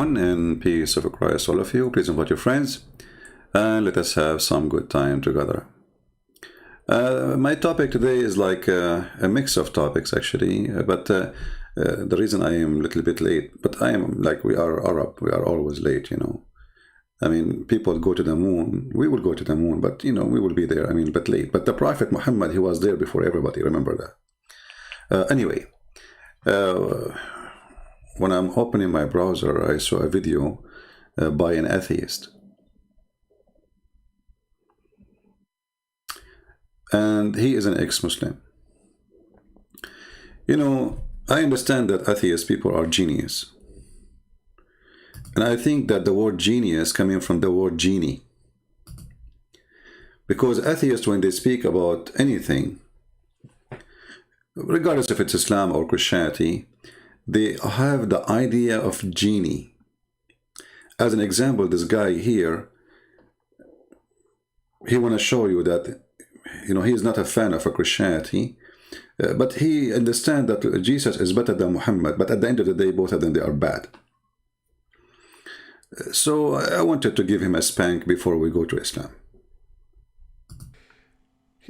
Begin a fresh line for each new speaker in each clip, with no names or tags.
everyone, and peace of Christ all of you. Please invite your friends and let us have some good time together. My topic today is like a mix of topics actually, but the reason I am a little bit late, but I am like, we are Arab, we are always late, you know. I mean, people go to the moon, we will go to the moon, but you know, we will be there, I mean, but late. But the Prophet Muhammad, he was there before everybody, remember that. Anyway, when I'm opening my browser, I saw a video by an atheist. And he is an ex-Muslim. You know, I understand that atheist people are genius. And I think that the word genius coming from the word genie. Because atheists, when they speak about anything, regardless if it's Islam or Christianity, they have the idea of genie. As an example, this guy here, he want to show you that, you know, he is not a fan of a Christianity, but he understands that Jesus is better than Muhammad, but at the end of the day, both of them, they are bad. So I wanted to give him a spank before we go to Islam.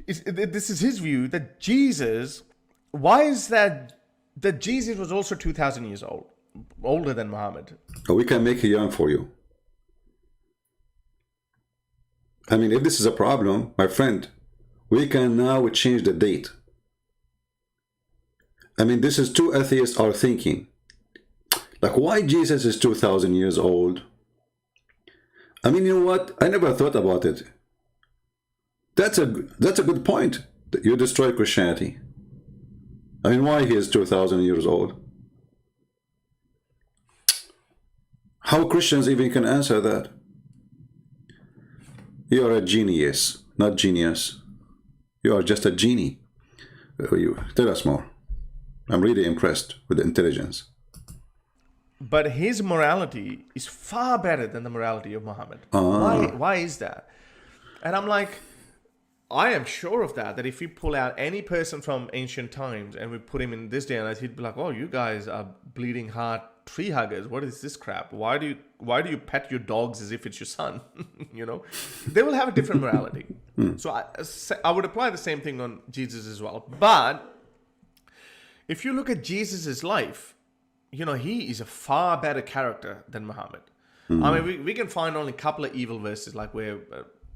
This is his view that Jesus, why is that Jesus was also 2,000 years old, older than Muhammad?
We can make it young for you. I mean, if this is a problem, my friend, we can now change the date. I mean, this is two atheists are thinking. Like, why Jesus is 2,000 years old? I mean, you know what? I never thought about it. That's a good point. That you destroy Christianity. I mean, why he is 2,000 years old? How Christians even can answer that? You are a genius, not genius. You are just a genie. You tell us more. I'm really impressed with the intelligence.
But his morality is far better than the morality of Muhammad. Why is that? And I'm like, I am sure of that if we pull out any person from ancient times and we put him in this day and age, he'd be like, oh, you guys are bleeding heart tree huggers. What is this crap? Why do you pet your dogs as if it's your son? You know, they will have a different morality. So I would apply the same thing on Jesus as well. But if you look at Jesus's life, you know, he is a far better character than Muhammad. I mean, we can find only a couple of evil verses, like where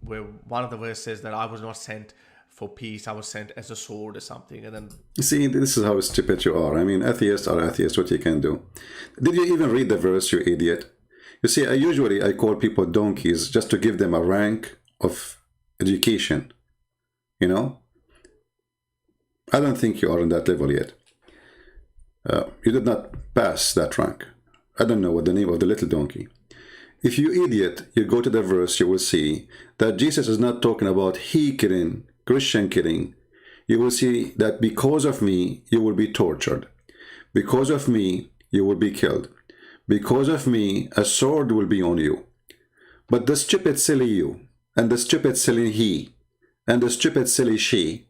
one of the verses says that I was not sent for peace, I was sent as a sword or something. And then,
you see, this is how stupid you are. I mean, atheists are atheists, what you can do. Did you even read the verse, you idiot? You see, I call people donkeys just to give them a rank of education. You know? I don't think you are on that level yet. You did not pass that rank. I don't know what the name of the little donkey. If you idiot, you go to the verse, you will see that Jesus is not talking about he killing, Christian killing. You will see that because of me, you will be tortured. Because of me, you will be killed. Because of me, a sword will be on you. But the stupid silly you, and the stupid silly he, and the stupid silly she,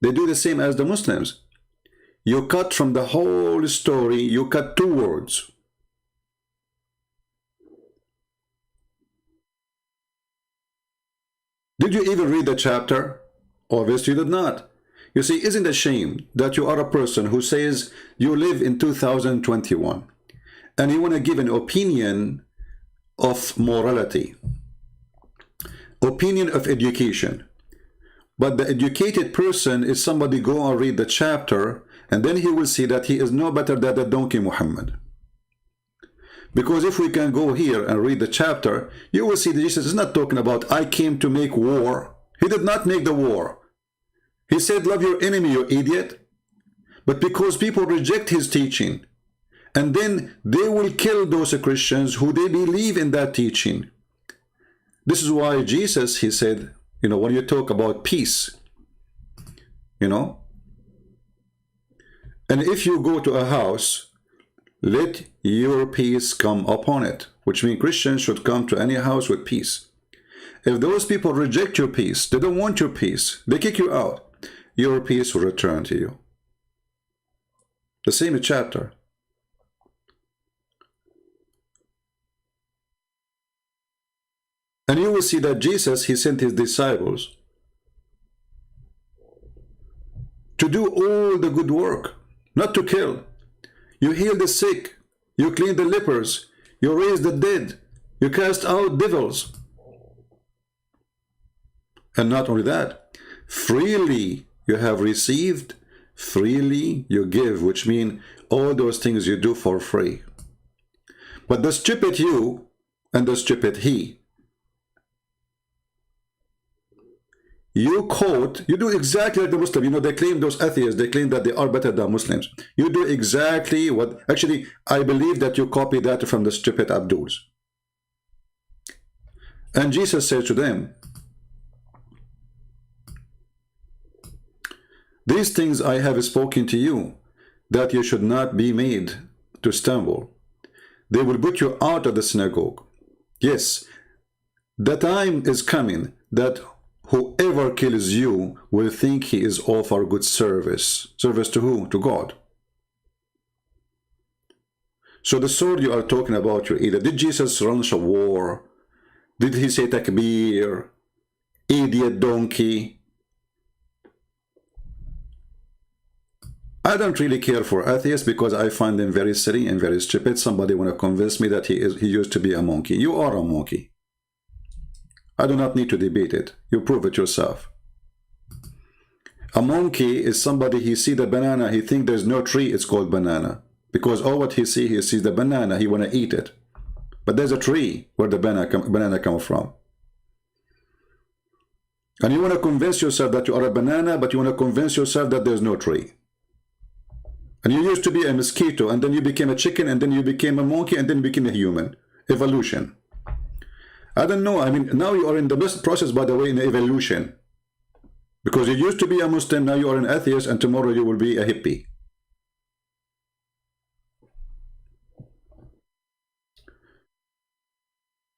they do the same as the Muslims. You cut from the whole story, you cut two words. Did you even read the chapter? Obviously you did not. You see, isn't it a shame that you are a person who says you live in 2021 and you want to give an opinion of morality, opinion of education, but the educated person is somebody go and read the chapter and then he will see that he is no better than the donkey Muhammad. Because if we can go here and read the chapter, you will see that Jesus is not talking about, I came to make war. He did not make the war. He said, love your enemy, you idiot. But because people reject his teaching, and then they will kill those Christians who they believe in that teaching. This is why Jesus, he said, you know, when you talk about peace, you know, and if you go to a house, let your peace come upon it, which means Christians should come to any house with peace. If those people reject your peace, they don't want your peace, they kick you out, your peace will return to you. The same chapter. And you will see that Jesus, he sent his disciples to do all the good work, not to kill. You heal the sick, you clean the lepers, you raise the dead, you cast out devils. And not only that, freely you have received, freely you give, which means all those things you do for free. But the stupid you and the stupid he, you quote, you do exactly like the Muslim. You know, they claim, those atheists, they claim that they are better than Muslims. You do exactly what, actually, I believe that you copy that from the stupid Abduls. And Jesus said to them, these things I have spoken to you, that you should not be made to stumble. They will put you out of the synagogue. Yes, the time is coming that whoever kills you will think he is offer good service. Service to who? To God. So the sword you are talking about, your either did Jesus launch a war? Did he say takbir? Idiot donkey? I don't really care for atheists because I find them very silly and very stupid. Somebody want to convince me that he used to be a monkey. You are a monkey. I do not need to debate it. You prove it yourself. A monkey is somebody, he see the banana, he think there's no tree, it's called banana. Because all what he sees the banana, he want to eat it. But there's a tree where the banana come from. And you want to convince yourself that you are a banana, but you want to convince yourself that there's no tree. And you used to be a mosquito, and then you became a chicken, and then you became a monkey, and then you became a human. Evolution. I don't know. I mean, now you are in the best process, by the way, in evolution. Because you used to be a Muslim, now you are an atheist, and tomorrow you will be a hippie.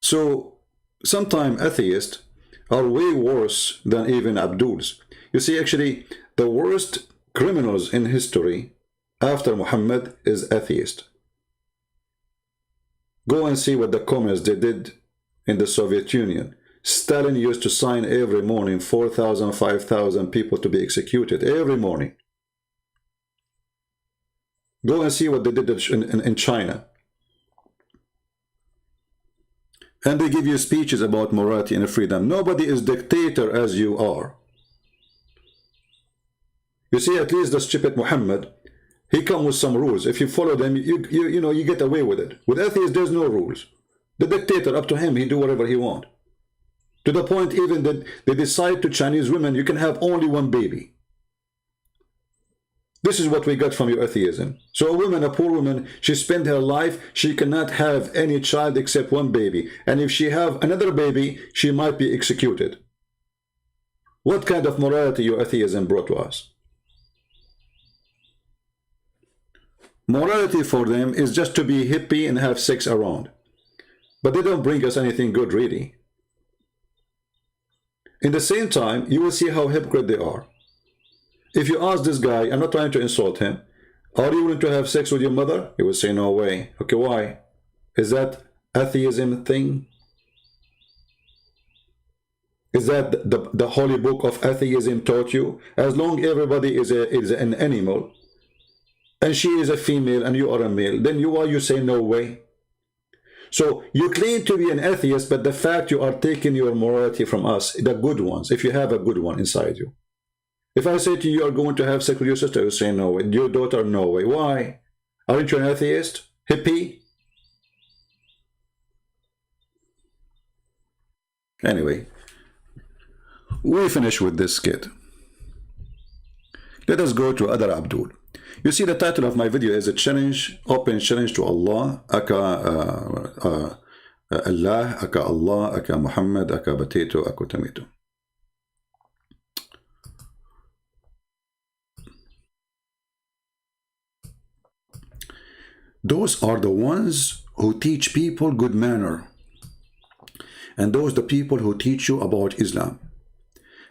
So, sometimes atheists are way worse than even Abduls. You see, actually, the worst criminals in history after Muhammad is atheist. Go and see what the communists they did in the Soviet Union. Stalin used to sign every morning 4,000, 5,000 people to be executed every morning. Go and see what they did in China. And they give you speeches about morality and freedom. Nobody is dictator as you are. You see, at least the stupid Muhammad, he come with some rules. If you follow them, you know, you get away with it. With atheists, there's no rules. The dictator, up to him, he do whatever he want. To the point even that they decide to Chinese women, you can have only one baby. This is what we got from your atheism. So a woman, a poor woman, she spent her life, she cannot have any child except one baby. And if she have another baby, she might be executed. What kind of morality your atheism brought to us? Morality for them is just to be hippie and have sex around. But they don't bring us anything good, really. In the same time, you will see how hypocrite they are. If you ask this guy, I'm not trying to insult him, are you willing to have sex with your mother? He will say, no way. Okay, why? Is that atheism thing? Is that the holy book of atheism taught you? As long everybody is an animal, and she is a female and you are a male, then why you say no way? So you claim to be an atheist, but the fact you are taking your morality from us, the good ones, if you have a good one inside you. If I say to you, you are going to have sex with your sister, you say no way. Your daughter, no way. Why? Aren't you an atheist? Hippie? Anyway, we finish with this skit. Let us go to other Abdul. You see, the title of my video is a challenge, open challenge to Allah, aka Allah, aka Allah, aka Muhammad, aka potato, aka tomato. Those are the ones who teach people good manner. And those are the people who teach you about Islam.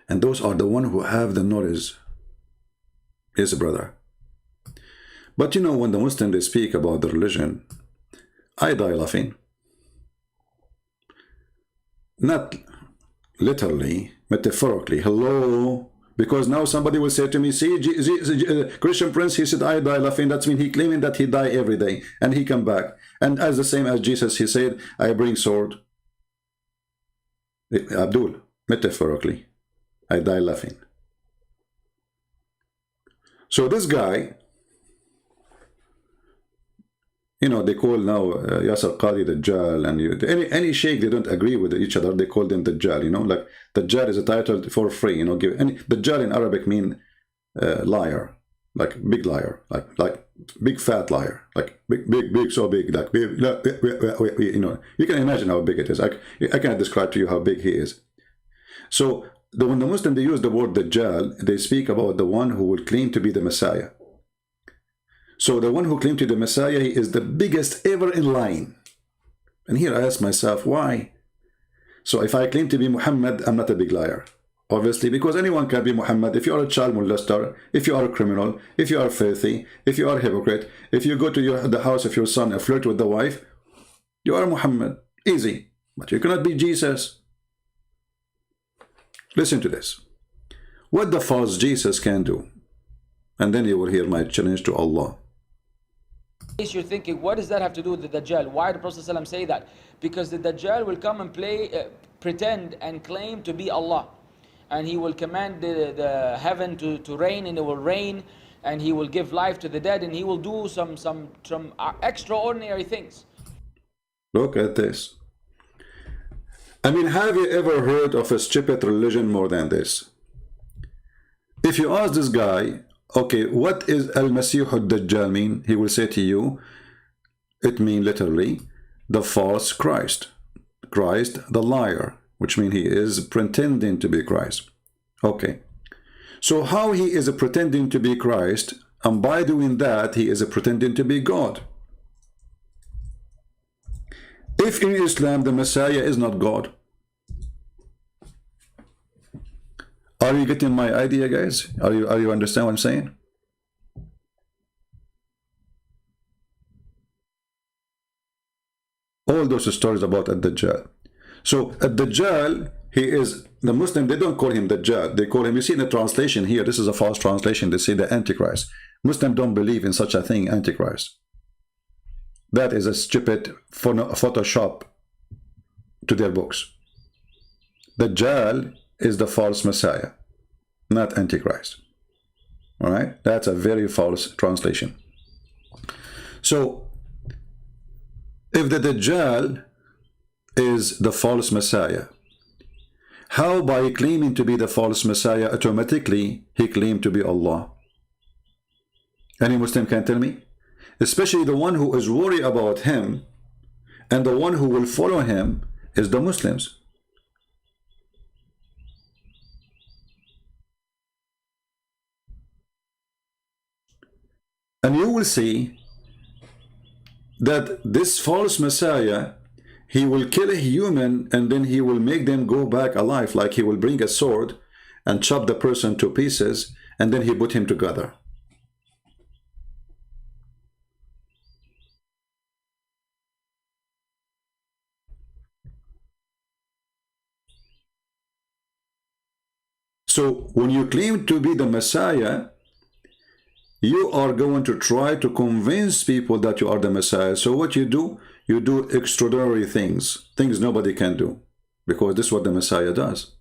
And those are the ones who have the knowledge. Yes, brother. But you know, when the Muslims they speak about the religion, I die laughing. not literally, metaphorically. Hello? Because now somebody will say to me, see, Christian Prince, he said, I die laughing. That means he claiming that he die every day and he come back. And as the same as Jesus, he said, I bring sword. Abdul, metaphorically, I die laughing. So this guy, you know, they call now Yasser Qadi Dajjal, and any sheikh they don't agree with each other, they call them Dajjal, you know, like Dajjal is a title for free, you know, Dajjal in Arabic mean liar, like big liar, like big fat liar, like big, so big, like big, you know, you can imagine how big it is. I cannot describe to you how big he is. So when the Muslim, they use the word Dajjal, they speak about the one who will claim to be the Messiah. So the one who claimed to be the Messiah, he is the biggest ever in line. And here I ask myself, why? So if I claim to be Muhammad, I'm not a big liar. Obviously, because anyone can be Muhammad. If you are a child molester, if you are a criminal, if you are filthy, if you are a hypocrite, if you go to the house of your son and flirt with the wife, you are Muhammad. Easy. But you cannot be Jesus. Listen to this. What the false Jesus can do. And then you will hear my challenge to Allah.
You're thinking, what does that have to do with the Dajjal? Why did Prophet ﷺ say that? Because the Dajjal will come and pretend and claim to be Allah. And he will command the heaven to rain, and it will rain. And he will give life to the dead, and he will do some extraordinary things.
Look at this. I mean, have you ever heard of a stupid religion more than this? If you ask this guy, okay, what is Al-Masih al-Dajjal mean? He will say to you, it means literally, the false Christ. Christ, the liar, which means he is pretending to be Christ. Okay. So how he is pretending to be Christ, and by doing that, he is pretending to be God. If in Islam the Messiah is not God. Are you getting my idea, guys? Are you understand what I'm saying? All those stories about Ad-Dajjal. So Ad-Dajjal, he is the Muslim, they don't call him Dajjal. They call him, you see in the translation here, this is a false translation, they say the Antichrist. Muslims don't believe in such a thing, Antichrist. That is a stupid Photoshop to their books. Dajjal is the false Messiah, not Antichrist. All right, that's a very false translation. So, if the Dajjal is the false Messiah, how by claiming to be the false Messiah, automatically he claimed to be Allah? Any Muslim can tell me? Especially the one who is worried about him, and the one who will follow him is the Muslims. And you will see that this false Messiah, he will kill a human and then he will make them go back alive, like he will bring a sword and chop the person to pieces and then he put him together. So when you claim to be the Messiah, you are going to try to convince people that you are the Messiah. So what you do extraordinary things nobody can do, because this is what the Messiah does.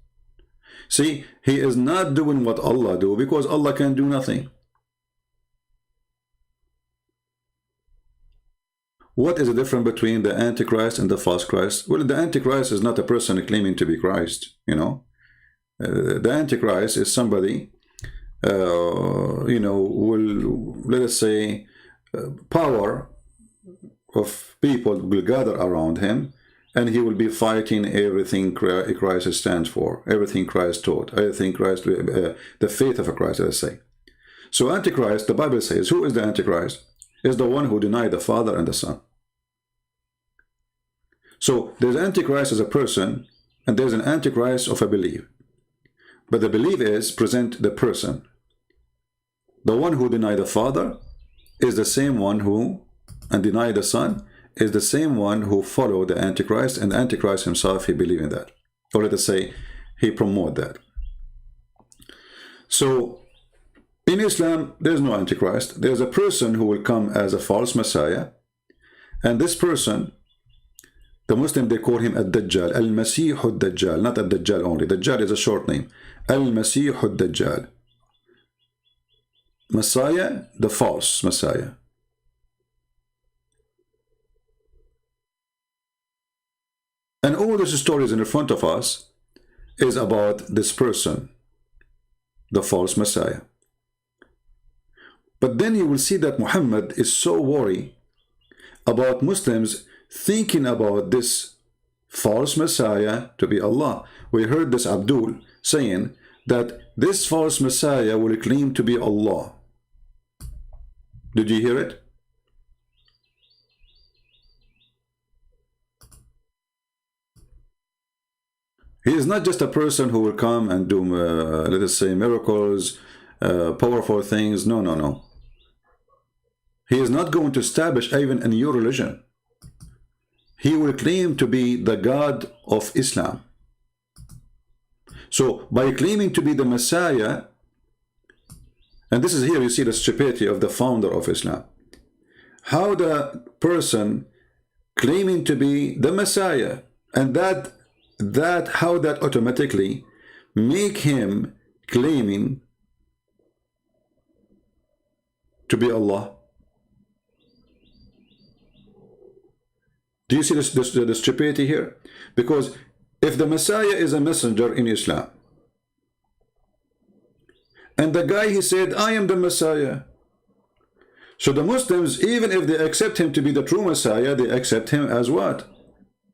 See, he is not doing what Allah do, because Allah can do nothing. What is the difference between the Antichrist and the false Christ? Well, the Antichrist is not a person claiming to be Christ, you know. The Antichrist is somebody, you know, will, let us say, power of people will gather around him, and he will be fighting everything Christ stands for, everything Christ taught, everything Christ, the faith of Christ, let's say. So Antichrist, the Bible says, who is the Antichrist? Is the one who denied the Father and the Son. So there's Antichrist as a person, and there's an Antichrist of a belief. But the belief is present the person. The one who denied the Father is the same one who, and denied the Son, is the same one who followed the Antichrist, and the Antichrist himself, he believed in that. or let us say he promote that. So in Islam, there's no Antichrist. There's a person who will come as a false Messiah, and this person, the Muslim, they call him Ad-Dajjal, Al-Masih Ad-Dajjal, not Ad-Dajjal only. Dajjal is a short name. Al-Masih Ad-Dajjal. Messiah, the false Messiah. And all these stories in front of us is about this person, the false Messiah. But then you will see that Muhammad is so worried about Muslims thinking about this false Messiah to be Allah. We heard this Abdul saying that this false Messiah will claim to be Allah. Did you hear it? He is not just a person who will come and do, let us say, miracles, powerful things. No, no, no. He is not going to establish even a new religion. He will claim to be the God of Islam. So by claiming to be the Messiah, and this is here you see the stupidity of the founder of Islam. How the person claiming to be the Messiah, and how that automatically make him claiming to be Allah. Do you see the stupidity here? Because if the Messiah is a messenger in Islam, and the guy, he said, I am the Messiah. So the Muslims, even if they accept him to be the true Messiah, they accept him as what?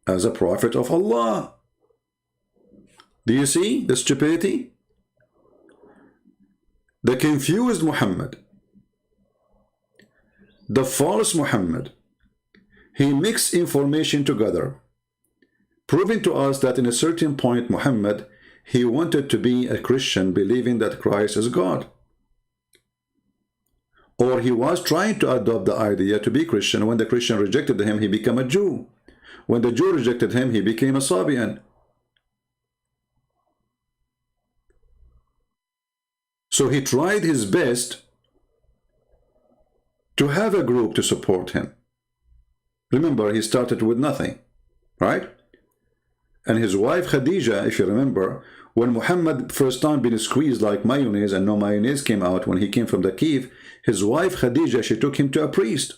As a prophet of Allah. Do you see the stupidity? The confused Muhammad, the false Muhammad, he mixed information together, proving to us that in a certain point Muhammad, he wanted to be a Christian, believing that Christ is God. Or he was trying to adopt the idea to be Christian. When the Christian rejected him, he became a Jew. When the Jew rejected him, he became a Sabian. So he tried his best to have a group to support him. Remember, he started with nothing, right? And his wife Khadija, if you remember, when Muhammad first time been squeezed like mayonnaise and no mayonnaise came out when he came from the cave, his wife Khadija, she took him to a priest.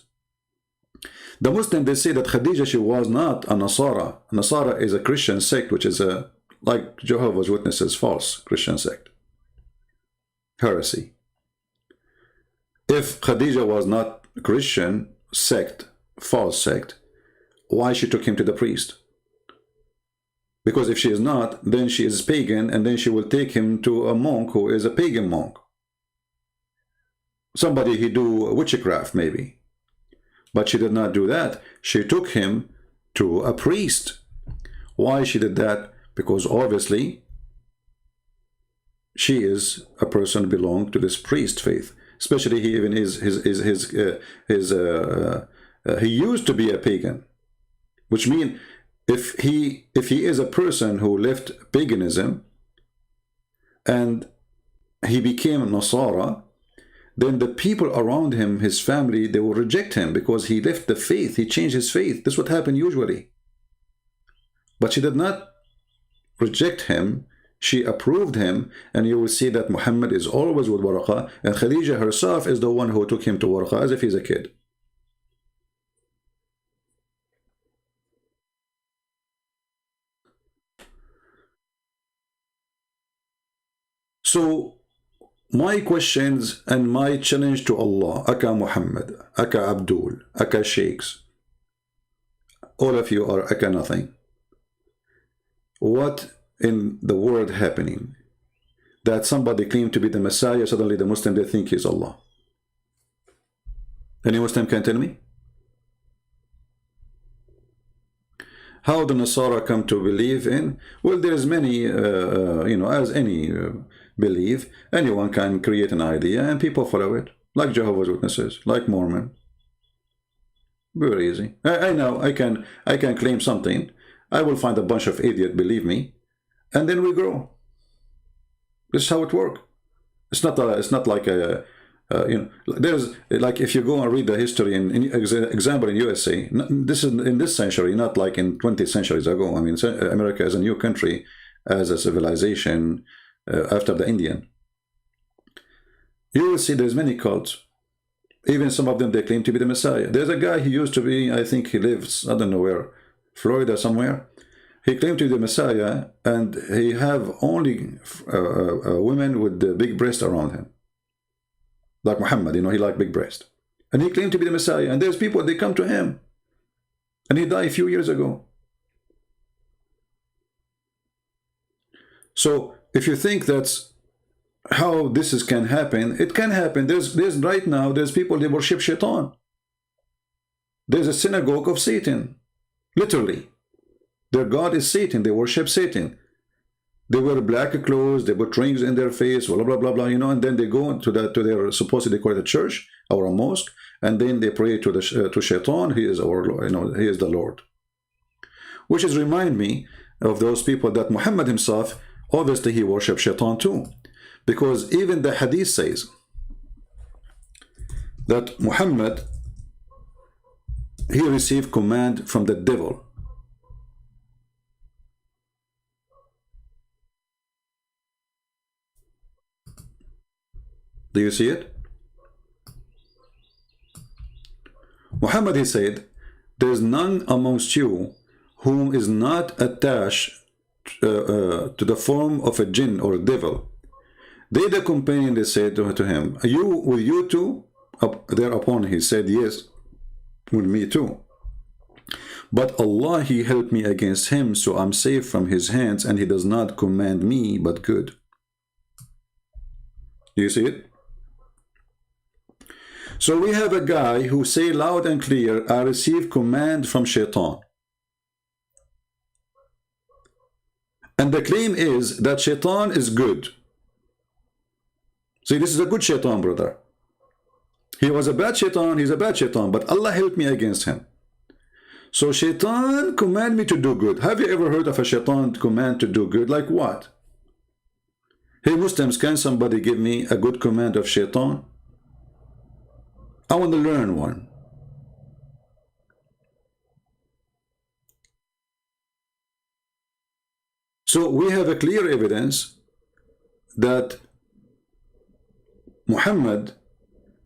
The Muslim, they say that Khadija, she was not a Nasara. Nasara is a Christian sect, which is like Jehovah's Witnesses, false Christian sect. Heresy. If Khadija was not Christian sect, false sect, why she took him to the priest? Because if she is not, then she is pagan, and then she will take him to a monk who is a pagan monk. Somebody he do witchcraft maybe. But she did not do that. She took him to a priest. Why she did that? Because obviously she is a person who belongs to this priest faith. Especially he even is he used to be a pagan, which means if he is a person who left paganism and he became Nasara, then the people around him, his family, they will reject him because he left the faith, he changed his faith. This is what happened usually. But she did not reject him, she approved him, and you will see that Muhammad is always with Warqa, and Khadija herself is the one who took him to Warqa as if he's a kid. So my questions and my challenge to Allah, Aka Muhammad, Aka Abdul, Aka Sheikhs, all of you are Aka nothing. What in the world happening that somebody claimed to be the Messiah, suddenly the Muslim, they think he's Allah? Any Muslim can tell me? How the Nasara come to believe in? Well, there's many, as any belief, anyone can create an idea and people follow it, like Jehovah's Witnesses, like Mormon. Very easy. I know I can claim something. I will find a bunch of idiots, believe me, and then we grow. This is how it works. It's not like a there's like, if you go and read the history in example in USA, this is in this century, not like in 20 centuries ago. I mean, America is a new country as a civilization after the Indian. You will see there's many cults. Even some of them, they claim to be the Messiah. There's a guy, he used to be, I think he lives, I don't know where, Florida somewhere. He claimed to be the Messiah, and he have only women with the big breast around him. Like Muhammad, you know, he liked big breast. And he claimed to be the Messiah. And there's people, they come to him. And he died a few years ago. So if you think that's how this can happen, it can happen. There's right now, there's people, they worship Shaitan. There's a synagogue of Satan. Literally. Their God is Satan. They worship Satan. They wear black clothes, they put rings in their face, blah, blah, blah, blah, you know, and then they go to their, supposedly call it a church or a mosque, and then they pray to Shaitan. He is our Lord, you know, he is the Lord. Which is remind me of those people that Muhammad himself, obviously he worshipped Shaitan too. Because even the hadith says that Muhammad, he received command from the devil. Do you see it? Muhammad, he said, there is none amongst you whom is not attached to the form of a jinn or devil. They, the companion, they said to him, will you too? Thereupon he said, yes, with me too. But Allah, he helped me against him, so I'm safe from his hands, and he does not command me but good. Do you see it? So we have a guy who say loud and clear, I received command from Shaitan. And the claim is that Shaitan is good. See, this is a good Shaitan, brother. He was a bad Shaitan, he's a bad Shaitan, but Allah helped me against him. So Shaitan command me to do good. Have you ever heard of a Shaitan command to do good? Like what? Hey Muslims, can somebody give me a good command of Shaitan? I want to learn one. So we have a clear evidence that Muhammad,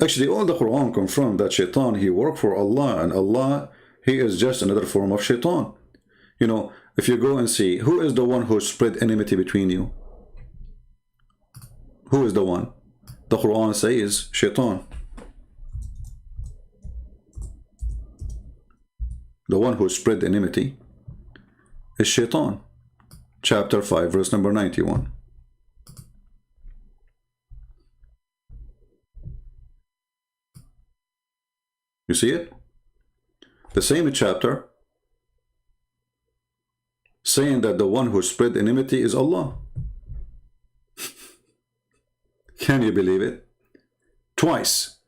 actually all the Quran confirmed that Shaitan, he worked for Allah, and Allah, he is just another form of Shaitan. You know, if you go and see, who is the one who spread enmity between you? Who is the one? The Quran says Shaitan. The one who spread enmity is Shaitan. Chapter 5, verse number 91. You see it? The same chapter saying that the one who spread enmity is Allah. Can you believe it? Twice.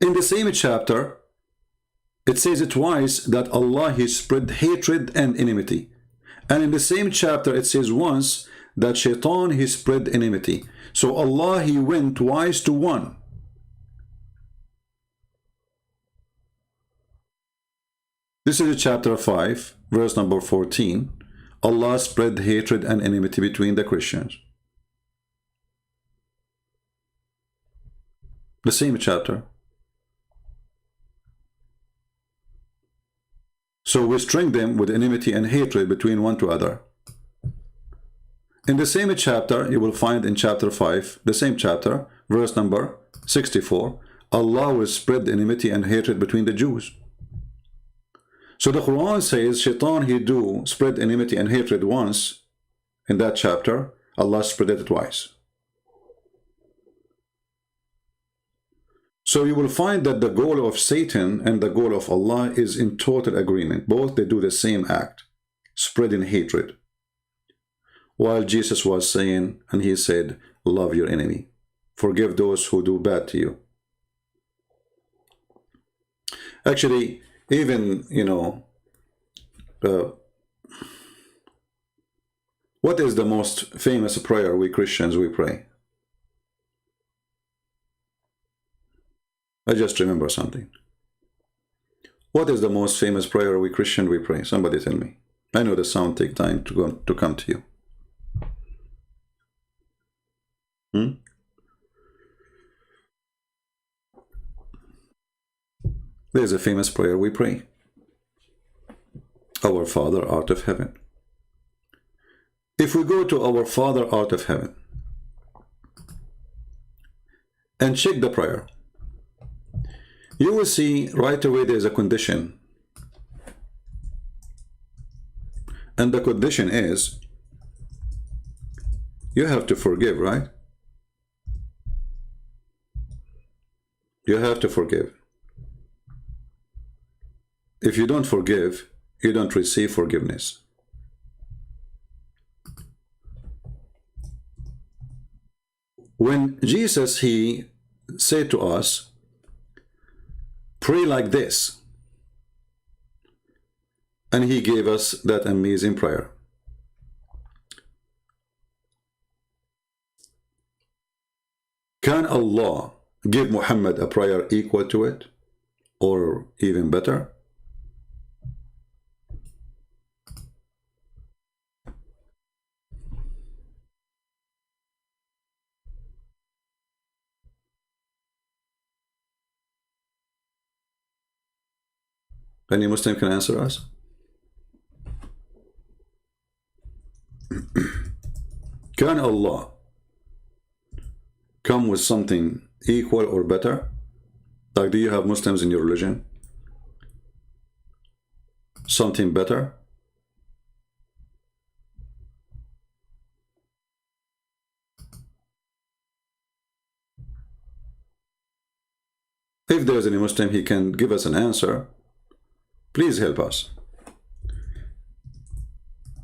In the same chapter, it says it twice that Allah, he spread hatred and enmity. And in the same chapter, it says once that Shaitan, he spread enmity. So Allah, he went twice to one. This is chapter 5, verse number 14. Allah spread hatred and enmity between the Christians. The same chapter. So we string them with enmity and hatred between one to other. In the same chapter, you will find in chapter 5, the same chapter, verse number 64, Allah will spread enmity and hatred between the Jews. So the Quran says, Shaitan, he do spread enmity and hatred once. In that chapter, Allah spread it twice. So you will find that the goal of Satan and the goal of Allah is in total agreement. Both, they do the same act, spreading hatred. While Jesus was saying, and he said, love your enemy. Forgive those who do bad to you. Actually, even, you know, What is the most famous prayer we Christians we pray? I just remember something. What is the most famous prayer we Christian we pray? Somebody tell me. I know the sound take time to come to you. There's a famous prayer we pray. Our Father art of heaven. If we go to our Father art of heaven and check the prayer, you will see right away there's a condition. And the condition is you have to forgive, right? You have to forgive. If you don't forgive, you don't receive forgiveness. When Jesus, he said to us, pray like this, and he gave us that amazing prayer. Can Allah give Muhammad a prayer equal to it, or even better? Any Muslim can answer us? Can Allah come with something equal or better? Like, do you have Muslims in your religion? Something better? If there's any Muslim, he can give us an answer. Please help us.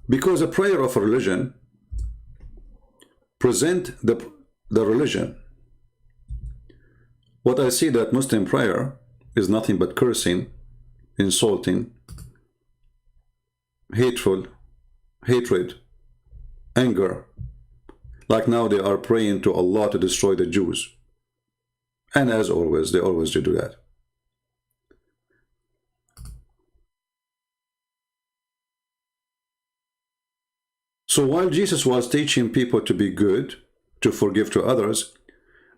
Because a prayer of a religion present the religion. What I see that Muslim prayer is nothing but cursing, insulting, hatred, anger. Like now they are praying to Allah to destroy the Jews. And as always, they always do that. So while Jesus was teaching people to be good, to forgive to others,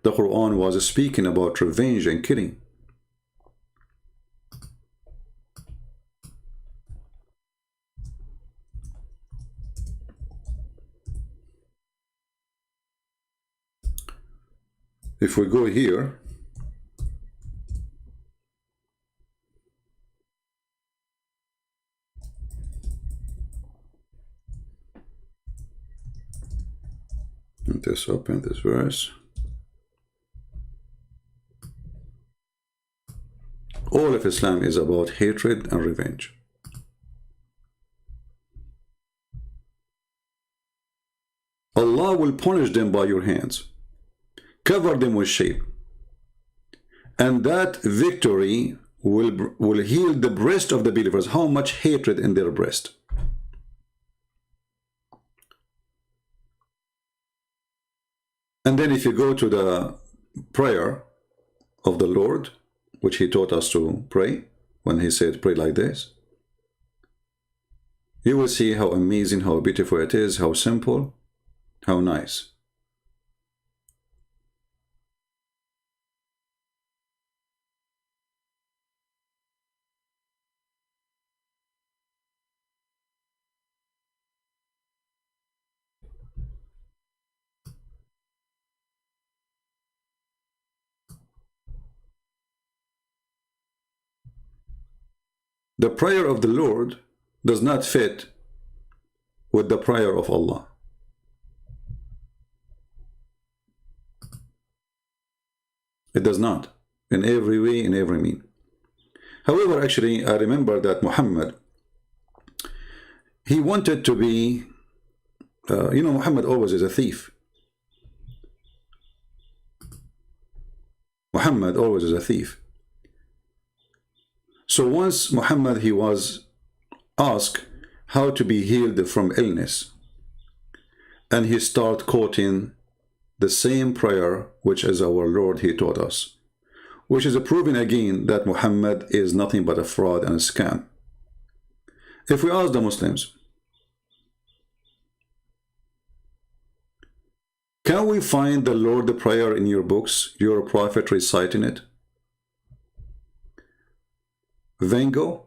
the Quran was speaking about revenge and killing. If we go here, let's open this verse. All of Islam is about hatred and revenge. Allah will punish them by your hands. Cover them with shame. And that victory will heal the breast of the believers. How much hatred in their breast. And then if you go to the prayer of the Lord, which he taught us to pray, when he said pray like this, you will see how amazing, how beautiful it is, how simple, how nice. The prayer of the Lord does not fit with the prayer of Allah. It does not, in every way, in every mean. However, actually, I remember that Muhammad, he wanted to be, Muhammad always is a thief. Muhammad always is a thief. So once Muhammad, he was asked how to be healed from illness. and he start quoting the same prayer which is our Lord he taught us, which is proving again that Muhammad is nothing but a fraud and a scam. If we ask the Muslims, can we find the Lord the prayer in your books, your prophet reciting it? Vengo,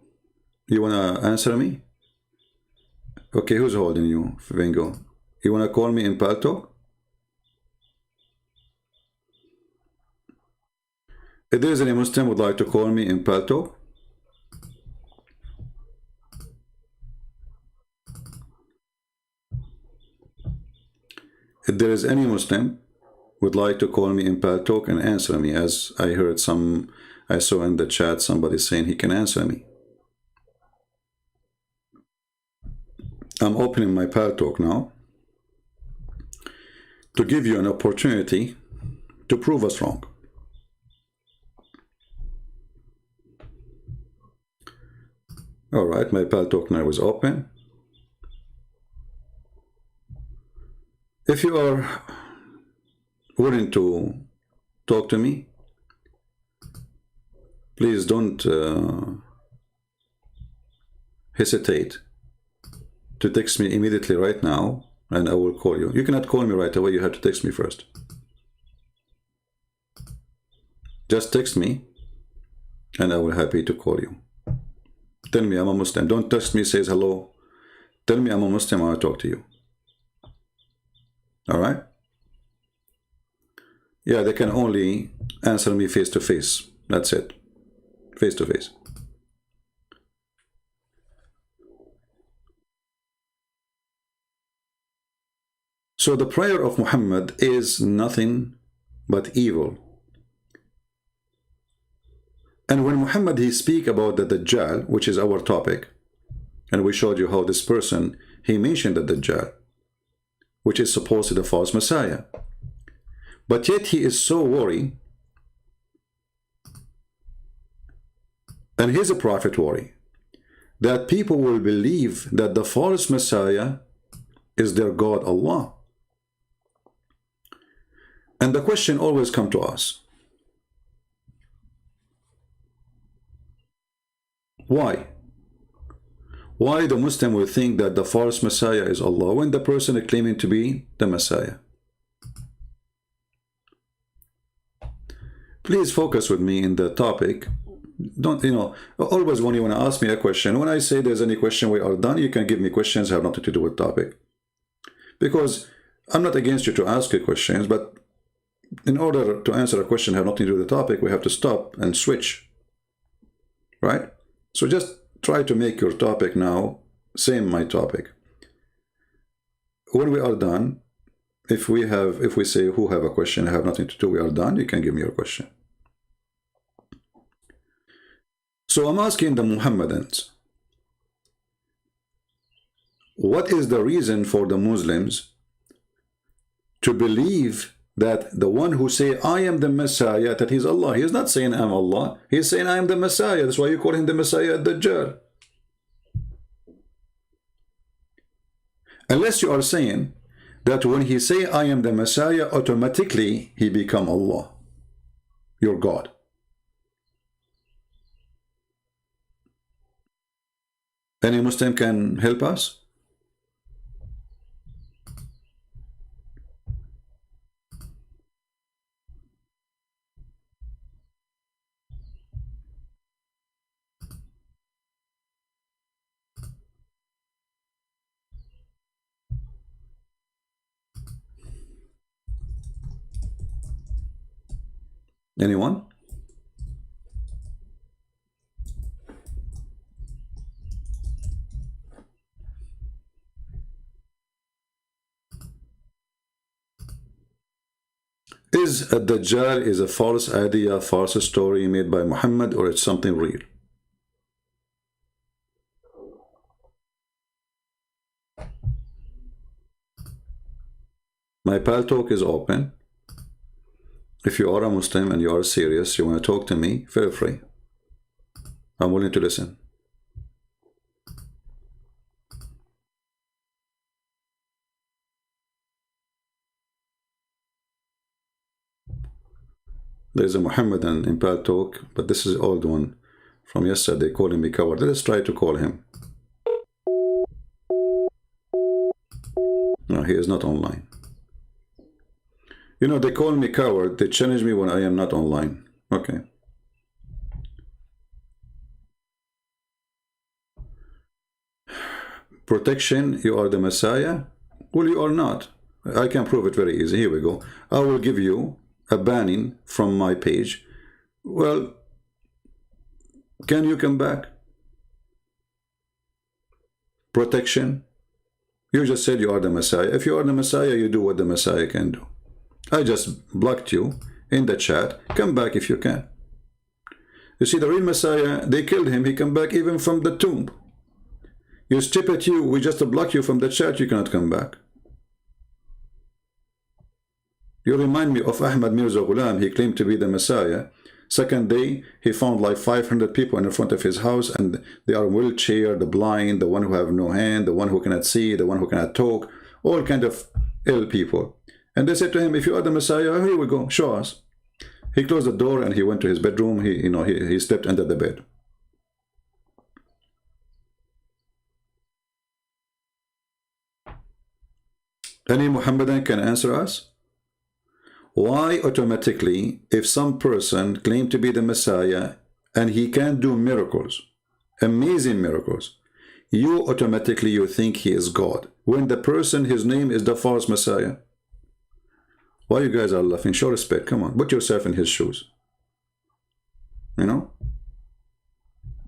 you wanna answer me? Okay, who's holding you, Vengo? You wanna call me in Palto? If there is any Muslim would like to call me in Palto, if there is any Muslim would like to call me in Paltalk and answer me, as I heard I saw in the chat somebody saying he can answer me. I'm opening my Paltalk now to give you an opportunity to prove us wrong. All right, my Paltalk now is open. If you are willing to talk to me, please don't hesitate to text me immediately right now, and I will call you. You cannot call me right away, you have to text me first. Just text me, and I will be happy to call you. Tell me I'm a Muslim. Don't text me, says hello. Tell me I'm a Muslim, I want to talk to you. All right? Yeah, they can only answer me face to face. That's it. Face to face. So the prayer of Muhammad is nothing but evil. And when Muhammad he speak about the Dajjal, which is our topic, and we showed you how this person, he mentioned the Dajjal, which is supposedly the false Messiah. But yet he is so worried, and he's a prophet worry, that people will believe that the false Messiah is their God Allah. And the question always comes to us, why? Why the Muslim will think that the false Messiah is Allah when the person is claiming to be the Messiah? Please focus with me in the topic. Don't, always when you want to ask me a question, when I say there's any question we are done, you can give me questions that have nothing to do with topic. Because I'm not against you to ask you questions, but in order to answer a question that have nothing to do with the topic, we have to stop and switch. Right? So just try to make your topic now same my topic. When we are done, if we say who have a question, have nothing to do, we are done, you can give me your question. So I'm asking the Muhammadans, what is the reason for the Muslims to believe that the one who say I am the Messiah, that he's Allah? He's not saying I'm Allah, he's saying I am the Messiah. That's why you call him the Messiah, Dajjal. Unless you are saying that when he say I am the Messiah, automatically he become Allah, your God. Any Muslim can help us? Anyone? Is a Dajjal is a false idea, false story made by Muhammad, or it's something real? My Paltalk is open. If you are a Muslim and you are serious, you want to talk to me, feel free. I'm willing to listen. There's a Muhammadan in Pal Talk, but this is the old one from yesterday calling me coward. Let's try to call him. No, he is not online. You know, they call me coward. They challenge me when I am not online. Okay. Protection, you are the Messiah? Well, you are not. I can prove it very easy. Here we go. I will give you a banning from my page. Well, can you come back? Protection. You just said you are the Messiah. If you are the Messiah, you do what the Messiah can do. I just blocked you in the chat. Come back if you can. You see, the real Messiah, they killed him. He come back even from the tomb. You stupid you, we just block you from the chat. You cannot come back. You remind me of Ahmad Mirza Ghulam. He claimed to be the Messiah. Second day, he found like 500 people in front of his house, and they are wheelchair, the blind, the one who have no hand, the one who cannot see, the one who cannot talk, all kind of ill people. And they said to him, if you are the Messiah, here we go, show us. He closed the door and he went to his bedroom. He slept under the bed. Any Muhammadan can answer us? Why automatically, if some person claimed to be the Messiah and he can do miracles, amazing miracles, you automatically you think he is God, when the person, his name is the false Messiah? Why you guys are laughing? Show respect. Come on, put yourself in his shoes. You know?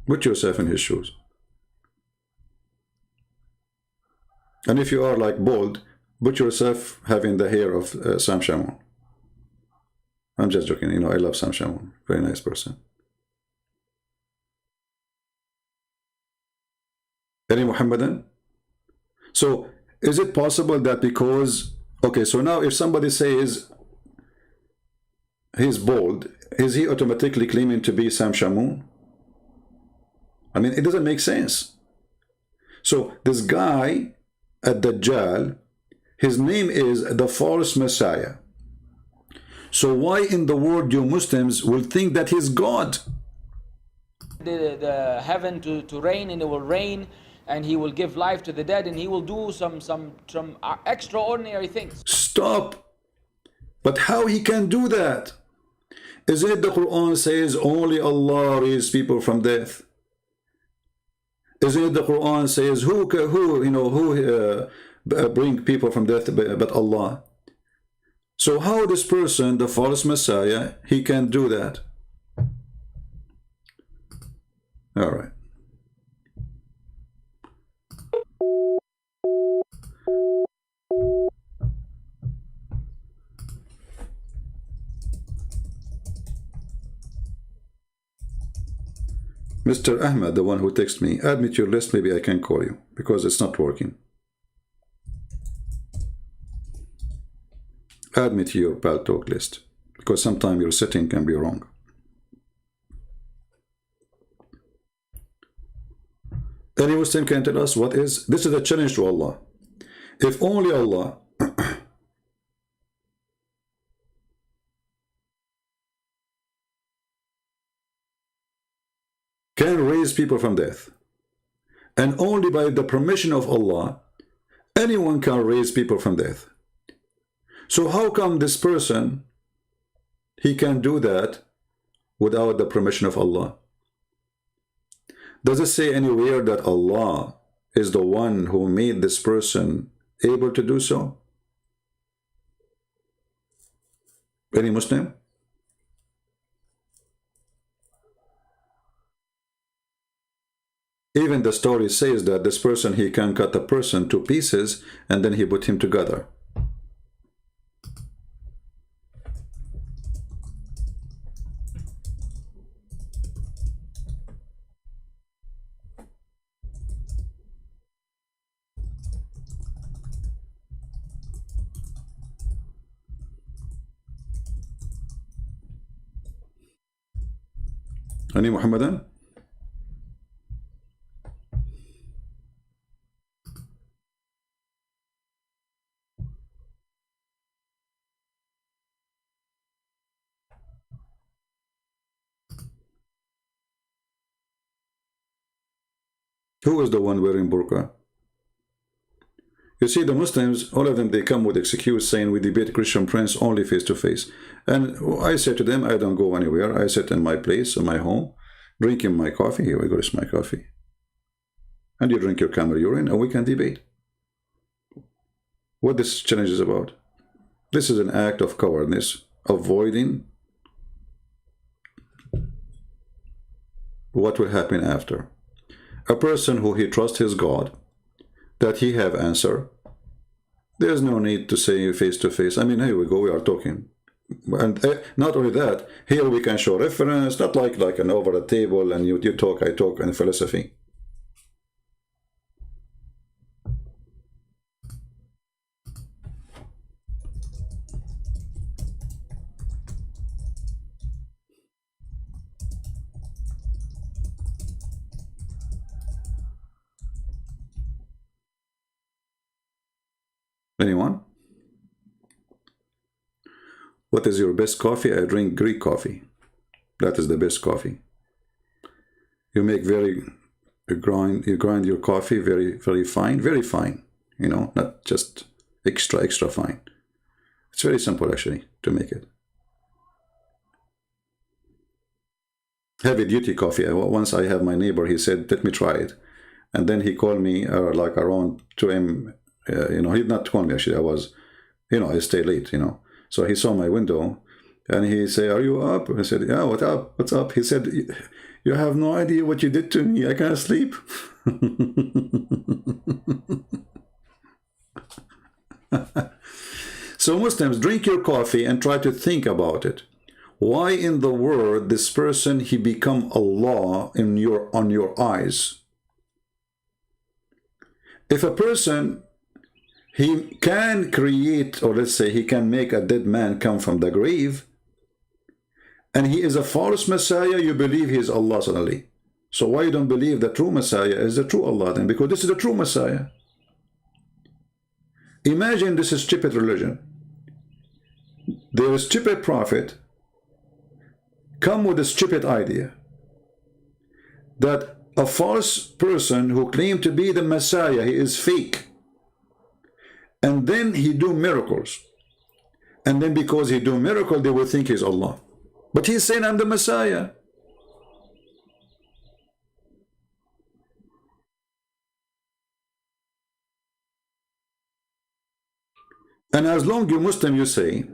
Put yourself in his shoes. And if you are like bald, put yourself having the hair of Sam Shamoun. I'm just joking. You know, I love Sam Shamoun. Very nice person. Any Muhammadan? So, is it possible that because... Okay, so now if somebody says he's bald, is he automatically claiming to be Sam Shamoun? I mean, it doesn't make sense. So, this guy at Dajjal, his name is the false Messiah. So why in the world you Muslims will think that he's God?
The heaven to rain, and it will rain, and he will give life to the dead, and he will do some extraordinary things.
Stop. But how he can do that? Isn't it the Quran says only Allah raises people from death? Isn't it the Quran says who bring people from death but Allah? So how this person, the false Messiah, he can do that? All right. Mr. Ahmed, the one who texted me, add me to your list, maybe I can call you, because it's not working. Add me to your Pal Talk list, because sometimes your setting can be wrong. Any Muslim can tell us what is? This is a challenge to Allah. If only Allah can raise people from death, and only by the permission of Allah, anyone can raise people from death. So how come this person, he can do that without the permission of Allah? Does it say anywhere that Allah is the one who made this person able to do so? Any Muslim? Even the story says that this person, he can cut a person to pieces and then he put him together. Any Muhammadan? Who is the one wearing burqa? You see, the Muslims, all of them, they come with excuse saying we debate Christian Prince only face to face. And I say to them, I don't go anywhere. I sit in my place, in my home, drinking my coffee. Here we go, it's my coffee. And you drink your camel urine, and we can debate. What this challenge is about. This is an act of cowardness, avoiding what will happen after. A person who he trusts his God, that he have answer, there's no need to say face to face. I mean, here we go, we are talking. And not only that, here we can show reference, not like an over the table and you talk, I talk, and philosophy. Anyone? What is your best coffee? I drink Greek coffee. That is the best coffee. You make you grind your coffee very fine, you know, not just extra fine. It's very simple actually to make it. Heavy duty coffee. Once I have my neighbor, he said, let me try it. And then he called me like around 2 a.m. You know, he did not call me actually. I was, you know, I stay late, you know. So he saw my window and he said, are you up? I said, yeah, what up? What's up? He said, you have no idea what you did to me. I can't sleep. So Muslims, drink your coffee and try to think about it. Why in the world this person, he become Allah on your eyes? If a person, he can create, or let's say he can make a dead man come from the grave, and he is a false Messiah, you believe he is Allah suddenly. So why you don't believe the true Messiah is the true Allah then? Because this is the true Messiah. Imagine this is stupid religion. There is stupid prophet come with a stupid idea that a false person who claimed to be the Messiah, he is fake. And then he do miracles. And then because he do miracle, they will think he's Allah. But he's saying, I'm the Messiah. And as long you Muslim, you say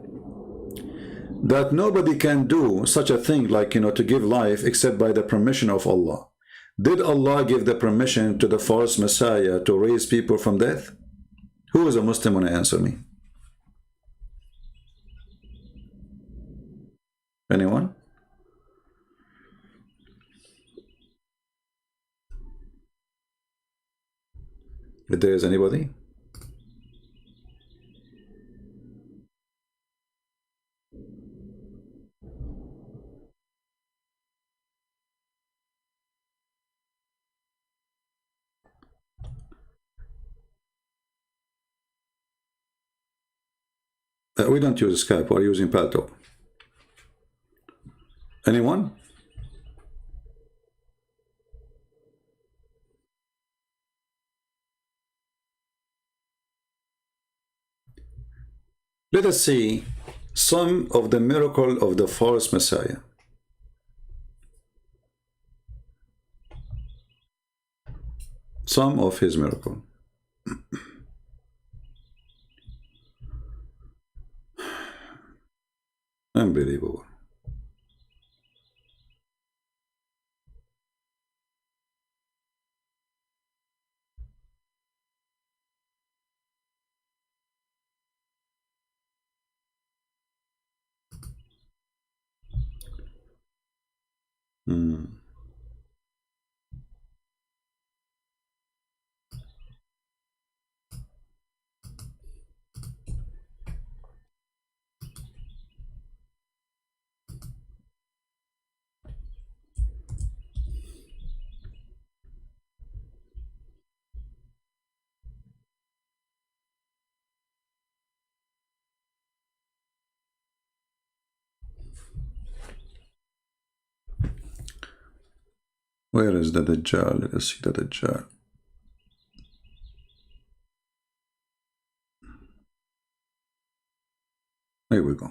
that nobody can do such a thing like, you know, to give life except by the permission of Allah. Did Allah give the permission to the false Messiah to raise people from death? Who is a Muslim want to answer me? Anyone? If there is anybody? We don't use Skype, we're using Paltalk. Anyone? Let us see some of the miracle of the false Messiah. Some of his miracle. Unbelievable. Where is the Dajjal? Let us see the Dajjal. Here we go.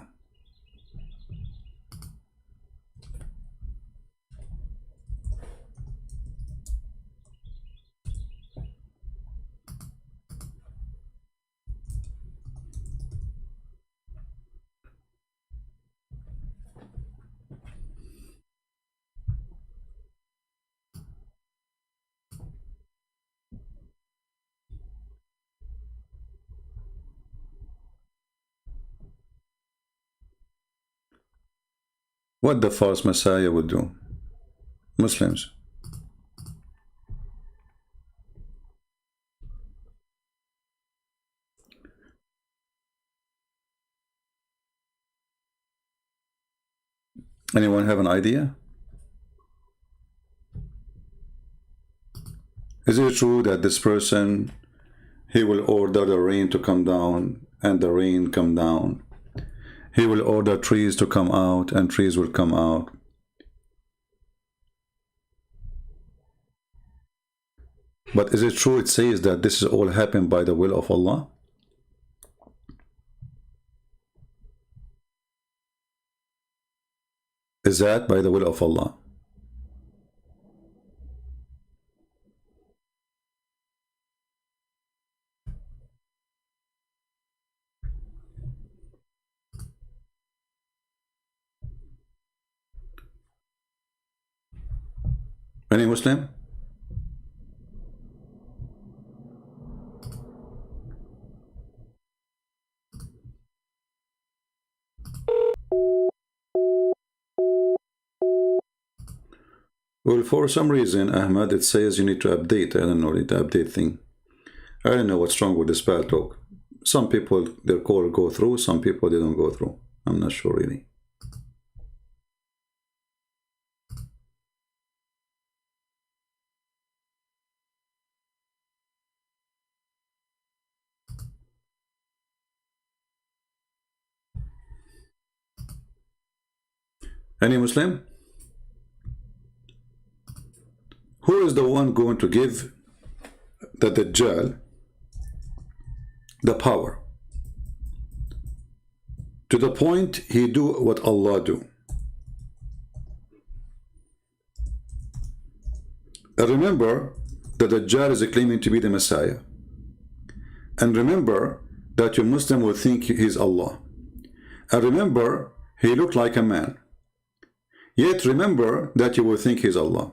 What the false Messiah would do? Muslims. Anyone have an idea? Is it true that this person, he will order the rain to come down and the rain come down? He will order trees to come out and trees will come out. But is it true it says that this is all happened by the will of Allah? Is that by the will of Allah? Any Muslim? Well, for some reason, Ahmad, it says you need to update. I don't know, the update thing. I don't know what's wrong with this Pal Talk. Some people, their call go through, some people, they don't go through. I'm not sure really. Any Muslim? Who is the one going to give the Dajjal the power to the point he do what Allah do? And remember that the Dajjal is claiming to be the Messiah. And remember that your Muslim will think he's Allah. And remember, he looked like a man. Yet remember that you will think he's Allah.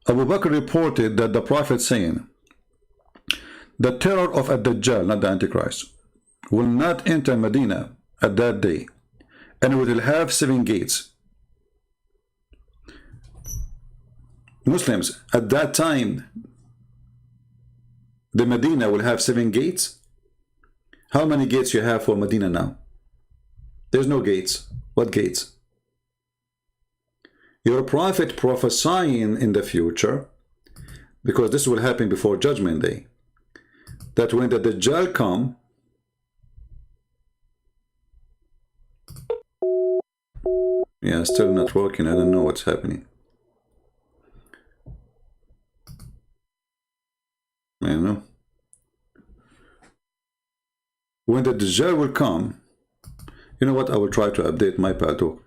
Abu Bakr reported that the Prophet saying, the terror of Ad-Dajjal, not the Antichrist, will not enter Medina at that day, and it will have 7 gates. Muslims, at that time, the Medina will have 7 gates. How many gates you have for Medina now? There's no gates. What gates? Your prophet prophesying in the future, because this will happen before Judgment Day, that when the Dajjal come, yeah, still not working. I don't know what's happening. I don't know. When the Dajjal will come, you know what? I will try to update my Pal Talk,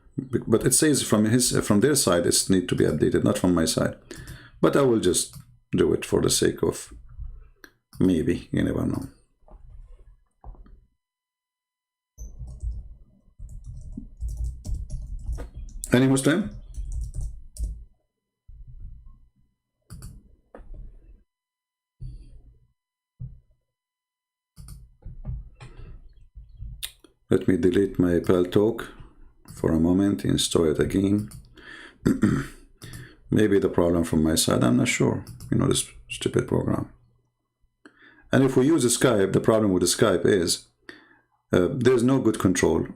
but it says from their side it needs to be updated, not from my side. But I will just do it for the sake of maybe. You never know. Any Muslim? Let me delete my Pal Talk for a moment, install it again. Maybe the problem from my side, I'm not sure. You know, this stupid program. And if we use Skype, the problem with the Skype is there's no good control.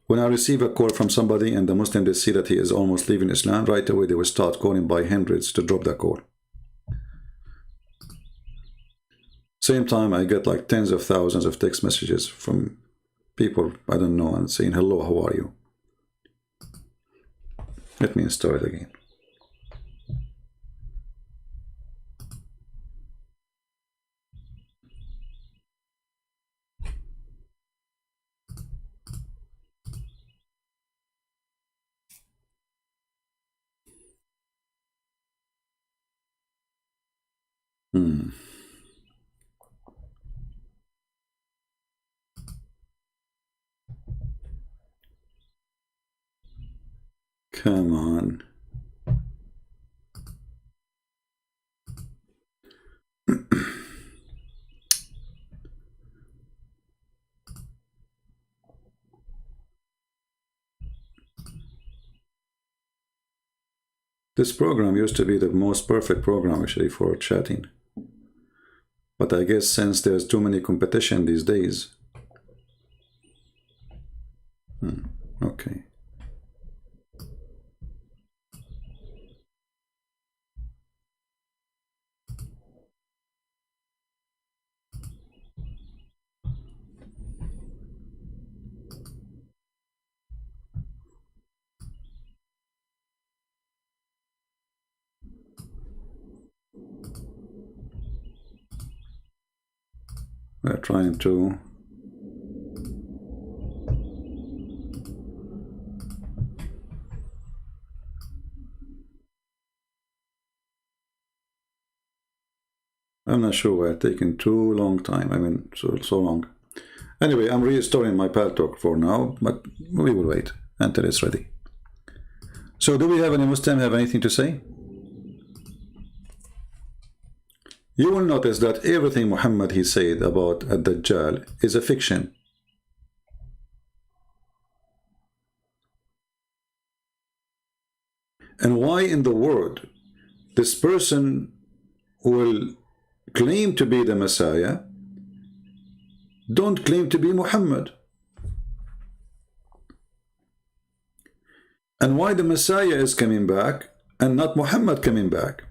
When I receive a call from somebody and the Muslim, they see that he is almost leaving Islam, right away they will start calling by hundreds to drop the call. Same time, I get like tens of thousands of text messages from people I don't know and saying, hello, how are you? Let me install it again. Come on. This program used to be the most perfect program actually for chatting. But I guess since there's too many competition these days. Okay. We're trying to I'm not sure why it's taking too long time. I mean, so long. Anyway, I'm restoring my pal talk for now, but we will wait until it's ready. So do we have any Muslim have anything to say? You will notice that everything Muhammad he said about Ad-Dajjal is a fiction. And why in the world this person will claim to be the Messiah don't claim to be Muhammad? And why the Messiah is coming back and not Muhammad coming back?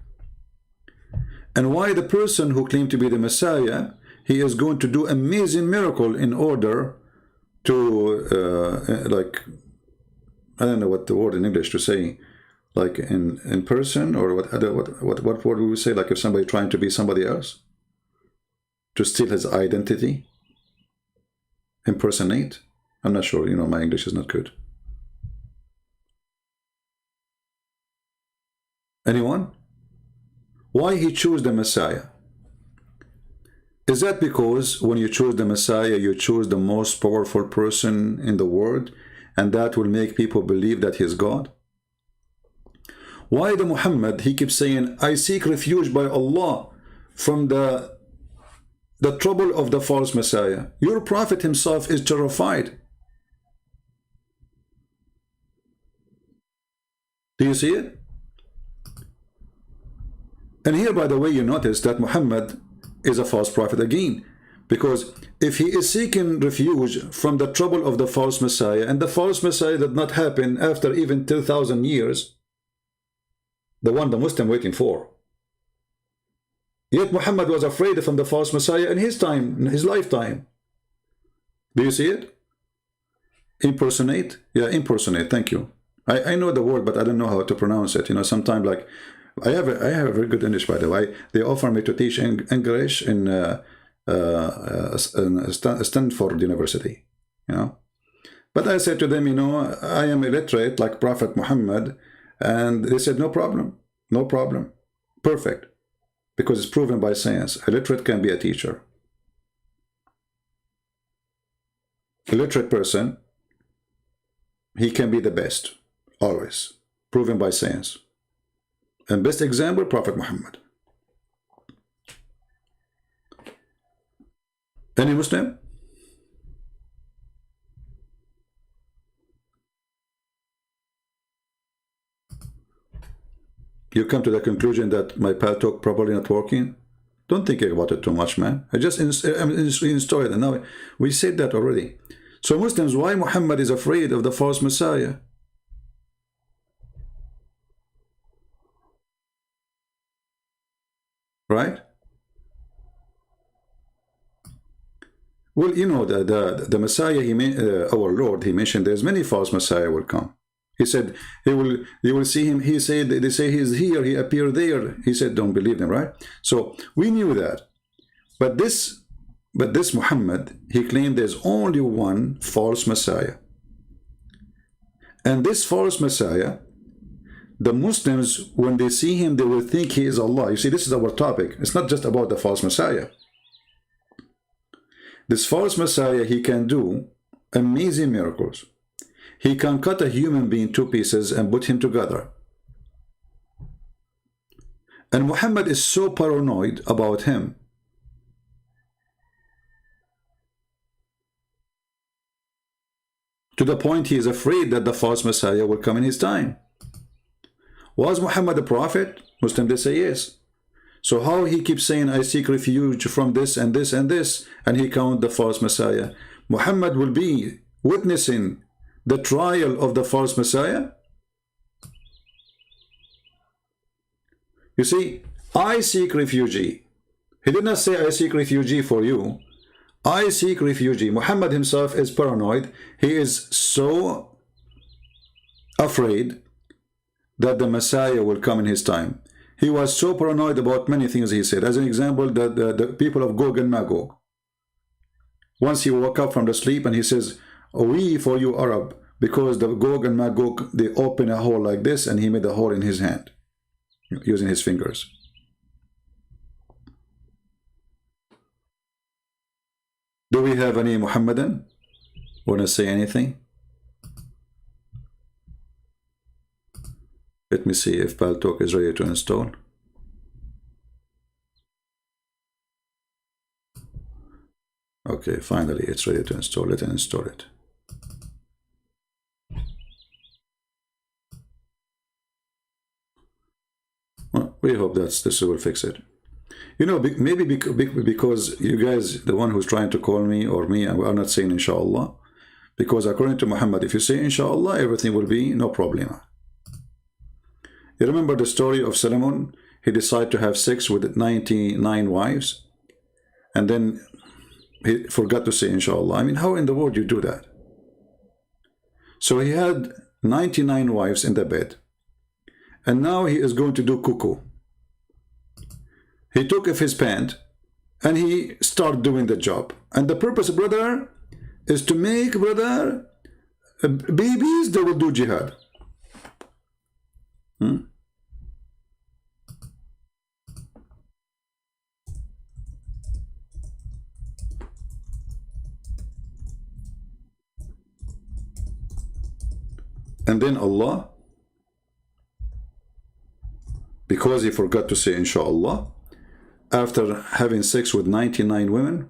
And why the person who claimed to be the Messiah, he is going to do amazing miracle in order to like, I don't know what the word in English to say, like in person, or what word we would say, like if somebody trying to be somebody else, to steal his identity, impersonate. I'm not sure, you know, my English is not good. Anyone? Why he chose the Messiah? Is that because when you choose the Messiah, you choose the most powerful person in the world, and that will make people believe that he's God? Why the Muhammad, he keeps saying, I seek refuge by Allah from the trouble of the false Messiah? Your prophet himself is terrified. Do you see it? And here, by the way, you notice that Muhammad is a false prophet again. Because if he is seeking refuge from the trouble of the false Messiah, and the false Messiah did not happen after even 2,000 years, the one the Muslim waiting for. Yet Muhammad was afraid from the false Messiah in his time, in his lifetime. Do you see it? Impersonate? Yeah, impersonate, thank you. I know the word, but I don't know how to pronounce it. You know, sometimes like, I have a very good English, by the way. They offer me to teach English in Stanford University, you know. But I said to them, you know, I am illiterate like Prophet Muhammad, and they said, no problem, no problem, perfect, because it's proven by science. Illiterate can be a teacher. Illiterate person, he can be the best, always, proven by science. And best example, Prophet Muhammad. Any Muslim? You come to the conclusion that my pal talk probably not working? Don't think about it too much, man. I just installed it, and now we said that already. So Muslims, why Muhammad is afraid of the false Messiah? Right? Well, you know, the Messiah, our Lord, he mentioned there's many false Messiah will come. He said, you will see him. He said, they say he's here, he appeared there. He said, don't believe them, right? So we knew that. But this Muhammad, he claimed there's only one false Messiah. And this false Messiah, the Muslims, when they see him, they will think he is Allah. You see, this is our topic. It's not just about the false Messiah. This false Messiah, he can do amazing miracles. He can cut a human being to pieces and put him together. And Muhammad is so paranoid about him. To the point he is afraid that the false Messiah will come in his time. Was Muhammad a prophet? Muslims, they say yes. So how he keeps saying, I seek refuge from this and this and this, and he count the false Messiah? Muhammad will be witnessing the trial of the false Messiah? You see, I seek refuge. He did not say, I seek refuge for you. I seek refuge. Muhammad himself is paranoid. He is so afraid that the Messiah will come in his time. He was so paranoid about many things he said. As an example, the people of Gog and Magog. Once he woke up from the sleep and he says, we for you Arab, because the Gog and Magog, they open a hole like this, and he made a hole in his hand using his fingers. Do we have any Muhammadan? Want to say anything? Let me see if Paltalk is ready to install. Okay, finally it's ready to install it and install it. Well, we hope this will fix it. You know, maybe because you guys, the one who's trying to call me or me, are not saying inshallah. Because according to Muhammad, if you say inshallah, everything will be no problem. You remember the story of Solomon? He decided to have sex with 99 wives, and then he forgot to say inshallah. I mean, how in the world you do that? So he had 99 wives in the bed, and now he is going to do cuckoo. He took off his pant and he started doing the job. And the purpose, brother, is to make, brother, babies that will do jihad. And then Allah, because he forgot to say inshallah, after having sex with 99 women,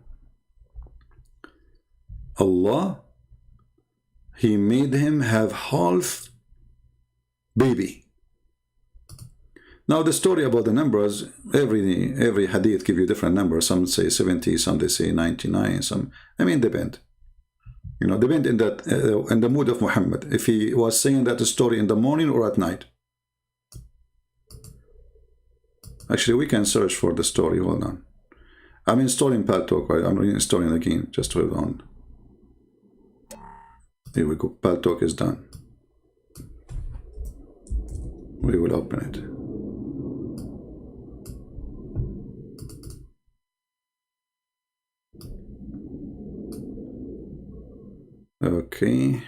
Allah, he made him have half baby. Now the story about the numbers, every hadith give you different numbers. Some say 70, some they say 99, some, I mean, depend. You know, depend in that in the mood of Muhammad. If he was saying that story in the morning or at night. Actually, we can search for the story. Hold on. I'm installing Paltalk. I'm reinstalling again. Just hold on. Here we go. Paltalk is done. We will open it. Okay.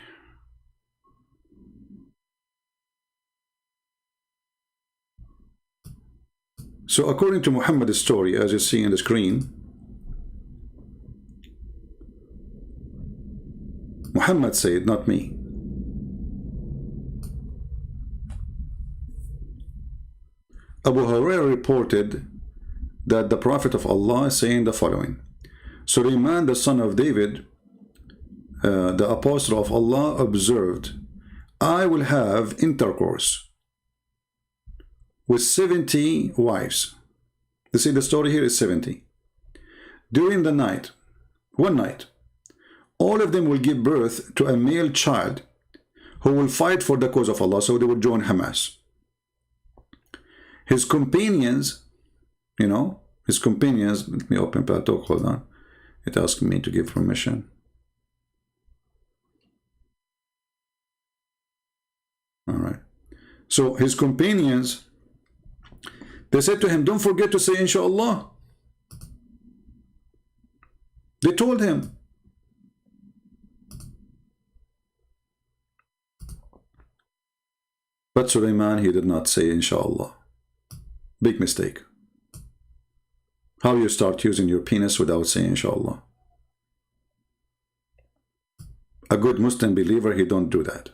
So according to Muhammad's story, as you see on the screen, Muhammad said, not me. Abu Hurairah reported that the Prophet of Allah is saying the following: Sulaiman, the son of David, the apostle of Allah, observed, I will have intercourse with 70 wives. You see, the story here is 70. During the night, one night, all of them will give birth to a male child who will fight for the cause of Allah, so they will join Hamas. His companions, you know, his companions, let me open Paltalk, hold on. It asked me to give permission. All right. So his companions, they said to him, don't forget to say inshallah. They told him. But Sulaiman, he did not say inshallah. Big mistake. How you start using your penis without saying inshallah? A good Muslim believer, he don't do that.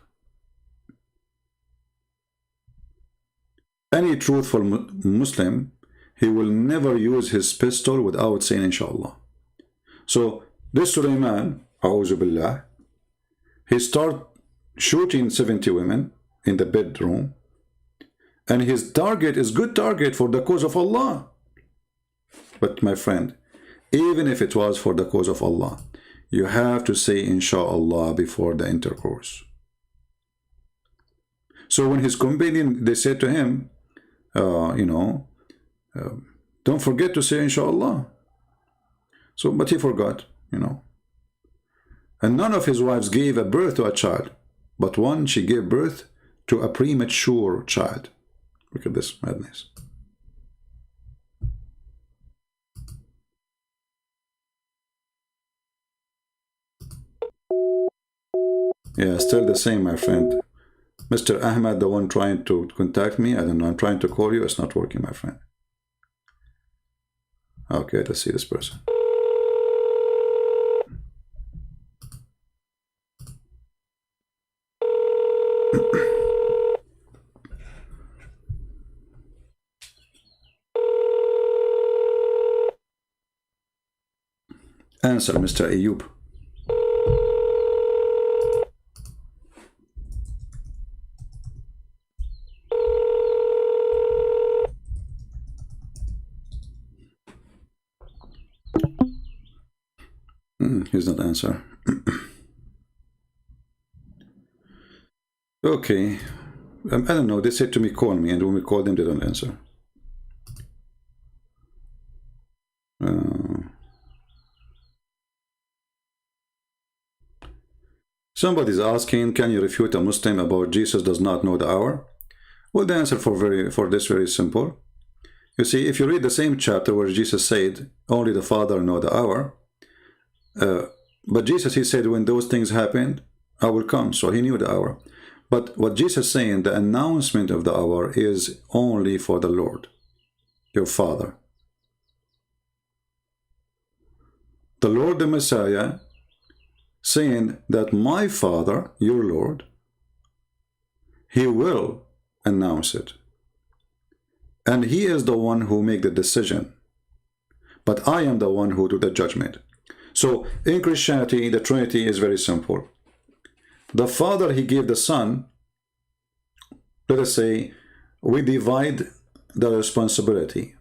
Any truthful Muslim, he will never use his pistol without saying inshallah. So this Sulaiman, a'udhu billah, he start shooting 70 women in the bedroom, and his target is good target for the cause of Allah. But my friend, even if it was for the cause of Allah, you have to say inshallah before the intercourse. So when his companion, they said to him, don't forget to say inshallah. So, but he forgot, And none of his wives gave a birth to a child, but one, she gave birth to a premature child. Look at this madness. Yeah, still the same, my friend. Mr. Ahmad, the one trying to contact me, I don't know, I'm trying to call you, it's not working, my friend. Okay, let's see this person. Answer, Mr. Ayub. He's not answer. Okay. I don't know. They said to me, call me. And when we call them, they don't answer. Somebody's asking, can you refute a Muslim about Jesus does not know the hour? Well, the answer for this very simple. You see, if you read the same chapter where Jesus said, only the Father know the hour, but Jesus, he said, when those things happened, I will come. So he knew the hour. But what Jesus is saying, the announcement of the hour is only for the Lord, your Father. The Lord, the Messiah, saying that my Father, your Lord, he will announce it. And he is the one who make the decision. But I am the one who do the judgment. So in Christianity, the Trinity is very simple. The Father, he gave the Son. Let us say, we divide the responsibility.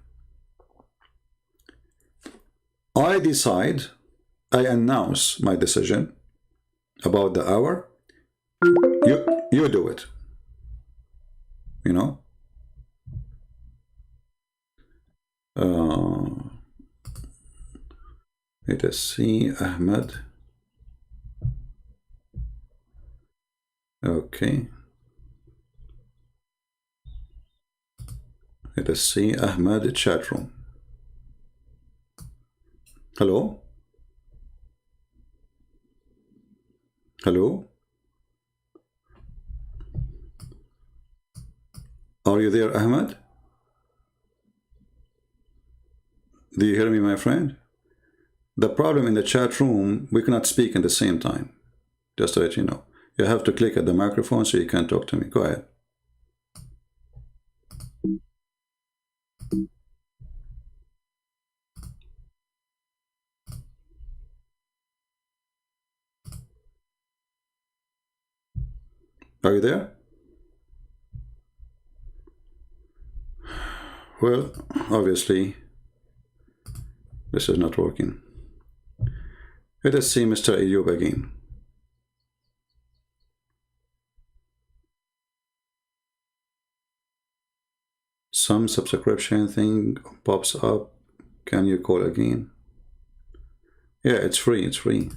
I decide, I announce my decision about the hour. You do it. Let us see, Ahmed. Okay. Let us see, Ahmed chat room. Hello? Hello? Are you there, Ahmed? Do you hear me, my friend? The problem in the chat room, we cannot speak in the same time. Just to let you know. You have to click at the microphone so you can talk to me. Go ahead. Are you there? Well, obviously, this is not working. Let us see Mr. Ayub again. Some subscription thing pops up. Can you call again? Yeah, it's free. It's free.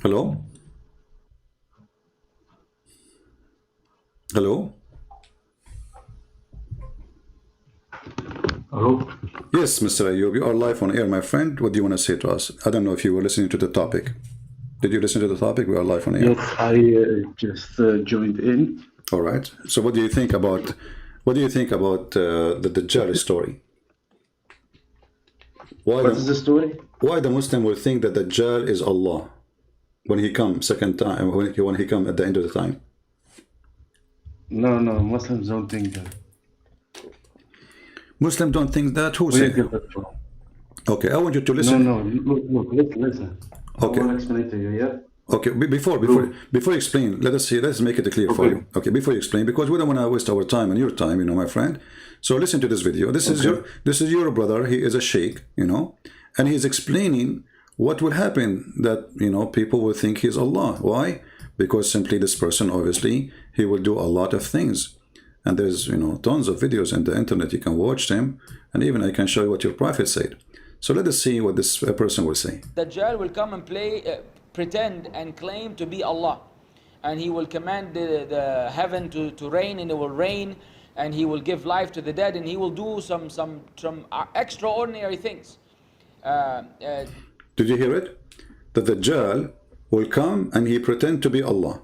Hello? Hello?
Hello?
Yes, Mr. Ayub, you are live on air, my friend. What do you want to say to us? I don't know if you were listening to the topic. Did you listen to the topic? We are live on air.
Yes, I just joined in.
All right. So what do you think about the Dajjal story?
What is the story?
Why the Muslim will think that Dajjal is Allah when he comes second time, when he comes at the end of the time?
No, Muslims don't think that.
Muslims don't think that? Who
Where
say?
you get that from?
Okay, I want you to listen.
No, look, listen.
Okay.
I will explain it to you, yeah?
Okay, before you explain, let's make it clear for you. Okay, before you explain, because we don't want to waste our time and your time, you know, my friend. So listen to this video. This is your brother. He is a sheikh, you know, and he's explaining what will happen that, you know, people will think he's Allah. Why? Because simply this person, obviously, he will do a lot of things. And there's, you know, tons of videos on the internet. You can watch them, and even I can show you what your prophet said. So let us see what this person will say.
Dajjal will come and pretend and claim to be Allah, and he will command the heaven to rain, and it will rain, and he will give life to the dead, and he will do some extraordinary things.
Did you hear it? The Dajjal will come and he pretend to be Allah.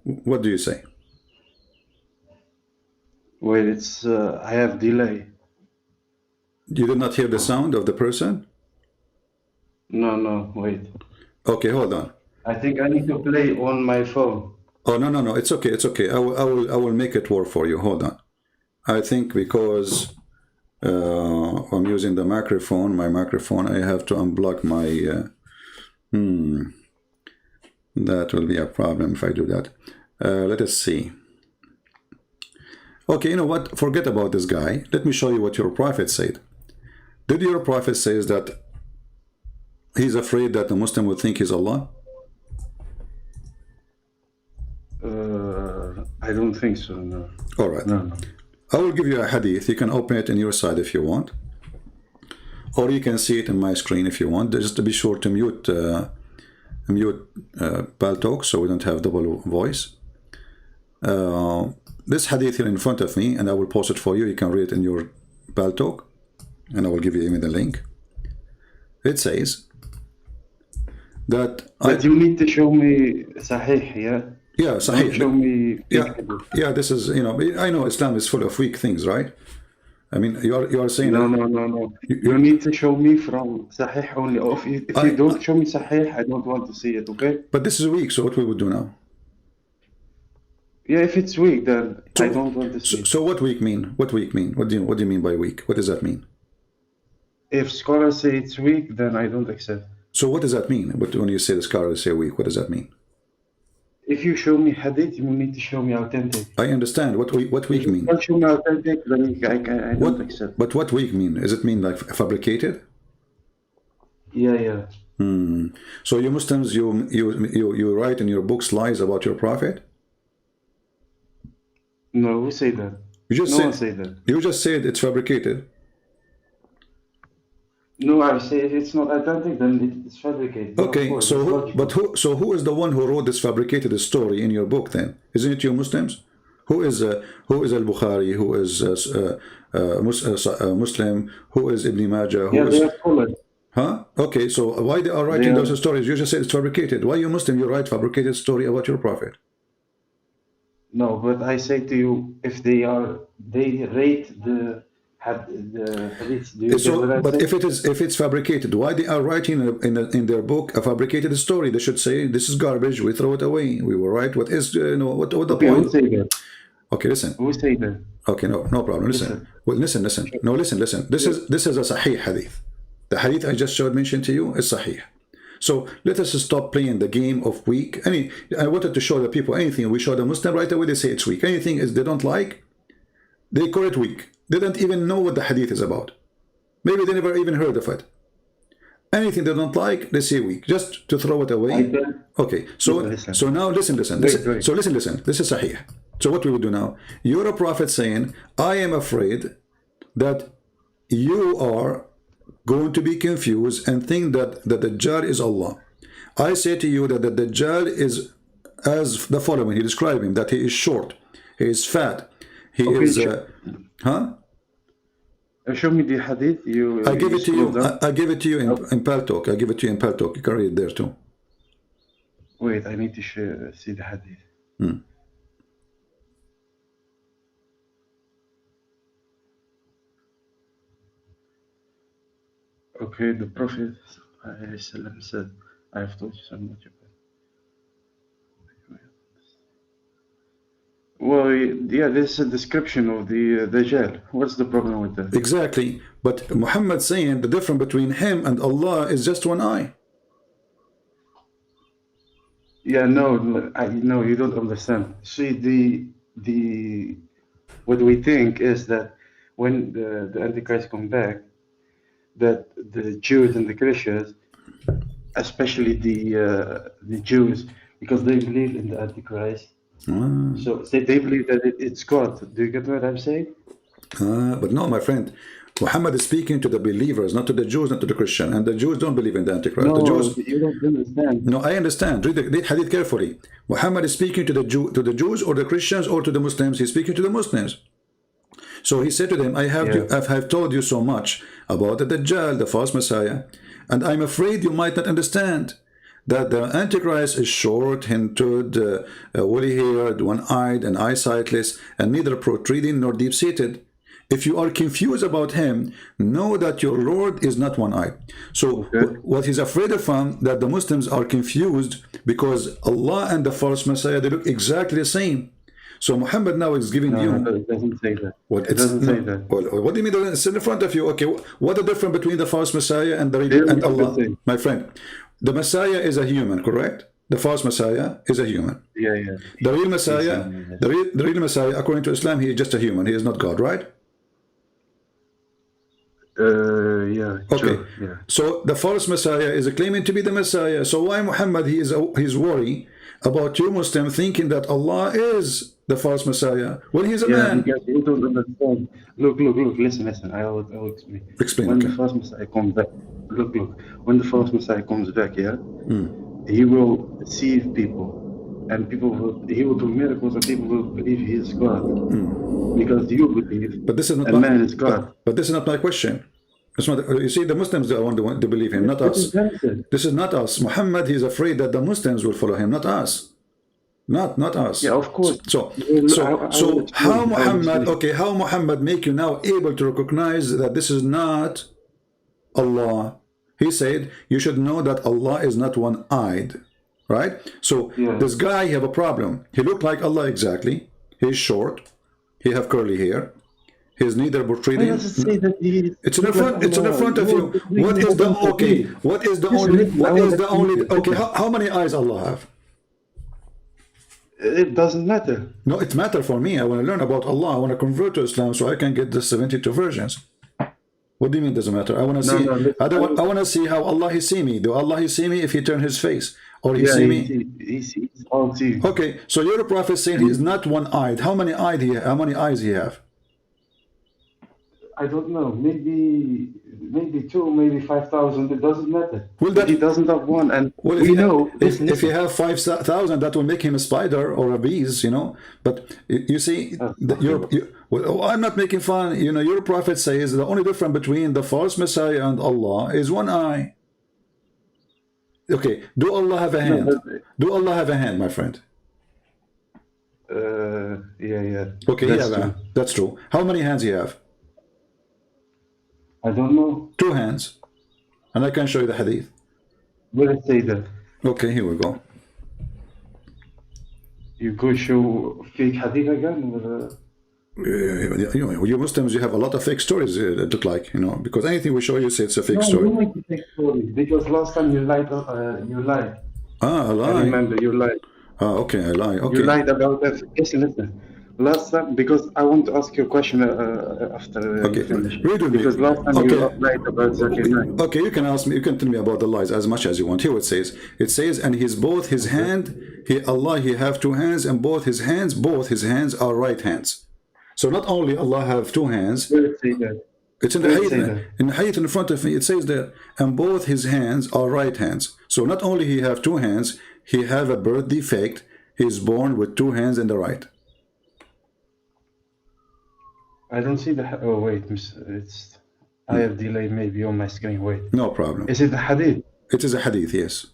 What do you say?
Wait, it's I have delay.
You did not hear the sound of the person?
No, wait.
Okay, hold on.
I think I need to play on my phone.
Oh, no, it's okay, it's okay. I will make it work for you. Hold on. I think because I'm using the microphone, my microphone, I have to unblock my... That will be a problem if I do that. Let us see. Okay, you know what? Forget about this guy. Let me show you what your prophet said. Did your prophet say that he's afraid that the Muslim will think he's Allah?
I don't think so, no.
All right.
No.
I will give you a hadith. You can open it on your side if you want. Or you can see it in my screen if you want. Just to be sure to mute Paltalk so we don't have double voice. This hadith here in front of me, and I will post it for you. You can read it in your Paltalk, and I will give you even the link. It says that...
But you need to show me Sahih, yeah?
Yeah, Sahih.
Don't show me...
Yeah, this is, you know, I know Islam is full of weak things, right? I mean, you are saying...
No. You need to show me from Sahih only. If you don't show me Sahih, I don't want to see it, okay?
But this is weak, so what we would do now?
Yeah, if it's weak, then I don't want to see it.
So what weak mean? What weak mean? What do you mean by weak? What does that mean?
If scholars say it's weak, then I don't accept.
So what does that mean? When you say the scholars say weak, what does that mean?
If you show me hadith, you need to show me authentic.
I understand. What weak mean?
If you don't show me authentic, then I don't accept.
But what weak mean? Does it mean like fabricated?
Yeah.
So you Muslims, you write in your books lies about your prophet?
No, who say that? No one say that.
You just said it's fabricated.
No, I say if it's not authentic, then it's fabricated.
Okay, so who is the one who wrote this fabricated story in your book then? Isn't it you Muslims? Who is Al-Bukhari? Who is Muslim? Who is Ibn Majah?
They are scholars.
Huh? Okay, so why they are writing those stories? You just said it's fabricated. Why you Muslim, you write fabricated story about your prophet?
No, but I say to you, if they rate the hadith.
But if it's fabricated, why they are writing in their book a fabricated story? They should say this is garbage. We throw it away. We will write what is what the point.
Who say that?
Okay, listen.
Who say that?
Okay, no problem. Listen. Well, listen. No, listen. This is a Sahih hadith. The hadith I just mentioned to you is Sahih. So let us stop playing the game of weak. I wanted to show the people anything we show the Muslim right away, they say it's weak. Anything is they don't like, they call it weak. They don't even know what the hadith is about. Maybe they never even heard of it. Anything they don't like, they say weak, just to throw it away. Okay, so now listen. So listen. This is Sahih. So what we will do now? You're a prophet saying, I am afraid that you are going to be confused and think that the Dajjal is Allah. I say to you that the Dajjal is as the following. He described him that he is short, He is fat. He
Okay,
is, huh?
show me the hadith.
I give
You
it to
scroll
you.
down.
I give it to you in Paltalk. I give it to you in Paltalk. You can read it there too.
Wait, I need to see the hadith. Okay, the Prophet ﷺ said, I have told you so much about it. Well, yeah, this is a description of the Dajjal. What's the problem with that?
Exactly. But Muhammad saying the difference between him and Allah is just one eye.
Yeah, no, no, you don't understand. See, what we think is that when the Antichrist come back, that the Jews and the Christians, especially the Jews, because they believe in the Antichrist, so they believe that it's God. Do you get what I'm saying?
But no, my friend, Muhammad is speaking to the believers, not to the Jews, not to the Christian. And the Jews don't believe in the Antichrist. The
No,
Jews,
you don't understand.
no, I understand. Read hadith carefully. Muhammad is speaking to the Jews or the Christians or to the Muslims. He's speaking to the Muslims. So he said to them, I have told you so much about the Dajjal, the false Messiah, and I'm afraid you might not understand that the Antichrist is short, hinted, woolly-haired, one-eyed, and eyesightless, and neither protruding nor deep-seated. If you are confused about him, know that your Lord is not one-eyed. So what he's afraid of, that the Muslims are confused because Allah and the false Messiah, they look exactly the same. So Muhammad now is giving you...
No, it doesn't say that.
Well,
it doesn't say that.
Well, what do you mean? It's in front of you. Okay, what the difference between the false Messiah and and Allah? My friend, the Messiah is a human, correct? The false Messiah is a human.
Yeah, yeah.
The real Messiah, the real Messiah, according to Islam, he is just a human. He is not God, right?
Yeah.
Okay.
True. Yeah.
So the false Messiah is claiming to be the Messiah. So why Muhammad he's worried about you Muslim thinking that Allah is the false Messiah? Well, he's a man.
Because you don't understand. Look, listen. I will explain.
Explain.
When
Okay.
the false Messiah comes back, look. When the false Messiah comes back, he will deceive people, and he will do miracles, and people will believe he is God, because you believe.
But this is not
a man is God.
But this is not my question. It's not, you see, the Muslims are the one to believe him, not us. This is not us. Muhammad, he's afraid that the Muslims will follow him, not us. Not us.
Yeah, of course.
So how Muhammad? Okay, how Muhammad make you now able to recognize that this is not Allah? He said you should know that Allah is not one-eyed, right? So this guy have a problem. He looked like Allah exactly. He's short. He have curly hair. He's neither protruding. It's in the front. It's in the front of you. What is the okay? What is the only? What is the only? Okay, how many eyes Allah have?
It doesn't matter.
No, it matters for me. I want to learn about Allah. I want to convert to Islam so I can get the 72 versions. What do you mean doesn't matter? I want to see. I want to see how Allah he see me. Do Allah he see me if he turn his face, or he see me?
He sees all see.
Okay, so your prophet saying he's not one-eyed. How many eyes he have?
I don't know. Maybe 2, maybe 5,000. It doesn't matter.
Well, that,
he doesn't have one, and
well,
we know.
If you have 5,000, that will make him a spider or a bees, you know. But you see, well, I'm not making fun. You know, your prophet says the only difference between the false Messiah and Allah is one eye. Okay, do Allah have a hand?
No,
do Allah have a hand, my friend?
Yeah.
Okay, that's true. How many hands he have?
I don't know.
2 hands. And I can show you the hadith.
Where it say that?
Okay, here we go.
You go show fake hadith again?
You Muslims, you have a lot of fake stories, it look like, you know, because anything we show you say it's a fake story.
No, you make a fake story. Because last time you lied.
Ah, I lie.
I remember you lied.
Ah, okay, I lie. Okay.
You lied about that. Listen. Last time, because I want to ask you a question after you finish. Because last time you lied about Zakir Naik.
Okay, you can ask me, you can tell me about the lies as much as you want. Here it says, and he's both his hand, Allah, he have 2 hands, and both his hands are right hands. So not only Allah have 2 hands,
Where it say that?
it's in the hadith, in front of me, it says that, and both his hands are right hands. So not only he have 2 hands, he have a birth defect, he is born with 2 hands in the right.
I don't see the. Oh wait, it's. I have delay maybe on my screen. Wait,
No problem.
is it the hadith?
It is a hadith, yes.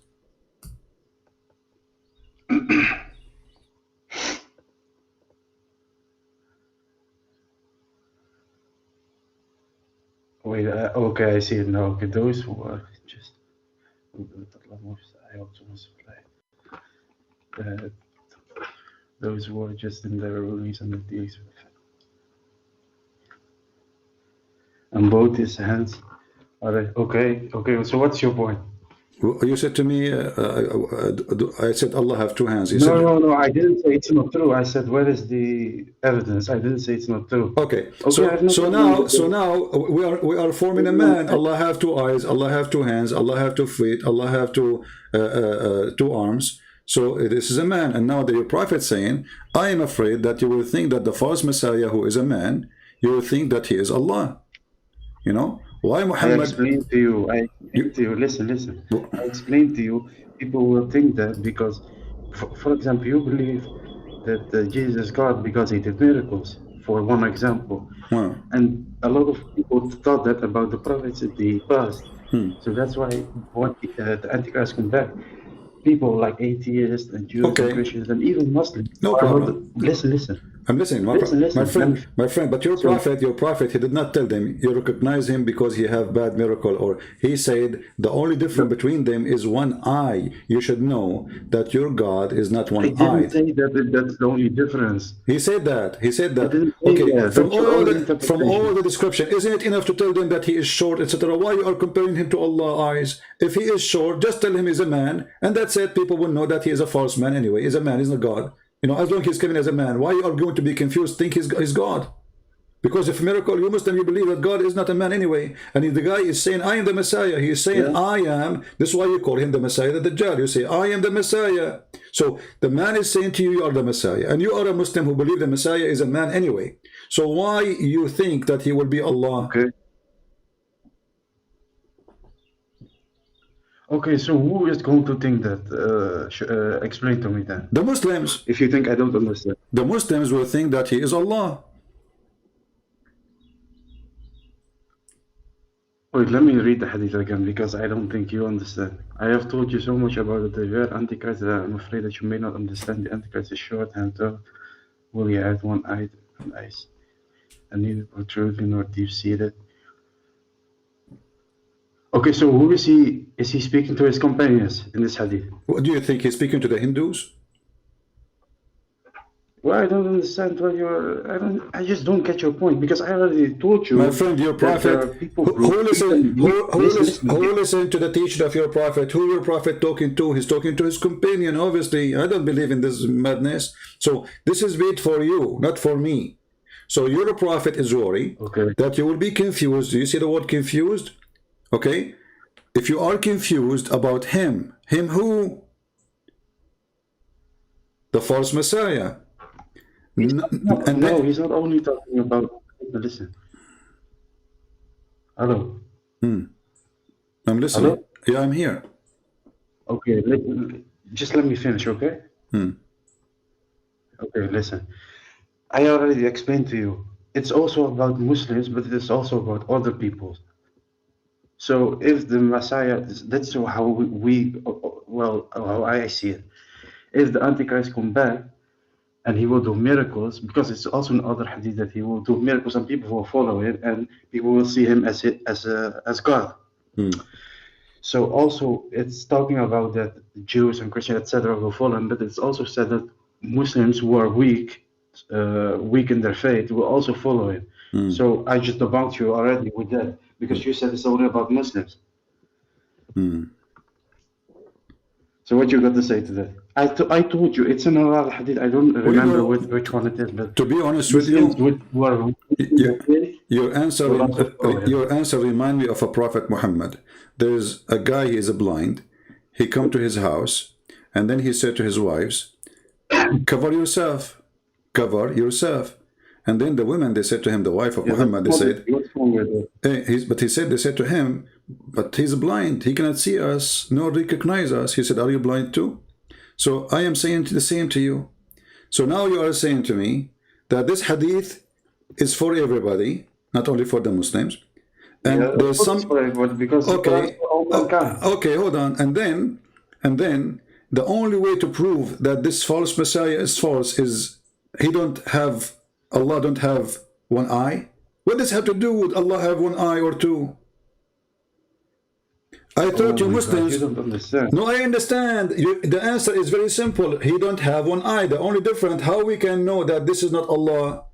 Wait, okay, I see it now. Okay, those who are just. Those who are just in their release and the and both his hands. All right. Okay. Okay. So what's your point?
You said to me, I said Allah have two hands. You
No,
said,
no, no. I didn't say it's not true. I said where is the evidence? I didn't say it's not true.
okay.
Okay. I have no problem with
So
it.
now we are forming a man. Allah have two eyes. Allah have two hands. Allah have two feet. Allah have two arms. So this is a man. And now the prophet saying, I am afraid that you will think that the false Messiah, who is a man, you will think that he is Allah. You know why
I
Muhammad?
explained to you. I explained to you. Listen, listen. I explained to you. People will think that because, for example, you believe that Jesus is God because he did miracles. For one example,
Well,
and a lot of people thought that about the prophets in the past. So that's why when the Antichrist come back, people like atheists and Jews and
okay,
Christians and even Muslims.
no problem.
Listen, listen.
I'm listening,
Listen, listen.
my friend. But your
So-
prophet, he did not tell them you recognize him because he have bad miracle, or he said the only difference between them is one eye. You should know that your God is not
I
one
didn't
eye.
say that that's the only difference.
He said that. He said that.
didn't say
Okay,
that.
from
That's your own
from
interpretation.
all the description, isn't it enough to tell them that he is short, etc.? Why you are comparing him to Allah's eyes? If he is short, just tell him he's a man, and that's it. People will know that he is a false man anyway. He's a man. He's not God. You know, as long as he's coming as a man, why you are going to be confused? Think he's God? Because if miracle, you Muslim, you believe that God is not a man anyway. And if the guy is saying, I am the Messiah, he is saying,
Yeah.
I am. This is why you call him the Messiah, the Dajjal. You say, I am the Messiah. So the man is saying to you, you are the Messiah. And you are a Muslim who believe the Messiah is a man anyway. So why you think that he will be Allah?
Okay. Okay, so who is going to think that? Explain to me then.
The Muslims.
If you think I don't understand.
The Muslims will think that he is Allah.
Wait, let me read the hadith again because I don't think you understand. I have told you so much about the very Antichrist that I'm afraid that you may not understand. The Antichrist is short and tall. Will he add one eye and eyes? And neither protruding nor deep-seated. Okay, so who is he? Is he speaking to his companions in this hadith?
What do you think? He's speaking to the Hindus?
Well, I don't understand what you're. I just don't get your point because I already told you.
My friend, your
that there are
prophet,
people
who
listen.
listen to the teaching of your prophet? Who your prophet talking to? He's talking to his companion, obviously. I don't believe in this madness. So this is made for you, not for me. So your prophet is worried that you will be confused. Do you see the word confused? Okay? If you are confused about him who? The false Messiah.
No, he's not only talking about. Listen. Hello.
I'm listening.
Hello?
Yeah, I'm here.
Okay, just let me finish, okay? Okay, listen. I already explained to you. It's also about Muslims, but it's also about other people. So if the Messiah, that's how how I see it. If the Antichrist come back and he will do miracles, because it's also in other hadith that he will do miracles and people will follow him and people will see him as God. So also it's talking about that Jews and Christians, etc., will follow him, but it's also said that Muslims who are weak in their faith will also follow him. So I just debunked you already with that because you said it's only about Muslims. So what you got to say to that? I told you it's in another hadith. I don't remember which one it is, but
to be honest with you, your answer remind me of a prophet Muhammad. There's a guy, he is blind. He come to his house and then he said to his wives, cover yourself. And then the women, they said to him, the wife of Muhammad, they said, they said to him, but he's blind. He cannot see us nor recognize us. He said, are you blind too? So I am saying the same to you. So now you are saying to me that this hadith is for everybody, not only for the Muslims. And
Yeah, of
there's
course it's
some,
for everybody because the Quran is
okay,
for all mankind.
okay, hold on. And then the only way to prove that this false Messiah is false is he don't have, Allah don't have one eye. What does it have to do with Allah have one eye or two? I
Oh
thought you
my God, you
Muslims.
don't understand.
No, I understand. The answer is very simple. He don't have one eye. The only difference, how we can know that this is not Allah.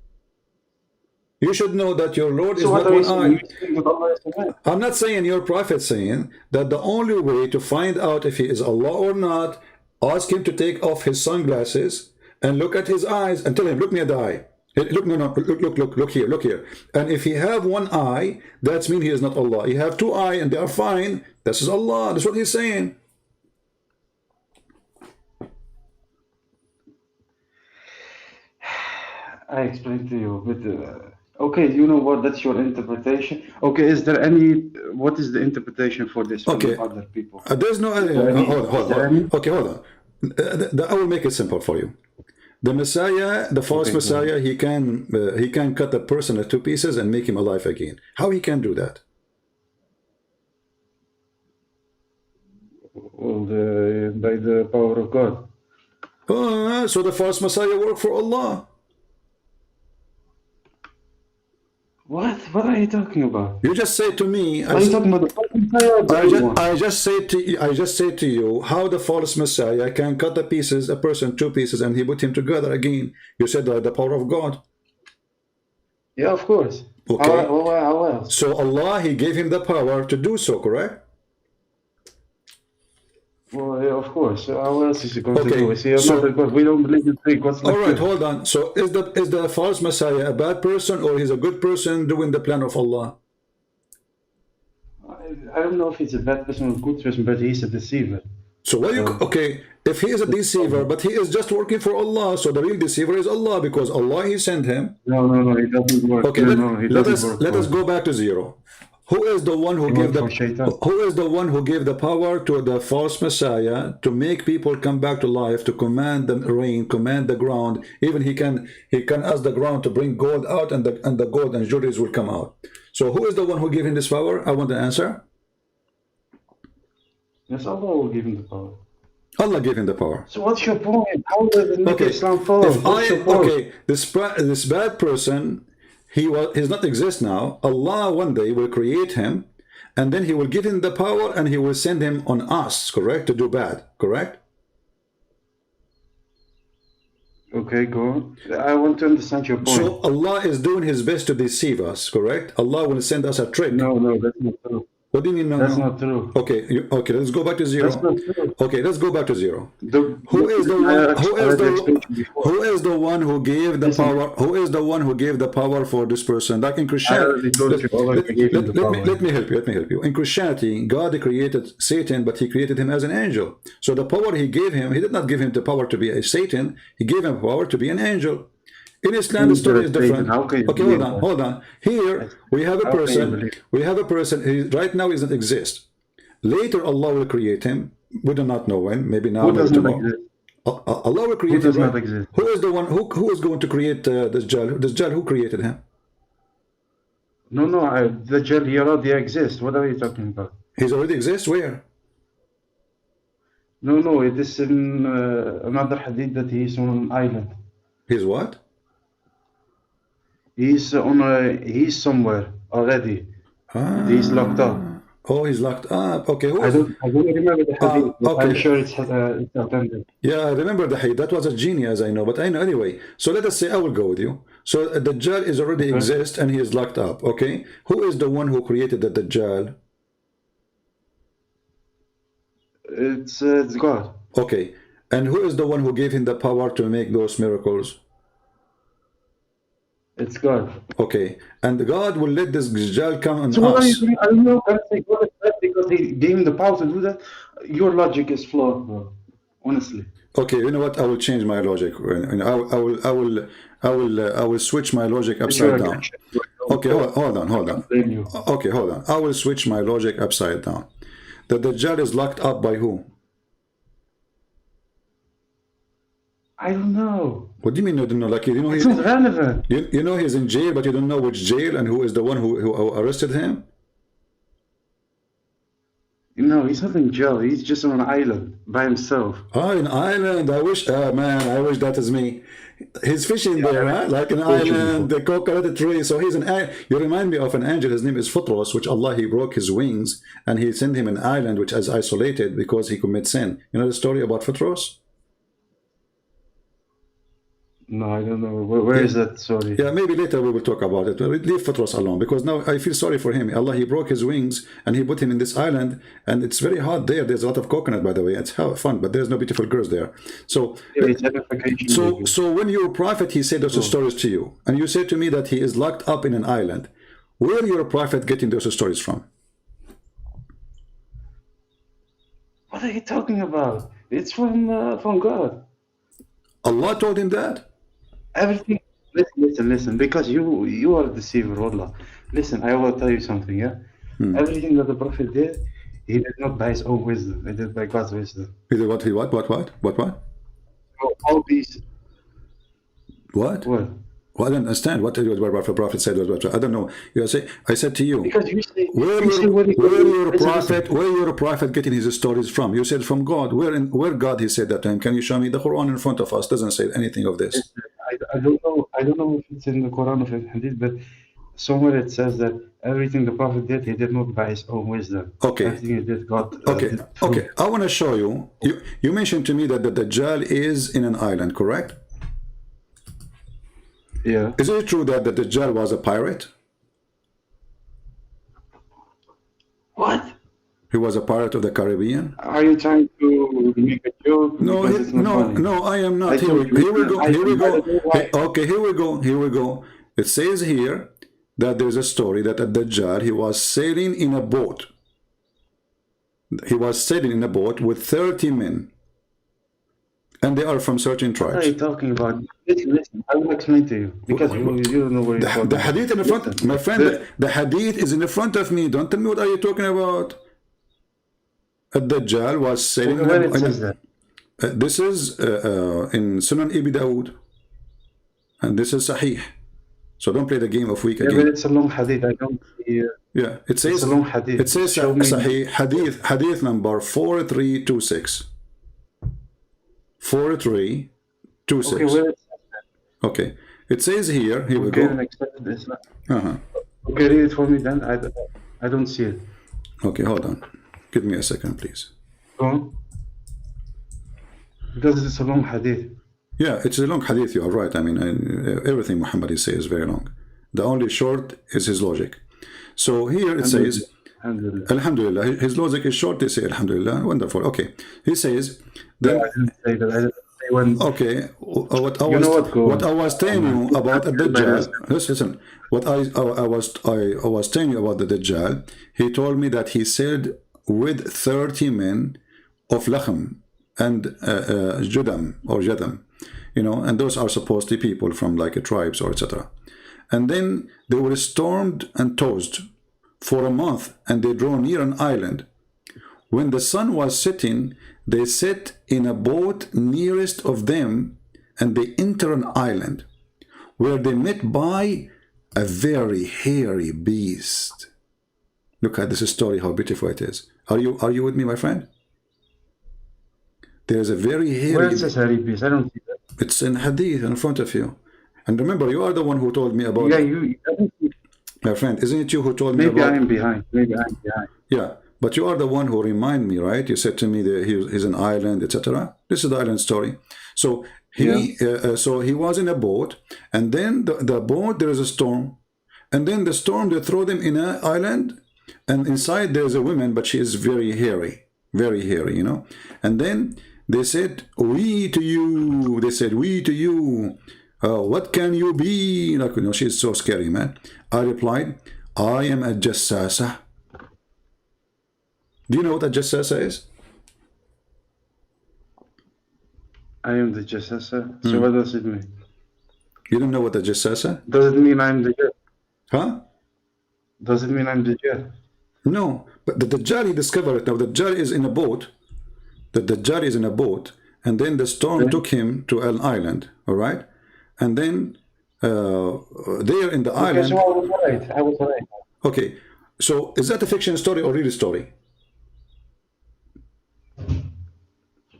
You should know that your Lord
So
is
what
not
are you
one
saying?
eye.
You're saying that Allah is a man.
I'm not saying your prophet saying that the only way to find out if he is Allah or not, ask him to take off his sunglasses and look at his eyes and tell him, look me at the eye. Hey, look, no, no, look here, look here. And if he have one eye, that means he is not Allah. He have two eyes and they are fine. This is Allah. That's what he's saying.
I explained to you, but okay, you know what? That's your interpretation. Okay, is there any? What is the interpretation for this from
Okay.
other people?
There's no,
Is there any? Is there any?
okay, hold on. I will make it simple for you. The Messiah, the false
Okay, go
Messiah, he can cut a person into two pieces and make him alive again. How he can do that?
Well, by the power of God.
So the false Messiah worked for Allah.
What? What are you talking about?
You just say to me,
Are you talking about the false Messiah or the real one?
I just say to you how the false Messiah can cut the pieces, a person two pieces, and he put him together again. You said the power of God.
Yeah, of course.
Okay.
How else?
So Allah, he gave him the power to do so, correct?
Well, yeah, of course. How else is he going to
Okay,
do it? See, I'm
so-
not a God. We don't believe in three gods like
All right,
you.
hold on. So is the false Messiah a bad person or he's a good person doing the plan of Allah?
I don't know if he's a bad person or a good person, but he's a deceiver.
So what you okay? If he is a deceiver, but he is just working for Allah, so the real deceiver is Allah because Allah he sent him.
No, he doesn't work.
Okay,
No, he doesn't work.
let
for
us go back to zero. Who is the one who
He
gave
worked for Shaitan.
who is the one who gave the power to the false Messiah to make people come back to life, to command the rain, command the ground? Even he can ask the ground to bring gold out, and the gold and jewelries will come out. So who is the one who gave him this power? I want the answer.
Yes, Allah will give him the power.
Allah gave him the power.
So what's your point? How does it make
Okay,
Islam false? What's your point?
okay, this bad person, he's not exist now. Allah one day will create him, and then he will give him the power, and he will send him on us, correct, to do bad, correct?
Okay, go on. I want to understand your point.
So Allah is doing his best to deceive us, correct? Allah will send us a trick.
No, that's not true.
What do you mean no?
That's
no?
not true.
Okay, okay, let's go back to zero.
That's not true.
Okay, let's go back to zero.
Who is the one?
Who is the one who gave the
Listen.
power? Who is the one who gave the power for this person? Like in
I
Christianity,
already told you. Allah gave him the power.
let me help you. Let me help you. In Christianity, God created Satan, but He created him as an angel. So the power He gave him, He did not give him the power to be a Satan. He gave him power to be an angel. In Islam, the story is different.
How can you
Okay,
believe
hold on. Here we have a
How can you
person.
believe?
We have a person. He right now doesn't exist. Later, Allah will create him. We do not know when. Maybe now.
Who
Maybe
does not
tomorrow.
exist?
Allah will create
Who does
him.
not
Right?
exist?
Who is the one? Who is going to create this Dajjal? Dajjal, who created him?
No, the Dajjal, he already exists. What are you talking about?
He's already exists. Where?
No, it is in another hadith that he's on an island.
He's what?
He's somewhere already. He's locked up.
Oh, he's locked up. Okay, who
I
is?
don't remember the hadith, but
okay.
I'm sure it's authentic.
Yeah, I remember the hadith. That was a genius, I know. But I know anyway. So let us say I will go with you. So the Dajjal is already exists and he is locked up. Okay, who is the one who created the Dajjal?
It's God.
Okay, and who is the one who gave him the power to make those miracles?
It's God.
Okay, and God will let this Dajjal come on
So what are you
us.
doing? I don't know. Can I say God is bad because he gave him the power to do that? Your logic is flawed, bro. Honestly.
Okay, you know what? I will change my logic. I will switch my logic upside down. Okay, hold on.
Blame you.
Okay, hold on. I will switch my logic upside down. The Dajjal is locked up by who?
I don't know.
What do you mean you don't know? Like, you know,
It's not relevant.
you know he's in jail, but you don't know which jail and who is the one who arrested him?
No, he's not in jail. He's just on an island by himself.
Oh, an island. I wish, man, I wish that is me. He's fishing there, huh? Like an island, the coconut tree. So he's you remind me of an angel. His name is Futros, which Allah, he broke his wings and he sent him an island which is isolated because he commits sin. You know the story about Futros?
No, I don't know. Where is that? Sorry.
Yeah, maybe later we will talk about it. Leave Fatros alone, because now I feel sorry for him. Allah, he broke his wings and he put him in this island, and it's very hot there. There's a lot of coconut, by the way. It's fun, but there's no beautiful girls there. So, so when your prophet, he said those stories to you, and you said to me that he is locked up in an island, where your prophet getting those stories from?
What are you talking about? It's from God.
Allah told him that?
Everything. Listen. Because you are a deceiver, Allah. Listen, I will tell you something. Yeah. Everything that the Prophet did, he did not by his own wisdom. He did by God's wisdom.
He did what? What?
So all these.
What?
What?
Well, I don't understand what the Prophet said. I don't know. I said to you,
because you say,
where your prophet getting his stories from? You said from God. Where God he said that to him? Can you show me? The Quran in front of us doesn't say anything of this.
I don't know. I don't know if it's in the Quran or in Hadith, but somewhere it says that everything the Prophet did, he did not by his own wisdom.
Okay.
Everything he did, God.
Okay. I want to show you. You mentioned to me that the Dajjal is in an island, correct?
Yeah.
Is it true that the Dajjal was a pirate?
What?
He was a pirate of the Caribbean?
Are you trying to make a joke?
No, no, I am not. Here we go. Okay, here we go. It says here that there's a story that at Dajjal, he was sailing in a boat. He was sailing in a boat with 30 men. And they are from certain tribes.
What are you talking about? Listen, I will explain to you. Because you don't know where you're talking.
The hadith in the front, my friend, the hadith is in the front of me. Don't tell me what are you talking about. Ad-Dajjal was sailing.
Where it says that?
This is in Sunan Ibn Dawood. And this is Sahih. So don't play the game of weak again.
But it's a long hadith. I don't see.
Yeah, it says
it's a long hadith.
It says Sahih hadith number 4326. 4326.
Okay, where it says that?
Okay. It says here we go.
Okay, read it for me then. I don't see it.
Okay, hold on. Give me a second, please.
Go on. Because it's a long hadith.
Yeah, it's a long hadith, you are right. I mean, everything Muhammad says is very long. The only short is his logic. So here it says, Alhamdulillah. His logic is short, they say Alhamdulillah. Wonderful. Okay. He says, then,
I didn't say that. I didn't say when.
Okay. What I was telling you about the Dajjal, listen, what I was telling you about the Dajjal, he told me that he said with 30 men of Lachem and Judam, you know, and those are supposedly people from like a tribes or etc. And then they were stormed and tossed for a month, and they drew near an island. When the sun was setting, they sat in a boat nearest of them, and they enter an island, where they met by a very hairy beast. Look at this story, how beautiful it is. Are you with me, my friend? There's a very hairy...
Where is this hairy beast? I don't see that.
It's in hadith in front of you. And remember, you are the one who told me about...
Yeah, you...
My friend, isn't it you who told me about...
Maybe I'm behind.
Yeah, but you are the one who remind me, right? You said to me that he's an island, etc. This is the island story. So he was in a boat, and then the boat, there is a storm. And then the storm, they throw them in an island, and inside there's a woman, but she is very hairy, you know. And then they said, we to you. They said, we to you. What can you be? Like, you know, she's so scary, man. I replied, I am a jassasa. Do you know what a jassasa is?
I am the jassasa. So what does it mean?
You don't know what a jassasa?
Does it mean I'm the jet?
Huh?
Does it mean I'm the jet?
No, but the Dajjal, he discovered it. Now the Dajjal is in a boat. The Dajjal is in a boat, and then the storm took him to an island, all right? And then there in the
Okay,
island...
so I was right. I was right.
Okay, so is that a fiction story or real story?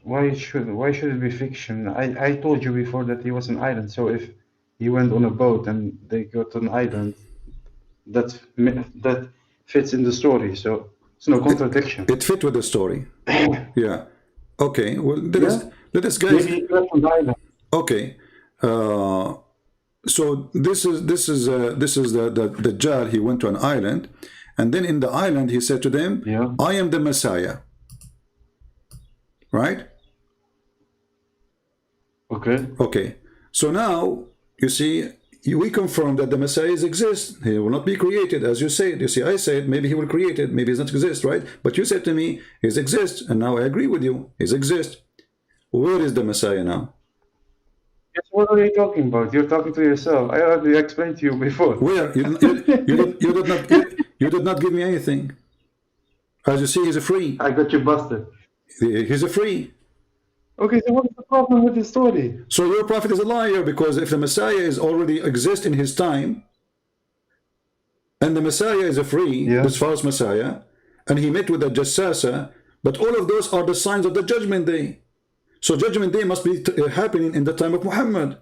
Why should it be fiction? I told you before that he was an island. So if he went on a boat and they got to an island, that fits in the story. So it's no contradiction.
It fit with the story. Yeah. Okay. Well,
Yeah.
let us guys.
Maybe he got on the island.
Okay. So this is the Dajjal. He went to an island, and then in the island he said to them,
Yeah.
"I am the Messiah." Right?
Okay.
Okay. So now you see, we confirm that the Messiah exists. He will not be created, as you said. You see, I said maybe he will create it, maybe he doesn't exist, right? But you said to me, he exists, and now I agree with you. He exists. Where is the Messiah now?
Yes, what are you talking about? You're talking to yourself. I already explained to you before.
Where? You did not give me anything. As you see, he's a free.
I got you busted.
He's a free.
Okay, so what's the problem with the story?
So your prophet is a liar, because if the Messiah is already exist in his time, and the Messiah is a free, this false Messiah, and he met with the Jassasa, but all of those are the signs of the Judgment Day. So Judgment Day must be happening in the time of Muhammad.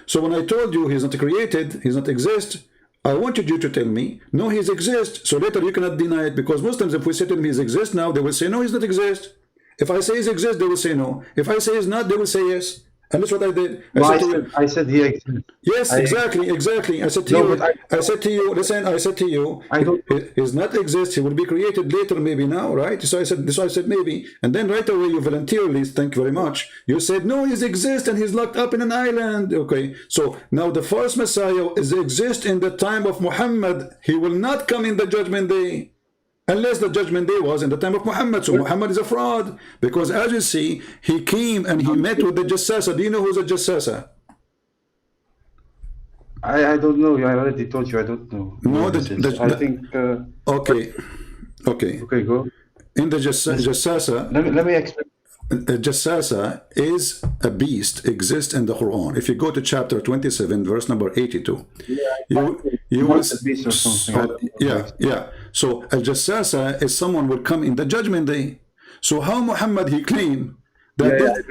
So when I told you he's not created, he's not exist, I wanted you to tell me, no, he's exist. So later you cannot deny it, because Muslims, if we say to them he's exist now, they will say, no, he's not exist. If I say he's exist, they will say no. If I say he's not, they will say yes. And that's what I did.
I said he exists.
Yes, exactly. I said to you, listen, I said to you, he's not exist, he will be created later, maybe now, right? So I said maybe. And then right away you voluntarily, thank you very much, you said, no, he's exist and he's locked up in an island. Okay, so now the false Messiah is exist in the time of Muhammad. He will not come in the Judgment Day. Unless the Judgment Day was in the time of Muhammad. So Muhammad is a fraud. Because as you see, he came and he met with the Jassasa. Do you know who's a Jassasa?
I don't know. I already told you I don't know.
No,
I think...
Okay.
Okay, go.
In the Jassasa...
Let me explain.
Jassasa is a beast, exists in the Quran. If you go to chapter 27, verse number 82, you will
beast or something.
Yeah. So a Jassasa is someone will come in the Judgment Day. So how Muhammad he claimed that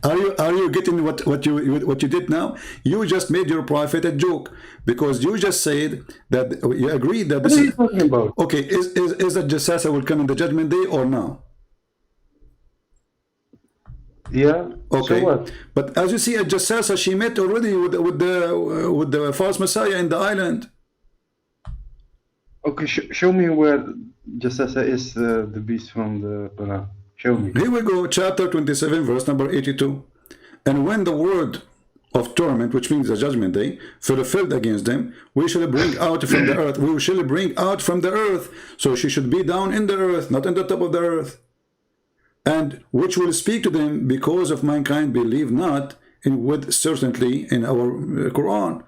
are you getting what you did now? You just made your prophet a joke, because you just said that you agreed that this
what are you talking about?
Okay, is that Jassasa will come in the Judgment Day or no?
Yeah.
Okay.
So what?
But as you see, at Jassasa, she met already with the false Messiah in the island.
Okay, show me where Jassasa is the beast from the Quran. Show me.
Here we go, chapter 27, verse number 82. And when the word of torment, which means the Judgment Day, fulfilled against them, we shall bring out from the earth. We shall bring out from the earth. So she should be down in the earth, not in the top of the earth. And which will speak to them, because of mankind believe not with certainty in our Quran.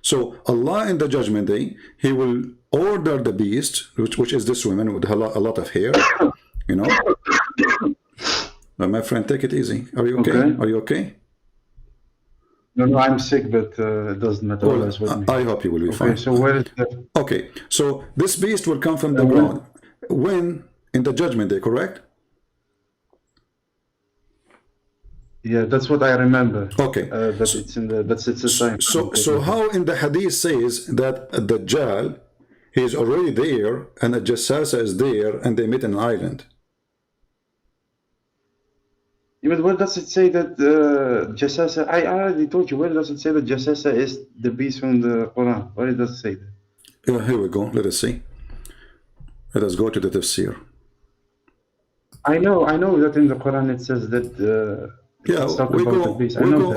So Allah in the Judgment Day, he will order the beast, which is this woman with a lot of hair, you know. But my friend, take it easy. Are you okay? Are you okay?
No, I'm sick, but it doesn't matter.
Well, I hope you will be fine.
So where is the...
Okay, so this beast will come from the ground. When? In the Judgment Day, correct?
Yeah, that's what I remember.
Okay.
That's the time.
So how in the hadith says that the Dajjal, he is already there, and the Jassasa is there, and they meet in an island?
Yeah, but where does it say that Jassasa? I already told you. Where does it say that Jassasa is the beast from the Quran? Where does it say that?
Yeah, here we go. Let us see. Let us go to the tafsir.
I know that in the Quran it says that.
Yeah, we go,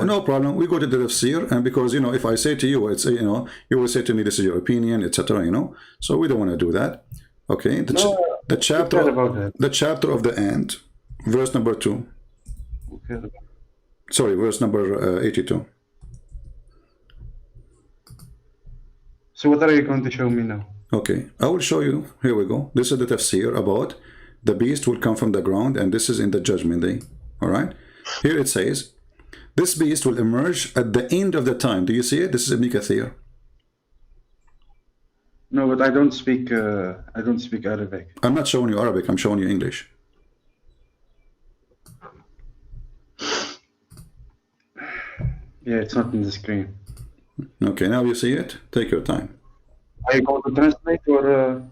no problem. We go to the tafsir, and because, you know, if I say to you, it's, you know, you will say to me, this is your opinion, etc., you know, so we don't want to do that. Okay, the chapter of the ant, verse number 2.
Okay.
Sorry, verse number 82.
So what are you going to show me now?
Okay, I will show you. Here we go. This is the tafsir about the beast will come from the ground, and this is in the judgment day. All right, here it says, this beast will emerge at the end of the time. Do you see it? This is Ibn Kathir.
No, but I don't speak Arabic.
I'm not showing you Arabic, I'm showing you English.
Yeah, it's not in the screen.
Okay, now you see it? Take your time.
Are you going to translate or?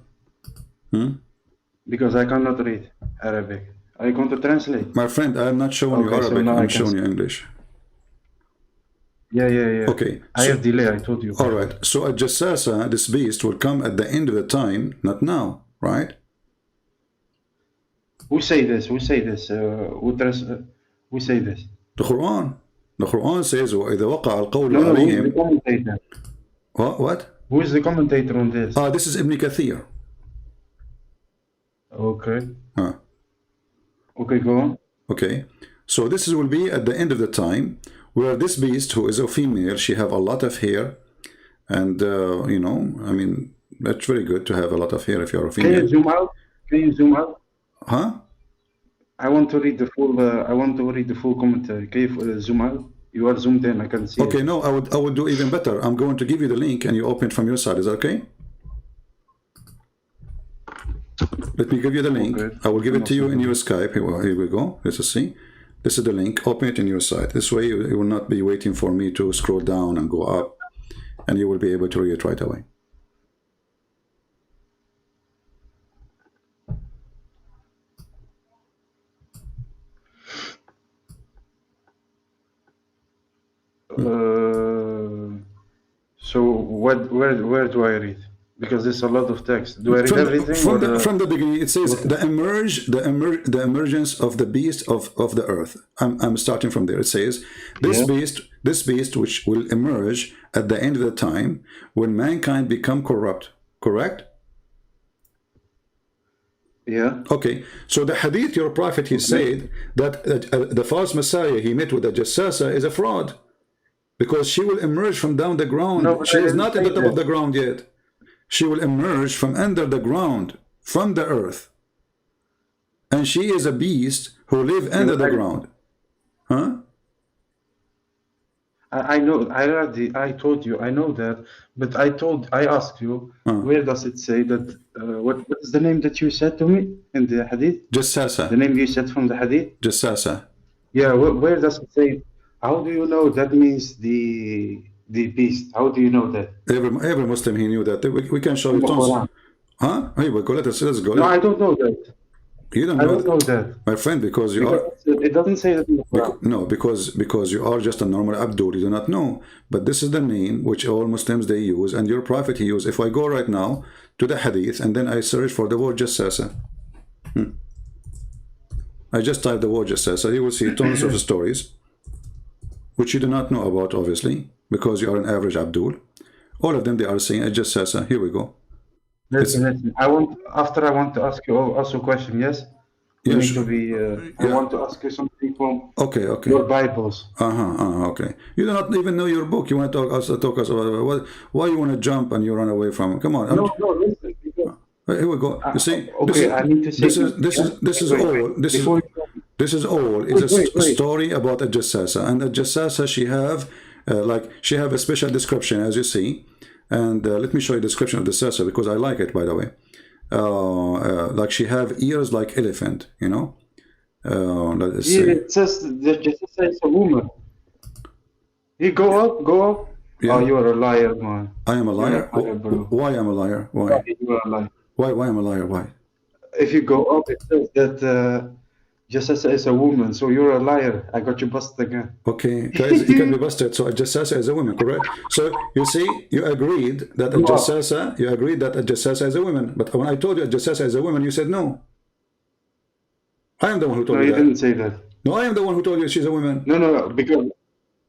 Because I cannot read Arabic. Are you going to translate?
My friend, I'm not showing you
Okay, so
Arabic,
now I
I'm
can
showing
see.
you English.
Yeah.
Okay.
I have delay, I told you.
All right. So a Jassasa, this beast, will come at the end of the time, not now, right?
Who say this? Who say this? Who say this?
The Quran. The Quran says, وَإِذَا وَقَعَ الْقَوْلُ
No, who's the
عَلَيْهِمْ.
commentator?
What?
Who is the commentator on this?
This is Ibn Kathir.
Okay.
Huh.
Okay, go on.
Okay. So this will be at the end of the time, where this beast, who is a female, she have a lot of hair, and you know, I mean, that's very good to have a lot of hair if you're a
Can you
female.
zoom out? Can you zoom out?
Huh?
I want to read the full. I want to read the full commentary. Can you zoom out? You are zoomed in. I can see.
Okay,
it.
no, I would do even better. I'm going to give you the link, and you open it from your side. Is that okay? Let me give you the link.
Okay.
I will give it to you in your Skype. Here we go. Let's see. This is the link. Open it in your side. This way you will not be waiting for me to scroll down and go up, and you will be able to read it right away.
So where do I read? Because there's a lot of text. Do I read everything?
From the beginning, it says the emergence of the beast of the earth. I'm starting from there. It says this beast which will emerge at the end of the time when mankind become corrupt. Correct?
Yeah.
Okay. So the hadith, your prophet, he said that the false messiah he met with the Jassasa is a fraud, because she will emerge from down the ground.
No,
She is not at the top of the ground yet. She will emerge from under the ground, from the earth. And she is a beast who live under the ground. Huh?
I know. I told you. I know that. But I asked you, where does it say that? What is the name that you said to me in the hadith?
Jassasa.
The name you said from the hadith?
Jassasa.
Yeah. Where does it say? How do you know that means the beast? How do you know that?
Every Muslim, he knew that. We can show you tons. Huh? Here we go. Let's go.
No, I don't know that.
You don't
I
know
don't know that.
My friend, because you are...
It doesn't say that in the Quran.
No, because you are just a normal Abdul. You do not know. But this is the name which all Muslims, they use, and your prophet, he used. If I go right now to the hadith, and then I search for the word Jassasa. I just type the word Jassasa. You will see tons of stories, which you do not know about, obviously, because you are an average Abdul. All of them, they are saying Jassasa. Here we go.
Listen. I want to ask you also a question. Yes. You need to be. I want to ask you something from your Bibles.
Okay. You do not even know your book. You want to talk us about why you want to jump and you run away from? Come on.
No. Listen.
Here we go. You see.
Okay. I need to say
This is all. It's a story about a Jassasa, and a Jassasa, she have a special description, as you see. And let me show you the description of the Jassasa, because I like it, by the way. Like she have ears like elephant, you know. Let's see.
It says the Jassasa is a woman. You go up.
Yeah.
Oh, you are a liar, man.
I am a liar. Why am I a liar? Why?
You are a liar.
Why am I a liar? Why?
If you go up, it says that Jassasa is a woman, so you're a liar. I got you busted again.
Okay, guys, you can be busted. So a Jassasa is a woman, correct? So you see, you agreed that a Jassasa is a woman. But when I told you a Jassasa is a woman, you said no. I am the one who told you that.
No, you didn't say that.
No, I am the one who told you she's a woman.
No, because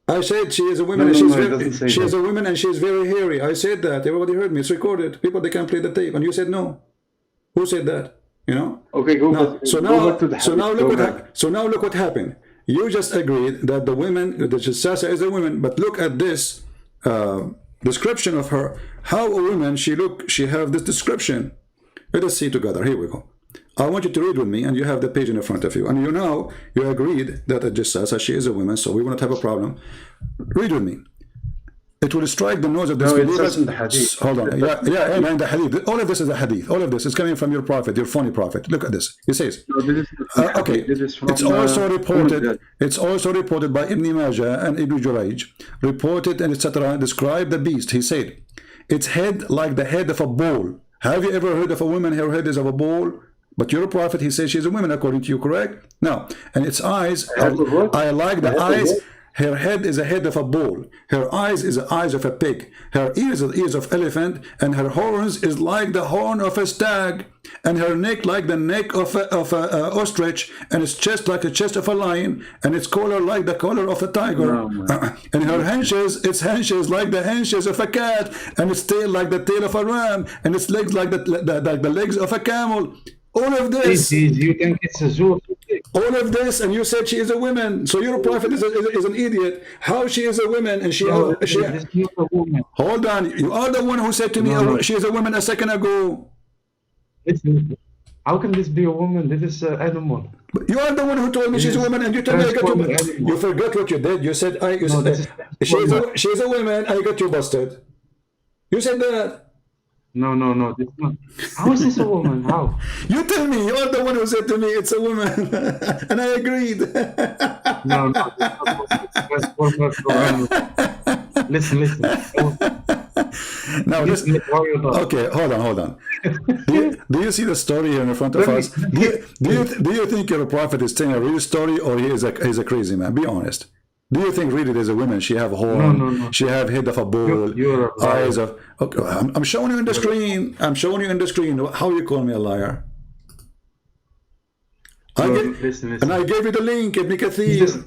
I said she is a woman and she is a woman and she is very hairy. I said that. Everybody heard me. It's recorded. People, they can play the tape. And you said no. Who said that? You know?
Okay, go back.
So now look what happened. You just agreed that the woman, the Jassasa is a woman, but look at this description of her. How a woman she have this description. Let us see together. Here we go. I want you to read with me, and you have the page in front of you. And you agreed that it just says that she is a woman, so we will not have a problem. Read with me. It will strike the nose of disbelievers.
in the hadith.
Hold on. Yeah, in the hadith. All of this is a hadith. All of this is coming from your prophet, your phony prophet. Look at this. He says,
No, this is
okay,
this is from,
it's also reported.
Umm
It's also reported by Ibn Majah and Ibn Jurayj, reported and etc. Describe the beast. He said, its head like the head of a bull. Have you ever heard of a woman? Her head is of a bull. But you're a prophet. He says she's a woman, according to you, correct? No. And its eyes. I like the eyes. Her head is a head of a bull. Her eyes is the eyes of a pig. Her ears are the ears of elephant, and her horns is like the horn of a stag, and her neck like the neck of a ostrich, and its chest like the chest of a lion, and its collar like the collar of a tiger. And her its haunches like the haunches of a cat, and its tail like the tail of a ram, and its legs like the legs of a camel. All of this.
You think it's a zoo?
All of this, and you said she is a woman. So your prophet is an idiot. How she is a woman, and she
This is not a woman.
hold on. You are the one who said to me she is a woman a second ago.
How can this be a woman? This is an animal.
You are the one who told me she's a woman, and you told me I got you. You forgot what you did. You said she's a woman. I got you busted. You said that.
No, this is not. How is this a woman? How?
You tell me. You are the one who said to me it's a woman, and I agreed.
No, listen.
Now, listen. Okay, hold on. Do you see the story here in front of us? Do you think your prophet is telling a real story, or he's a crazy man? Be honest. Do you think really there's a woman? She have horn.
No.
She have head of a bull.
You're a liar.
Eyes of. Okay, I'm showing you in the screen. I'm showing you in the screen. How you call me a liar?
Listen.
And I gave you the link, Ibn Kathir.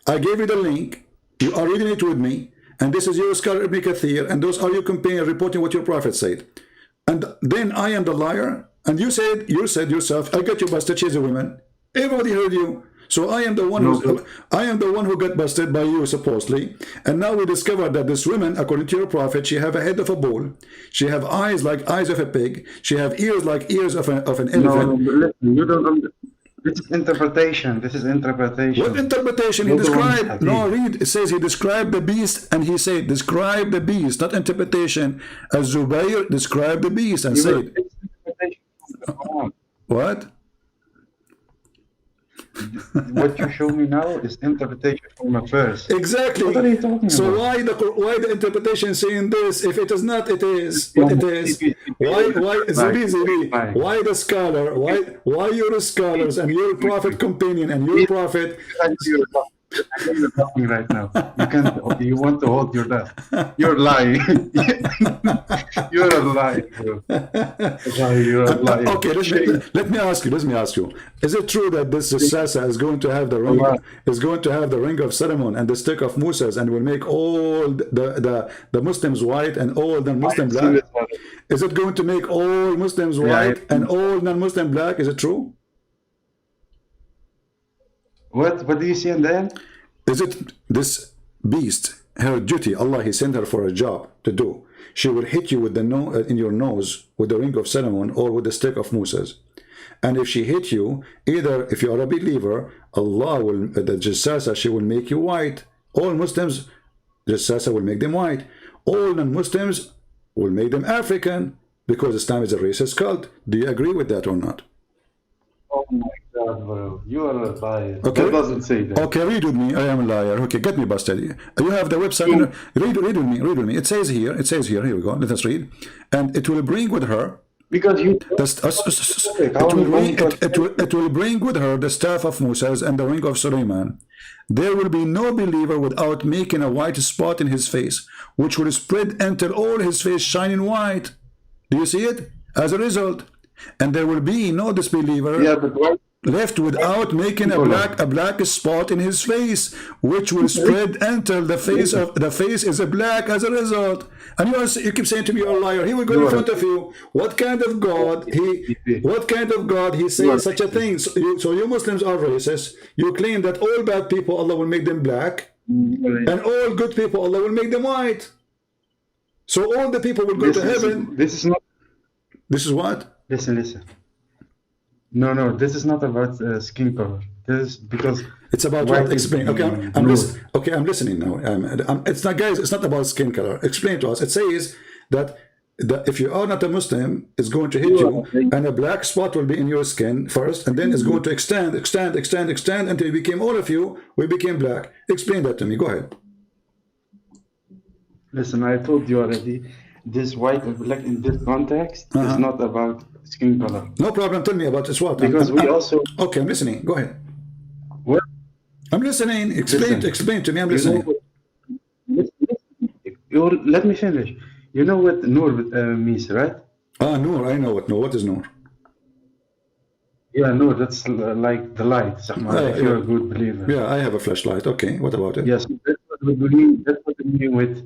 I gave you the link. You are reading it with me. And this is your scholar Ibn Kathir. And those are your companions reporting what your prophet said. And then I am the liar. And you said yourself, I got you busted. She's a woman. Everybody heard you. So I am the one who got busted by you, supposedly. And now we discovered that this woman, according to your prophet, she have a head of a bull. She have eyes like eyes of a pig. She have ears like ears of an elephant.
No, listen, you don't. This is interpretation.
What interpretation? He described. No, read. It says he described the beast, and he said, describe the beast, not interpretation. As Zubayr described the beast and said, what?
What you show me now is interpretation from a verse.
Exactly.
What are you talking about?
So why the interpretation saying this? If it is not, it is what it is. Why Zibi? Why the scholar? Why your scholars and your prophet companion and your prophet?
You're talking right now. You want to hold your breath. You're lying. You're a liar, bro. You're a liar.
Okay, let me ask you. Is it true that this Sasa is going to have the ring? Is going to have the ring of Solomon and the stick of Moses, and will make all the Muslims white and all non-Muslim black? Is it going to make all Muslims white and all non-Muslim black? Is it true?
What do you see in the end?
Is it this beast, her duty, Allah, he sent her for a job to do. She will hit you with the in your nose with the ring of Solomon or with the stick of Moses. And if she hit you, either if you are a believer, Allah will, the Jassasa, she will make you white. All Muslims, Jassasa will make them white. All non-Muslims will make them African, because Islam is a racist cult. Do you agree with that or not?
Oh my God, bro. You are a liar.
Okay.
That doesn't say that.
Okay, read with me. I am a liar. Okay, get me busted. You have the website. Read with me. It says here. Here we go. Let us read. And it will bring with her.
Because you.
It will bring with her the staff of Moses and the ring of Suleiman. There will be no believer without making a white spot in his face, which will spread until all his face shining white. Do you see it? As a result. And there will be no disbeliever left without making a black spot in his face, which will spread until the face is a black as a result. And you keep saying to me, you're a liar. He will go in front of you. What kind of God he says such a thing? So you Muslims are racist. You claim that all bad people Allah will make them black, and all good people Allah will make them white. So all the people will go to heaven.
This is not.
This is what?
Listen. No, this is not about skin color. This is because
It's about
white
what?
is
Explain.
the
Okay, I'm
Noor.
listening. Okay, I'm listening now. It's not, guys. It's not about skin color. Explain to us. It says that if you are not a Muslim, it's going to hit you, and a black spot will be in your skin first, and then it's going to extend until we became, all of you, we became black. Explain that to me. Go ahead.
Listen, I told you already. This white and black in this context is not about skin color.
No problem. Tell me about this. What?
Because we also.
Okay, I'm listening. Go ahead.
What?
I'm listening. Explain to me. I'm listening.
Let me finish. You know what Noor means, right?
Noor. I know what Noor. What is Noor?
Yeah, Noor. That's like the light. If you're a good believer.
Yeah, I have a flashlight. Okay, what about it?
Yes, that's what we mean. That's what we mean with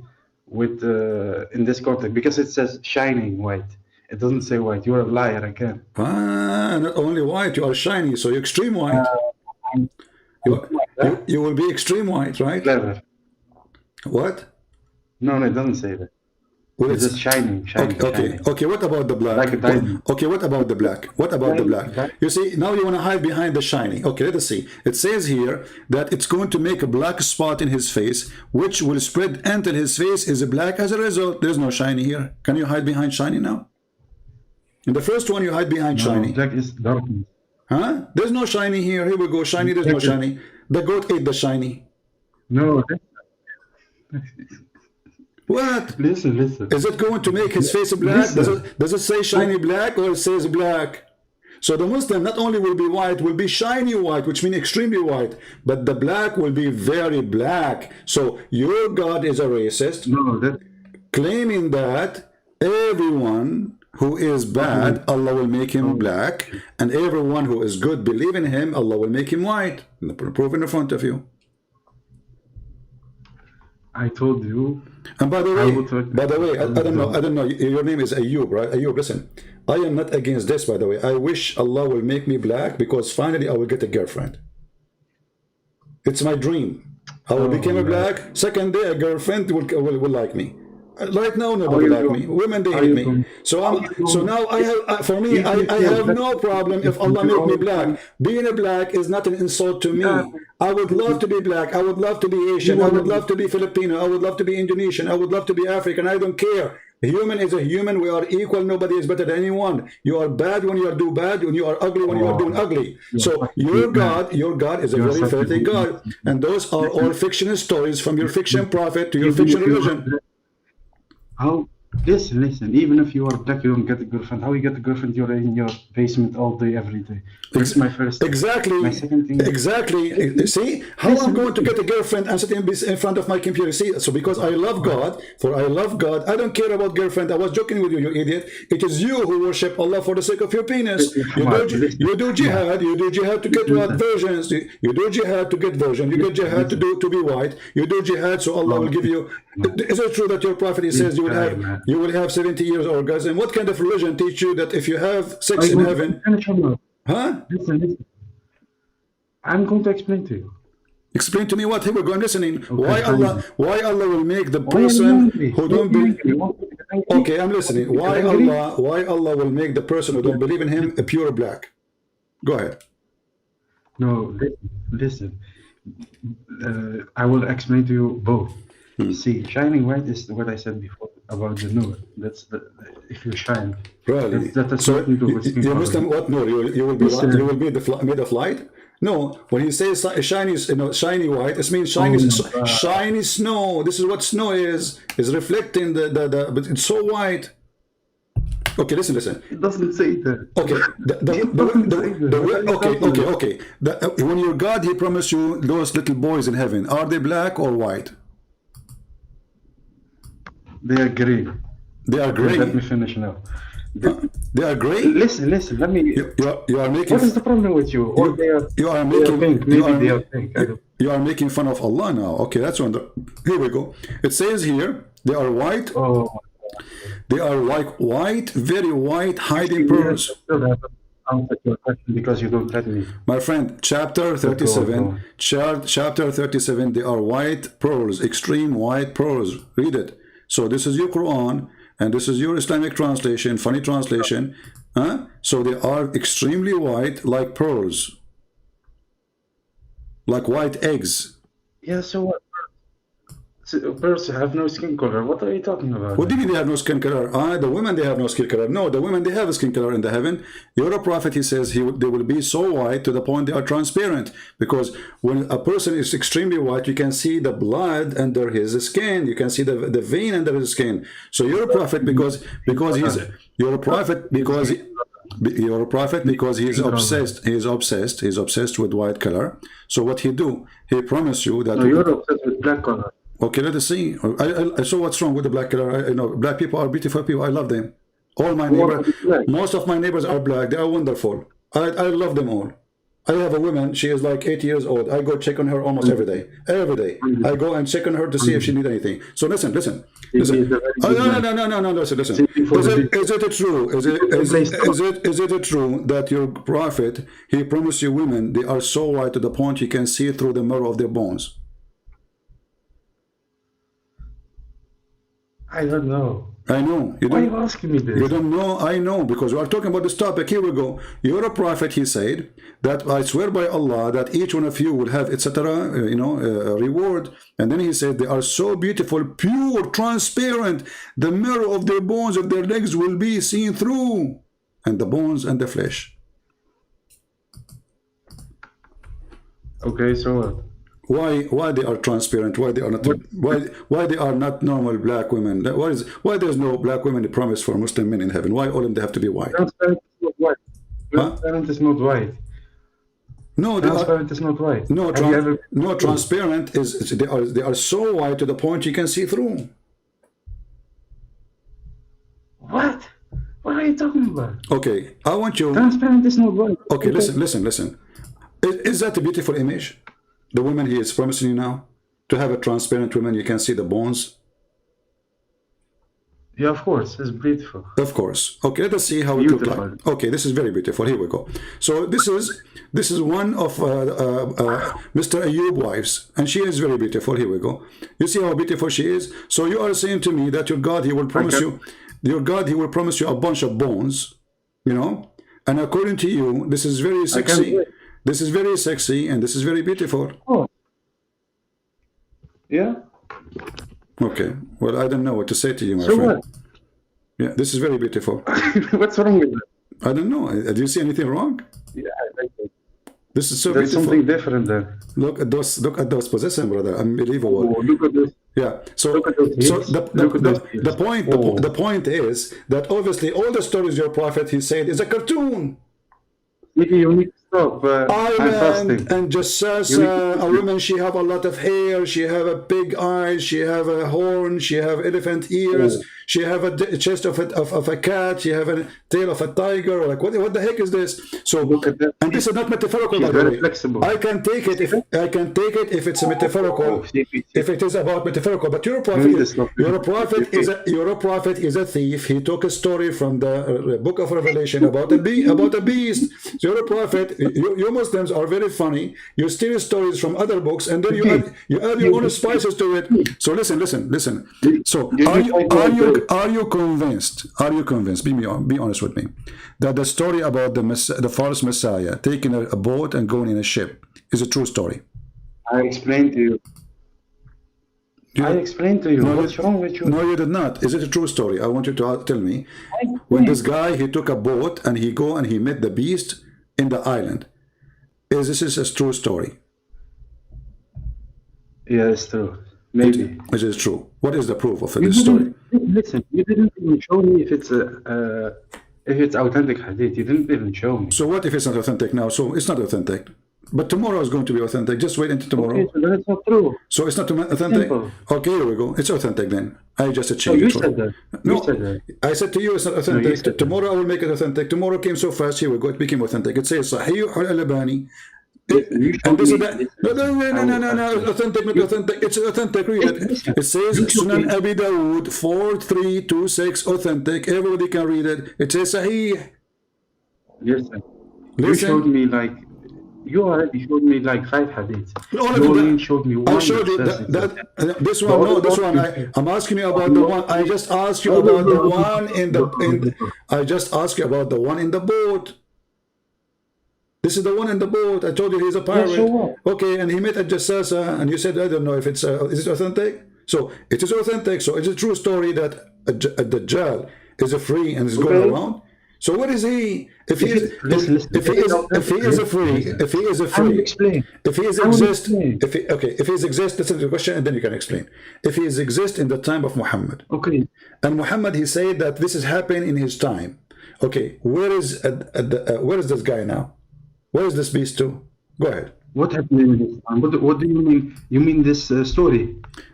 in this context, because it says shining white. It doesn't say white. You're a liar again.
Not only white, you are shiny, so you're extreme white. You will be extreme white, right?
Clever.
What?
No, it doesn't say that.
Well,
it's just shining.
Okay, what about the black?
Like a diamond.
Okay, what about the black? What about the black? You see, now you want to hide behind the shiny. Okay, let us see. It says here that it's going to make a black spot in his face, which will spread until his face is black. As a result, there's no shiny here. Can you hide behind shiny now? In the first one, you hide behind shiny.
Black is darkness.
Huh? There's no shiny here. Here we go. Shiny, there's no shiny. The goat ate the shiny.
No.
What?
Listen.
Is it going to make his face black? Does it say shiny black, or it says black? So the Muslim not only will be white, will be shiny white, which means extremely white, but the black will be very black. So your God is a racist, claiming that everyone who is bad, Allah will make him black, and everyone who is good, believe in him, Allah will make him white. The proof in front of you.
I told you.
And by the way, I don't know. Your name is Ayub, right? Ayub, listen. I am not against this, by the way. I wish Allah will make me black, because finally I will get a girlfriend. It's my dream. I will become a black. Second day, a girlfriend will like me. Right now, nobody like me. Women, they hate me. So now I have, for me, I have no problem if Allah make me black. Being a black is not an insult to me. I would love to be black. I would love to be Asian. I would love to be Filipino. I would love to be Indonesian. I would love to be African. I don't care. A human is a human. We are equal. Nobody is better than anyone. You are bad when you are do bad, when you are ugly when you are doing ugly. So your God is a very filthy God. And those are all fictional stories, from your fiction prophet to your fiction religion.
How? Listen. Even if you are black, you don't get a girlfriend. How you get a girlfriend? You're in your basement all day, every day. That's my first thing.
Exactly.
My second thing.
Exactly. See how I'm going to get a girlfriend and sitting in front of my computer. See, so because I love God, I don't care about girlfriend. I was joking with you, you idiot. It is you who worship Allah for the sake of your penis. You do jihad. You do jihad to get what versions. You do jihad to get version. You get jihad to be white. You do jihad so Allah will give you. Is it true that your prophet says you will have 70 years orgasm? What kind of religion teach you that if you have sex in heaven? Huh?
Listen. I'm going to explain to you.
Explain to me what? Here we go. I'm listening. Okay, why Allah will make the person who don't believe? Okay, I'm listening. Why Allah will make the person who don't believe in him a pure black? Go ahead.
No, listen. I will explain to you both. See, shining white is what I said before about the Noor. That's if you shine.
Really?
That's
so you Muslim, what Noor? You will be made of light? No. When he says shiny, shiny white, it means shiny snow. This is what snow is reflecting but it's so white. Okay, listen.
It doesn't say that.
Okay, okay. When your God, he promised you those little boys in heaven, are they black or white?
They are gray.
They are gray.
Let me finish now.
They are gray.
Listen. Let me.
You are making.
What is the problem with you? Or
you are making. You are making fun of Allah now. Okay, that's one. Here we go. It says here they are white.
Oh.
They are white, very white, hiding pearls.
Answer your question because you don't let me.
My friend, chapter 37. Chapter 37. They are white pearls, extreme white pearls. Read it. So this is your Quran, and this is your Islamic translation, funny translation. Huh? So they are extremely white, like pearls, like white eggs.
Yeah, so what? So birds have no skin color. What are you talking about
What do you
then?
mean they have no skin color? The women, they have no skin color. No, the women, they have a skin color in the heaven. Your prophet, he says, they will be so white to the point they are transparent. Because when a person is extremely white, you can see the blood under his skin. You can see the vein under his skin. So your prophet, because he's your prophet, because you're a prophet because he's obsessed. He's obsessed with white color. So what he do? He promised you that.
No, you're obsessed with black color.
Okay, let us see. I saw what's wrong with the black color. I know black people are beautiful people. I love them. All my neighbors, most of my neighbors are black. They are wonderful. I love them all. I have a woman. She is like 8 years old. I go check on her almost every day. Every day, I go and check on her to see if she needs anything. So listen. Oh, no. Listen. Is it true? Is it true that your prophet, he promised you women they are so white to the point you can see through the marrow of their bones?
I don't know.
I know.
Why are you asking me this?
You don't know? I know, because we are talking about this topic. Here we go. You're a prophet, he said, that I swear by Allah that each one of you will have, etc., a reward. And then he said, they are so beautiful, pure, transparent. The marrow of their bones of their legs will be seen through. And the bones and the flesh.
Okay, so what?
Why they are transparent? Why they are not? Why they are not normal black women? Why there's no black women promised for Muslim men in heaven? Why all of them they have to be white?
Transparent is not white. Transparent is not white.
No,
transparent is not white.
No, transparent is they are so white to the point you can see through.
What? What are you talking about?
Okay, I want you.
Transparent is not white.
Okay, listen. Is that a beautiful image? The woman he is promising you now to have a transparent woman, you can see the bones.
Yeah, of course, it's beautiful.
Of course. Okay, let us see how it looks like. Okay, this is very beautiful. Here we go. So this is one of Mr. Ayub wives, and she is very beautiful. Here we go. You see how beautiful she is. So you are saying to me that your God, he will promise you a bunch of bones, and according to you, this is very sexy. This is very sexy, and this is very beautiful.
Oh. Yeah.
Okay. Well, I don't know what to say to you, my
friend.
What? Yeah, this is very beautiful.
What's wrong with that?
I don't know. Do you see anything wrong?
Yeah, I like it.
This is so
That's
beautiful.
Something different there.
Look at those possessions, brother. Unbelievable.
Oh, look at this.
Yeah. So the point is that obviously all the stories your prophet he said is a cartoon.
You need to stop.
Ireland and Jassasa, a woman, she have a lot of hair, she have a big eyes, she have a horn, she have elephant ears, she have a chest of a cat, she have a tail of a tiger. Like what the heck is this? So and this is not metaphorical, by the way.
Flexible.
I can take it if it's a metaphorical. If it is about metaphorical, but your prophet is a thief. He took a story from the book of Revelation about a beast. So you're a prophet. You Muslims are very funny. You steal stories from other books, and then you add your own spices to it. So listen. So are you convinced? Are you convinced? Be honest with me. That the story about the false Messiah taking a boat and going in a ship is a true story.
I explained to you. What's wrong with you?
No, you did not. Is it a true story? I want you to tell me. When this guy, he took a boat and he met the beast in the island. Is this a true story?
Yeah, it's true. Maybe.
It is true. What is the proof of this story?
Listen, you didn't even show me if it's authentic hadith. You didn't even show me.
So what if it's not authentic now? So it's not authentic. But tomorrow is going to be authentic. Just wait until tomorrow.
Okay, so then it's not true.
So it's not authentic?
Simple.
Okay, here we go. It's authentic then. I just changed it.
You said that.
No,
you said that.
I said to you it's not authentic. No, tomorrow I will make it authentic. Tomorrow came so fast. Here we go. It became authentic. It says Sahih al-Albani. And this is that. No. Authentic, not authentic. It's authentic. Read it. It says Sunan Abi Dawood 4326. Authentic. Everybody can read it. It says Sahih.
Listen. You showed me like You already showed me like 5 hadiths.
No,
You only
that,
showed me
I
one
showed
that
you
says
that,
it's a
this
The
one. No,
other
this
one
one.
you said,
I'm asking you about the
you
one. I
only,
just asked you
no, no,
about
no,
the
no, no,
one in
no,
the
no, no, no.
I just asked you about the one in the boat. This is the one in the boat. I told you he's a
Yeah, so
pirate.
what?
Okay, and he met a jassasa, and you said, I don't know if it's is it authentic. So it is authentic. So it's a true story that a Dajjal is a free and is going
Okay.
around. So what is he? If he
If
is,
it, listen, listen,
if he
if it's
is, if he
authentic,
is a free,
listen.
if he is a
I will
free,
explain.
if he is
I will
exist,
explain.
if he, okay, if he is exist, that's the question, and then you can explain. If he is exist in the time of Muhammad,
Okay.
and Muhammad, he said that this is happening in his time. Okay, where is this guy now? Where is this beast to? Go ahead.
What happened in this time? What do you mean? You mean this story?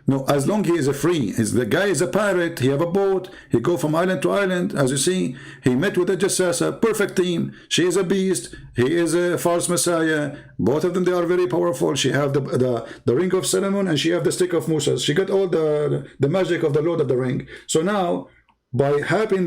No, as long he is a free, the guy is a pirate. He have a boat. He go from island to island. As you see, he met with a jassasa, perfect team. She is a beast. He is a false messiah. Both of them, they are very powerful. She have the ring of Solomon, and she have the stick of Musa. She got all the magic of the Lord of the Ring. So now, by having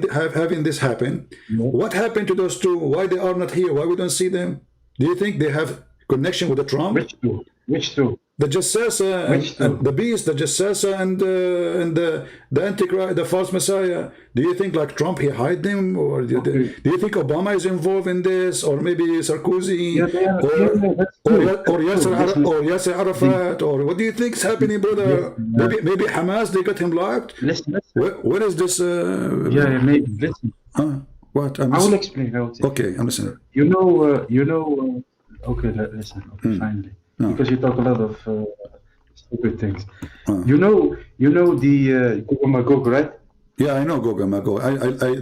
this happen, what happened to those two? Why they are not here? Why we don't see them? Do you think they have connection with the Trump?
Which two? Which two?
The Jassasa
Which two?
and the beast, the Jassasa and the Antichrist, the false Messiah. Do you think like Trump he hide them, or do you think Obama is involved in this, or maybe Sarkozy,
Yeah, they are.
or
Yeah, that's true. That's true.
Or Yasser Arafat, or what do you think is happening, brother?
Listen,
Maybe Hamas they got him locked.
listen.
Where is this?
Yeah, maybe. Listen.
What?
I will explain. I will explain.
Okay, I'm listening.
Okay, listen. Okay, finally.
No.
Because you talk a lot of stupid things. You know the Gog and Magog, right?
Yeah, I know Gog and Magog.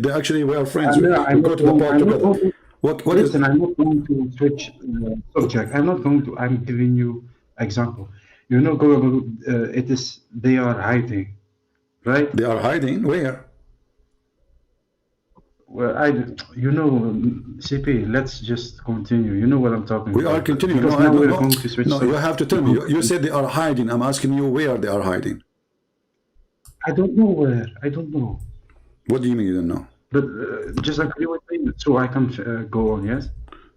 They actually we are friends.
I'm
We
not
go to the
going-
park
I'm not
together.
going to-
What is?
Listen, I'm not going to switch subject. I'm not going to. I'm giving you example. You know, Gog and Magog, they are hiding, right?
They are hiding where?
Well, CP, let's just continue. You know what I'm talking
We
about.
are continuing.
Because
No,
now
I
we're
don't
going
know.
to switch
No, you
subject.
have to tell me. You said they are hiding. I'm asking you where they are hiding.
I don't know where. I don't know.
What do you mean you don't know?
But just agree with me so I can go on, yes?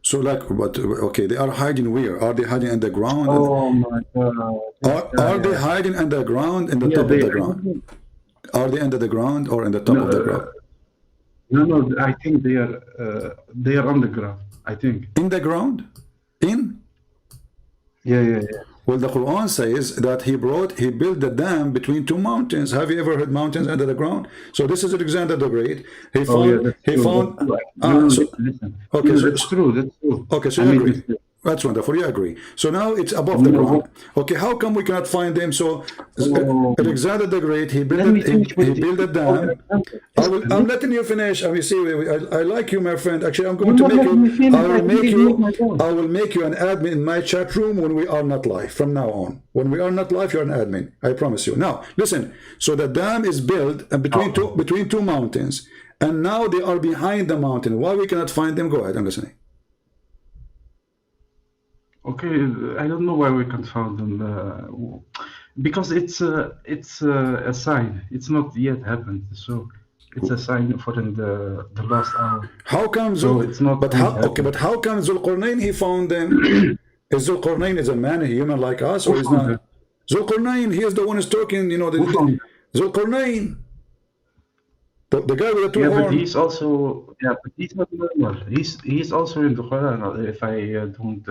So like, but okay, they are hiding where? Are they hiding underground?
Oh my God.
Are they hiding underground in the top of the ground? Are they under the ground or in the top of the ground?
No, I think they are on the ground, I think.
In the ground? In?
Yeah.
Well, the Quran says that he built the dam between two mountains. Have you ever heard mountains under the ground? So this is Alexander the Great. Listen. Okay,
No, that's true.
Okay, so you agree. That's wonderful. You agree. So now it's above the ground. Okay, how come we cannot find them? So Alexander the Great, he built a dam. I'm letting you finish. I mean, see, I like you, my friend. Actually, I'm going to make you. I will make you an admin in my chat room when we are not live. From now on, when we are not live, you're an admin. I promise you. Now, listen. So the dam is built between two mountains, and now they are behind the mountain. Why we cannot find them? Go ahead. I'm listening.
Okay, I don't know why we can't find them. Because it's a sign. It's not yet happened. So it's a sign for in the last hour.
How come?
So it's not.
But how come Zulqarnain he found them? Is Zulqarnain is a man, a human like us, or is not? Zulqarnain, he is the one who's talking. You know, Zulqarnain. The guy with the two horns.
But he's also but he's not normal. He's also in the Quran. If I don't.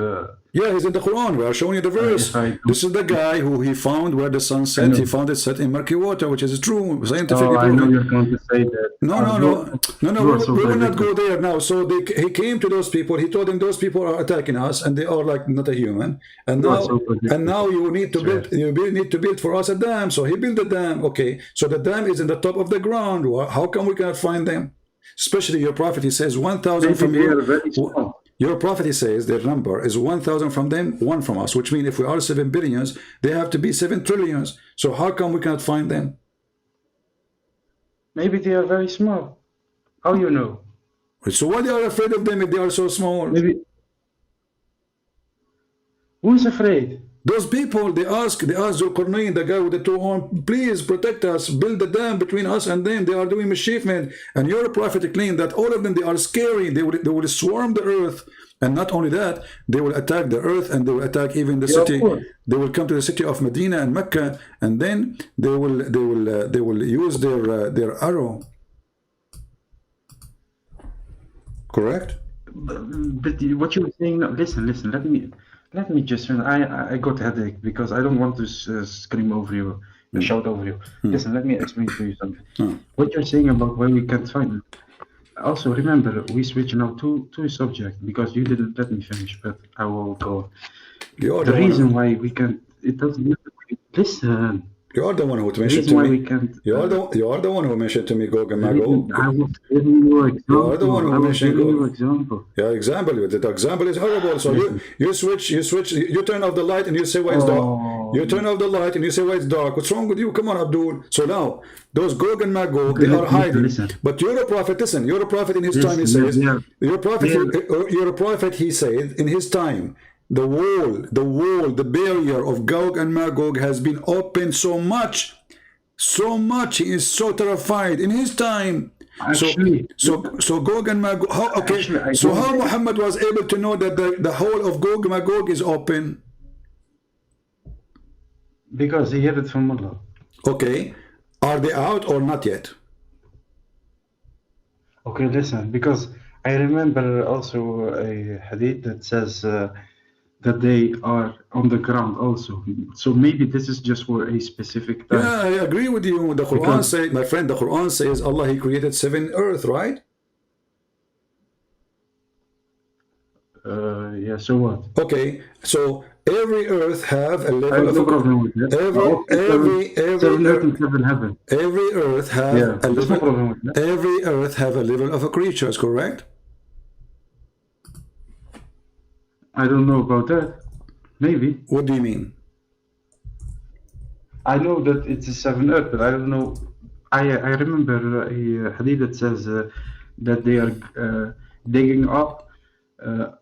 Yeah, he's in the Quran. We are showing you the verse. This is the guy who he found where the sun set. He found it set in murky water, which is true, scientifically proven.
I know you're going to say that.
No. We will not go there now. So he came to those people. He told them those people are attacking us, and they are like not a human. And now you need to build. You need to build for us a dam. So he built the dam. Okay. So the dam is in the top of the ground. How come we cannot find them? Especially your prophet, he says 1,000 from you. Your prophet, he says their number is 1,000 from them, 1 from us, which means if we are 7 billions, they have to be 7 trillions. So how come we cannot find them?
Maybe they are very small. How you know?
So why they are afraid of them if they are so small?
Maybe. Who's afraid?
Those people, they ask Zulqarnain, the guy with the two horns, please protect us, build a dam between us and them. They are doing mischievement. And your prophet claimed that all of them, they are scary. They will swarm the earth. And not only that, they will attack the earth, and they will attack even the city. They will come to the city of Medina and Mecca, and then they will use their arrow. Correct?
But what you were saying, listen, let me just, I got a headache because I don't want to scream over you, shout over you. Listen, let me explain to you something. What you're saying about why we can't find it. Also, remember, we switch now to a subject because you didn't let me finish, but I will go. The reason why we can't, it doesn't, listen.
You are the one who mentioned to me. You are the one who mentioned to me Gog and Magog.
I was giving you an example.
You are the one who mentioned Gog.
Example.
Yeah, example. The example is horrible. So you switch. You turn off the light and you say why it's dark. You turn off the light and you say why it's dark. What's wrong with you? Come on, Abdul. So now those Gog and Magog, they are hiding. But you're a prophet. Listen, you're a prophet in his time. He says you're a prophet. He said in his time. The wall, the barrier of Gog and Magog has been opened so much. He is so terrified in his time. Actually, so Gog and Magog. How Muhammad was able to know that the whole of Gog and Magog is open?
Because he had it from Allah.
Okay, are they out or not yet?
Okay, listen. Because I remember also a hadith that says. That they are on the ground also. So maybe this is just for a specific time.
Yeah, I agree with you. The Quran says, my friend, the Quran says Allah, He created 7 earth, right?
Yeah, so what?
Okay, so every earth have a level of...
No problem with that. Seven earth and 7 heaven.
Every earth have a level...
No problem with that.
Every earth have a level of a creatures, correct?
I don't know about that. Maybe.
What do you mean?
I know that it's a 7 earth, but I don't know. I remember a hadith that says that they are digging up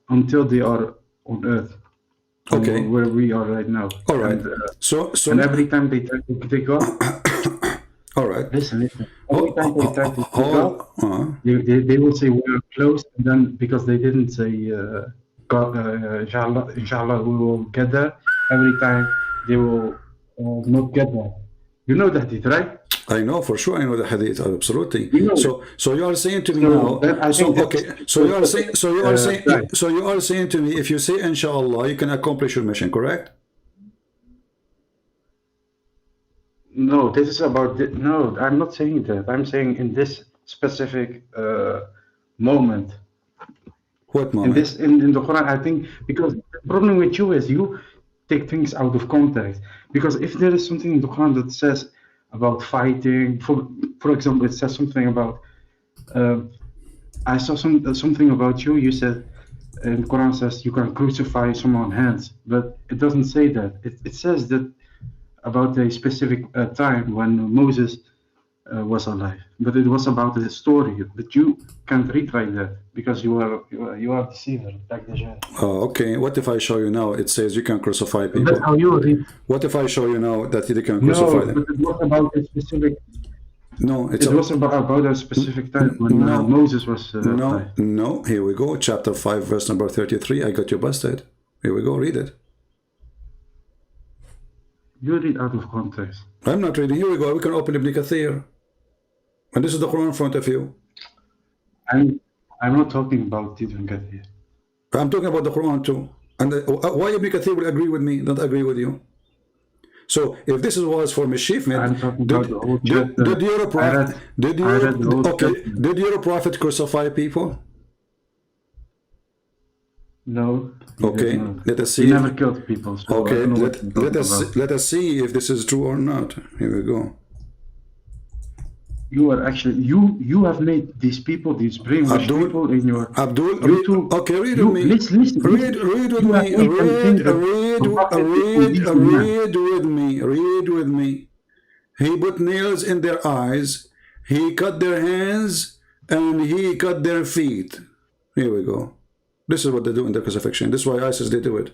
until they are on earth.
Okay.
Where we are right now.
All right.
And,
so
and every time they try to dig up.
All right.
Listen. Every time they try to dig up, they will say we are close, and then because they didn't say. Inshallah, we will get there. Every time they will not get there. You know the hadith, right?
I know for sure. I know the hadith absolutely.
You know
so you are saying to me now. So you are saying to me, if you say inshallah, you can accomplish your mission, correct?
No, this is about. No, I'm not saying that. I'm saying in this specific moment.
What moment?
In the Quran, I think because the problem with you is you take things out of context. Because if there is something in the Quran that says about fighting, for example, it says something about. I saw something about you. You said, in the Quran says you can crucify someone's hands, but it doesn't say that. It says that about a specific time when Moses was alive, but it was about the story. But you can't read like that because you are deceiver, like the Jinn.
Oh, okay. What if I show you now? It says you can crucify people.
That's how you read.
What if I show you now that you can crucify them?
No, but it was about a specific.
No,
it was about a specific time when Moses was alive.
No. Here we go. Chapter 5, verse number 33. I got you busted. Here we go. Read it.
You read out of context.
I'm not reading. Here we go. We can open Ibn Kathir. And this is the Quran in front of you.
I'm not talking about Ibn Kathir.
I'm talking about the Quran too. And why Ibn Kathir will agree with me, don't agree with you? So if this was for mischievement, did your prophet crucify people?
No.
Okay, let us see.
He never killed people. So
okay, let us see if this is true or not. Here we go.
You are actually you have made these people, these brainwashed people in your YouTube.
Okay, read with me.
Listen.
Read with me. Read with me. He put nails in their eyes. He cut their hands and he cut their feet. Here we go. This is what they do in the crucifixion. This is why ISIS they do it.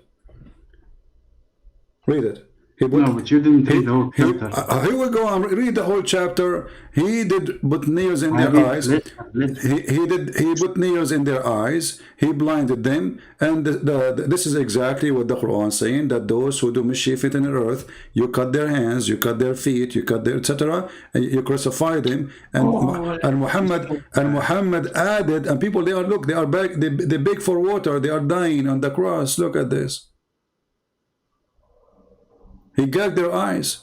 Read it. He
No, but you didn't read the whole chapter.
Here we go. Read the whole chapter. He did put nails in their eyes. He put nails in their eyes. He blinded them. And this is exactly what the Quran is saying, that those who do mischief in the earth, you cut their hands, you cut their feet, you cut their etc. And you crucify them. And Muhammad added, and people, they are back, they beg for water. They are dying on the cross. Look at this. He gagged their eyes.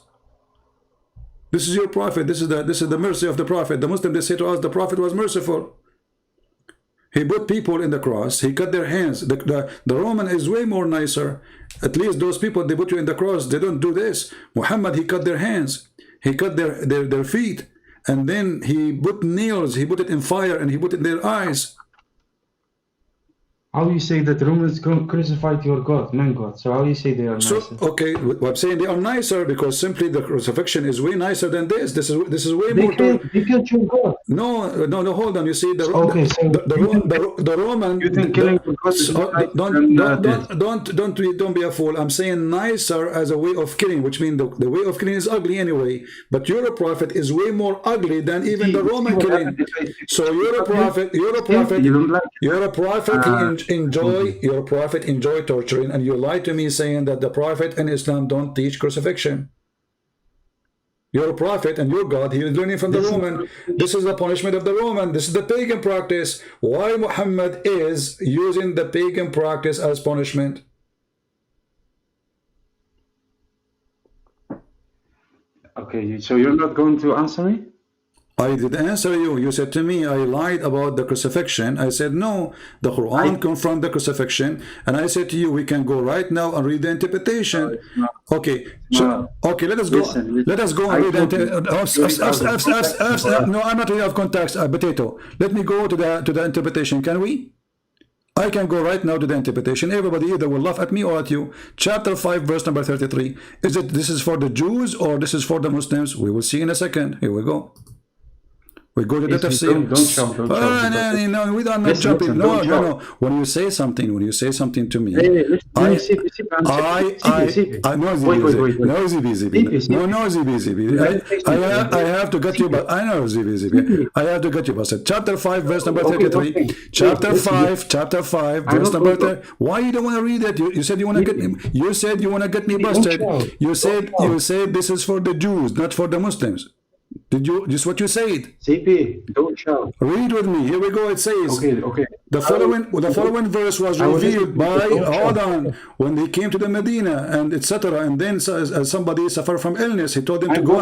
This is your prophet. This is the mercy of the prophet. The Muslims, they say to us, the prophet was merciful. He put people in the cross. He cut their hands. The Roman is way more nicer. At least those people, they put you in the cross, they don't do this. Muhammad, he cut their hands. He cut their feet. And then he put nails. He put it in fire and he put it in their eyes.
How you say that the Romans crucified your God, man God? So how you say they are nicer?
Okay, well, I'm saying they are nicer because simply the crucifixion is way nicer than this. This is way more.
They killed your God.
No, hold on. You see, the Roman.
You think killing your God is
don't be a fool. I'm saying nicer as a way of killing, which means the way of killing is ugly anyway. But your prophet is way more ugly than even the Roman killing. So you're a prophet. Your prophet enjoy torturing, and you lie to me saying that the prophet and Islam don't teach crucifixion. You're a prophet and your God, he is learning from the Roman. This is the punishment of the Roman. This is the pagan practice. Why Muhammad is using the pagan practice as punishment?
Okay, so you're not going to answer me?
I did answer you. You said to me, I lied about the crucifixion. I said, no, the Quran confirmed the crucifixion. And I said to you, we can go right now and read the interpretation. Okay, okay, let us go. Let us go and read the No, I'm not really out of context, potato. Let me go to the interpretation. Can we? I can go right now to the interpretation. Everybody either will laugh at me or at you. Chapter 5, verse number 33. This is for the Jews or this is for the Muslims? We will see in a second. Here we go. We go to the tafsir. No, we don't not jumping. No. When you say something to me, I have to get you, but I know ZBZB. I have to get you busted. Chapter 5, verse number 33. Chapter 5, verse number 30. Why you don't want to read it? You said you want to get me. You said you want to get me busted. You said this is for the Jews, not for the Muslims. Did you? Just what you said.
CP, don't shout.
Read with me. Here we go. It says.
Okay.
The following verse was revealed by. Hold on. When they came to the Medina and etc. And then somebody suffered from illness. He told them to go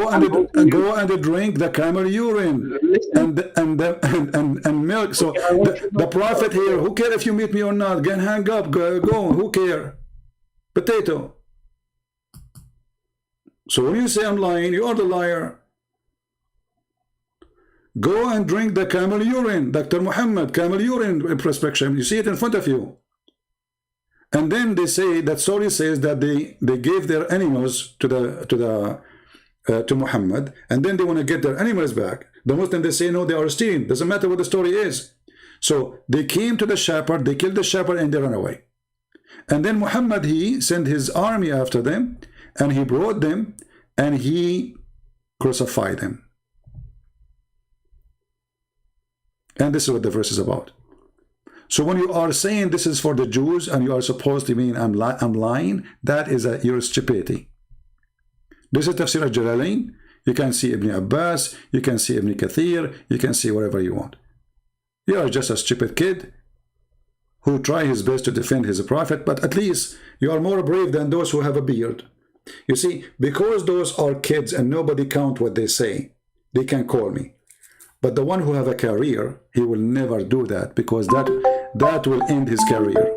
and drink the camel urine and milk. So the prophet here. Who care if you meet me or not? Get hang up. Go. Who care? Potato. So when you say I'm lying, you are the liar. Go and drink the camel urine, Dr. Muhammad, camel urine prescription. You see it in front of you. And then they say that story says that they gave their animals to Muhammad, and then they want to get their animals back. The Muslims, they say no, they are stealing. Doesn't matter what the story is. So they came to the shepherd, they killed the shepherd, and they ran away. And then Muhammad, he sent his army after them. And he brought them and he crucified them. And this is what the verse is about. So when you are saying this is for the Jews and you are supposed to mean I'm lying, that is your stupidity. This is Tafsir al-Jalalain. You can see Ibn Abbas, you can see Ibn Kathir, you can see whatever you want. You are just a stupid kid who try his best to defend his prophet, but at least you are more brave than those who have a beard. You see, because those are kids and nobody count what they say, they can call me. But the one who have a career, he will never do that, because that will end his career.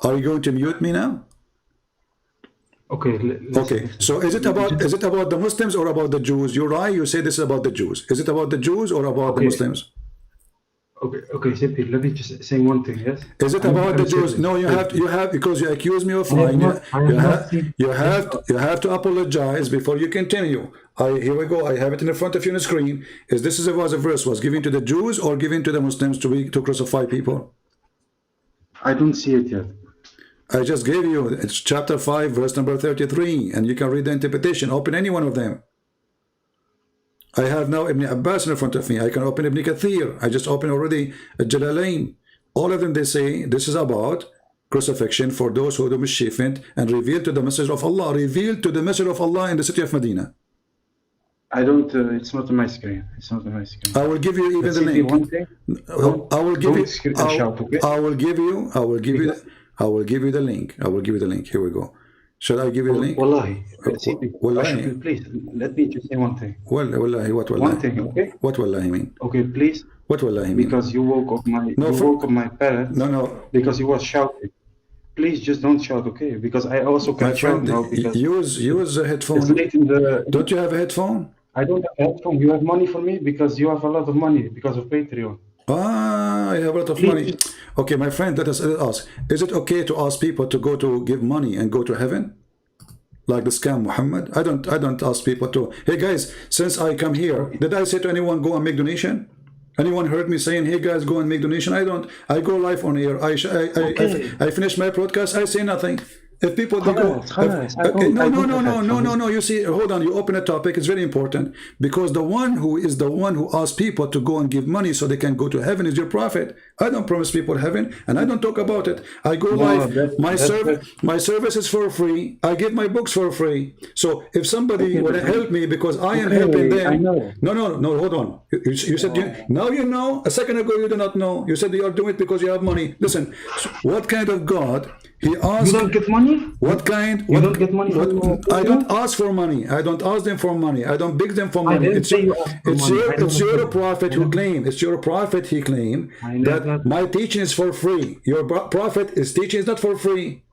Are you going to mute me now?
Okay.
So is it about the Muslims or about the Jews? You're right. You say this is about the Jews. Is it about the Jews or about the Muslims?
Okay, simply let me just say one thing. Yes.
Is it about the Jews? No, you have because you accuse me of lying. You have to apologize before you continue. Here we go. I have it in front of you on the screen. Was a verse was given to the Jews or given to the Muslims to crucify people?
I don't see it yet.
I just gave you, it's chapter 5, verse number 33, and you can read the interpretation. Open any one of them. I have now Ibn Abbas in front of me. I can open Ibn Kathir. I just opened already Jalalain. All of them, they say this is about crucifixion for those who do mischievement and revealed to the message of Allah, revealed to the message of Allah in the city of Medina.
I don't. It's not on my screen. It's not on my screen.
I will give you even
Let's
the
see,
link.
one thing.
I will give you.
Don't shout, okay?
I will give you. I will give you. I will give you the link. I will give you the link. Here we go. Should I give you the link?
Wallahi.
Wallahi.
Please, let me just say one thing.
Wallahi, what wallahi?
One thing, okay?
What wallahi mean?
Okay, please.
What wallahi mean?
Because you woke up my parents.
No.
Because he was shouting. Please just don't shout, okay? Because I also can shout now. Because
use a headphone.
it's late in the.
Don't you have a headphone?
I don't have a headphone. You have money for me because you have a lot of money because of Patreon.
I have a lot of money. Okay, my friend, let us ask. Is it okay to ask people to go to give money and go to heaven? Like the scam Muhammad? I don't ask people to, hey guys, since I come here, did I say to anyone go and make donation? Anyone heard me saying, hey guys, go and make donation? I don't. I go live on air. I finish my broadcast, I say nothing. If people they go, okay, no. You see, hold on. You open a topic. It's very important because the one who asks people to go and give money so they can go to heaven is your prophet. I don't promise people heaven, and I don't talk about it. I go live. My service is for free. I give my books for free. So if somebody want to help me because I am helping them, no, hold on. You said now you know. A second ago you do not know. You said you are doing it because you have money. Listen, what kind of God? He asked.
You don't get money?
What kind?
You don't get money?
I don't ask for money. I don't ask them for money. I don't beg them for money. It's your prophet who claimed. It's your prophet he claimed that my teaching is for free. Your prophet is teaching is not for free.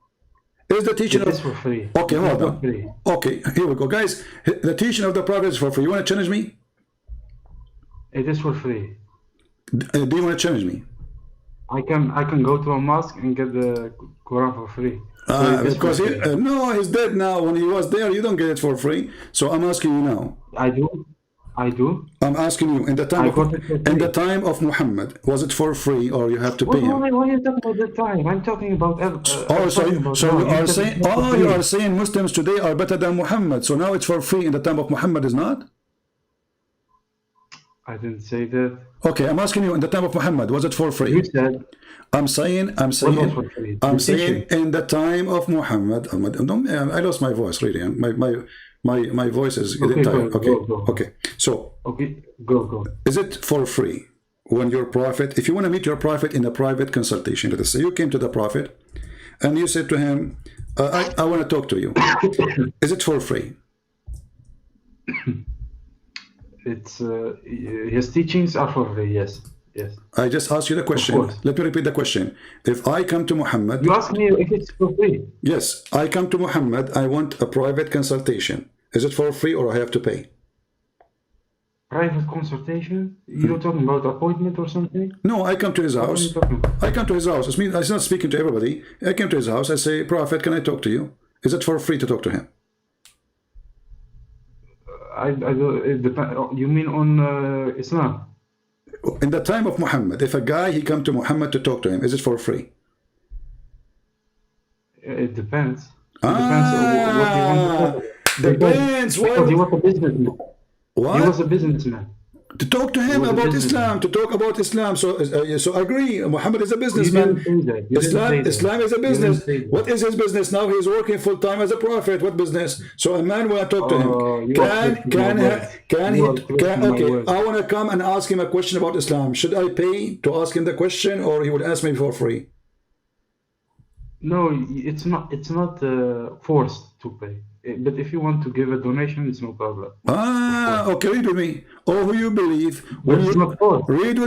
Is the teaching
It is for free.
Okay, hold on. Okay, here we go, guys. The teaching of the prophet is for free. You want to challenge me?
It is for free.
Do you want to challenge me?
I can go to a mosque and get the Quran for free.
Because he's dead now. When he was there, you don't get it for free. So I'm asking you now.
I do.
I'm asking you in the time of Muhammad, was it for free or you have to pay him?
Why are you talking about that time? I'm talking about.
You are saying Muslims today are better than Muhammad. So now it's for free in the time of Muhammad is not?
I didn't say that.
Okay, I'm asking you in the time of Muhammad, was it for free?
You said.
I'm saying in the time of Muhammad. I lost my voice really. My voice is getting tired. Okay. So
Go.
Is it for free when your prophet, if you want to meet your prophet in a private consultation, let us say you came to the prophet and you said to him, I want to talk to you. Is it for free?
It's his teachings are for free. Yes.
I just asked you the question. Let me repeat the question. If I come to Muhammad,
you ask me if it's for free.
Yes, I come to Muhammad. I want a private consultation. Is it for free or I have to pay?
Private consultation? You're talking about appointment or something?
No, I come to his house. I come to his house. It means I'm not speaking to everybody. I came to his house. I say, Prophet, can I talk to you? Is it for free to talk to him?
It depends. You mean on Islam?
In the time of Muhammad, if a guy he come to Muhammad to talk to him, is it for free?
It depends. It depends on what you want to talk about.
Depends.
Because he was a businessman.
What?
He was a businessman.
To talk to him about Islam, to talk about Islam. So agree, Muhammad is a businessman. Islam is a business. What is his business now? He's working full time as a prophet. What business? So a man will talk to him. I want to come and ask him a question about Islam. Should I pay to ask him the question, or he would ask me for free?
No, it's not forced to pay. But if you want to give a donation, it's no problem.
Okay, read with me. Oh, who you believe? Read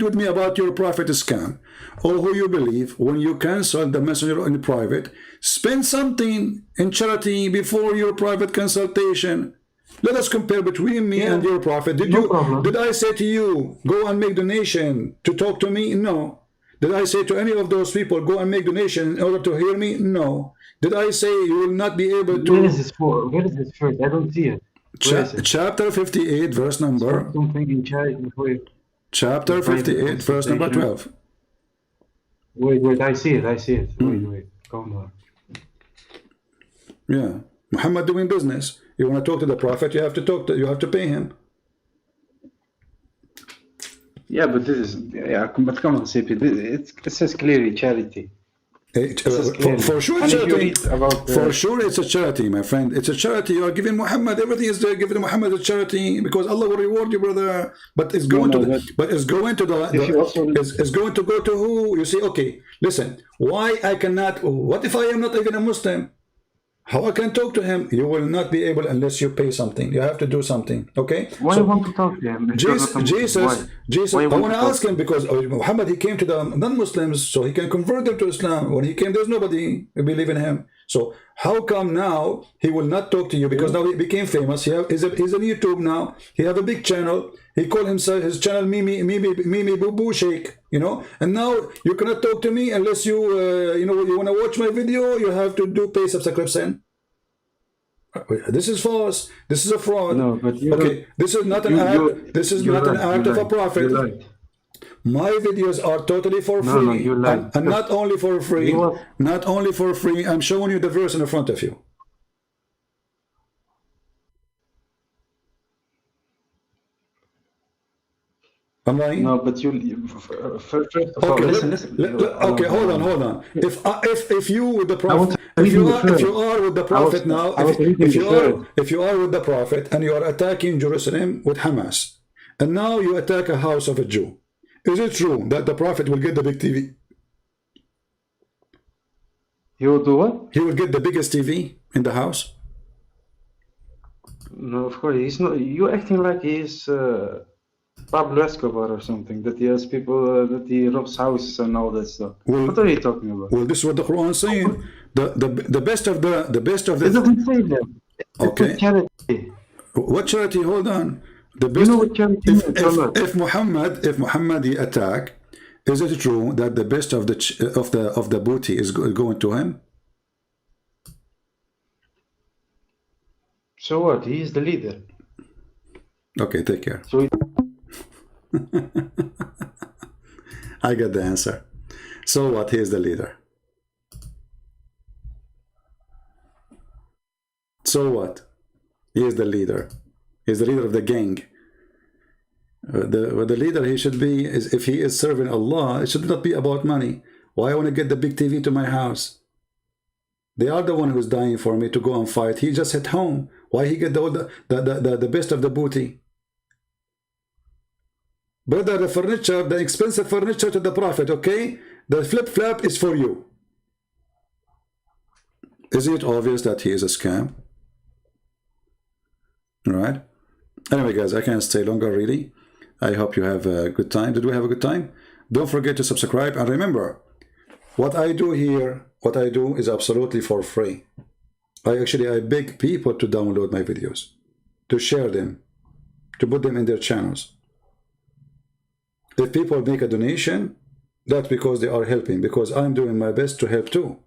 with me about your prophet scam. Oh, who you believe? When you cancel the messenger in private, spend something in charity before your private consultation. Let us compare between me and your prophet. Did I say to you, go and make donation to talk to me? No. Did I say to any of those people, go and make donation in order to hear me? No. Did I say you will not be able to...
Where is this for? Where is this first? I don't see it.
Chapter 58, verse number...
Something in charity before you...
Chapter 58, verse number 12.
Wait, I see it. Wait, calm down.
Yeah. Muhammad doing business. You want to talk to the Prophet, you have to pay him.
Yeah, but this is, but come on, CP. It says clearly charity.
For sure, charity. For sure, it's a charity, my friend. It's a charity. You are giving Muhammad, everything is there, giving Muhammad a charity because Allah will reward you, brother. But it's going it's going to it's going to go to who? You see, okay, listen. Why I cannot? What if I am not even a Muslim? How I can talk to him? You will not be able unless you pay something. You have to do something. Okay?
Why do you want to talk to him?
Jesus, I want to ask him because Muhammad, he came to the non-Muslims so he can convert them to Islam. When he came, there's nobody who believe in him. So how come now he will not talk to you? Because now he became famous. He's on YouTube now. He have a big channel. He called himself his channel Mimi Boo Boo Sheikh. You know, and now you cannot talk to me unless you you want to watch my video. You have to pay subscription. This is false. This is a fraud.
No, but
okay, this is not an act. This is not an act of a prophet. My videos are totally for free, and not only for free. Not only for free. I'm showing you the verse in front of you.
No, but first of all, listen.
Okay, hold on. If you with the prophet, if you are with the prophet now, if you are with the prophet and you are attacking Jerusalem with Hamas, and now you attack a house of a Jew, is it true that the prophet will get the big TV?
He will do what?
He will get the biggest TV in the house.
No, of course he's not. You're acting like he's Pablo Escobar or something, that he has people that he robs houses and all that stuff. Well, what are you talking about?
Well, this is what the Quran is saying. The best of the
It doesn't say that.
Okay.
It's charity.
What charity? Hold on. The best.
You know what charity is?
If Muhammad he attack, is it true that the best of the booty is going to him?
So what? He is the leader.
Okay, take care.
So
I got the answer. So what? He is the leader. So what? He is the leader. He's the leader of the gang. The leader he should be is, if he is serving Allah, it should not be about money. Why I want to get the big TV to my house? They are the one who's dying for me to go and fight. He just at home. Why he get the best of the booty? Brother, the furniture, the expensive furniture to the Prophet, okay? The flip-flap is for you. Isn't it obvious that he is a scam? All right. Anyway, guys, I can't stay longer, really. I hope you have a good time. Did we have a good time? Don't forget to subscribe. And remember, what I do here, what I do is absolutely for free. I beg people to download my videos, to share them, to put them in their channels. If people make a donation, that's because they are helping, because I'm doing my best to help too.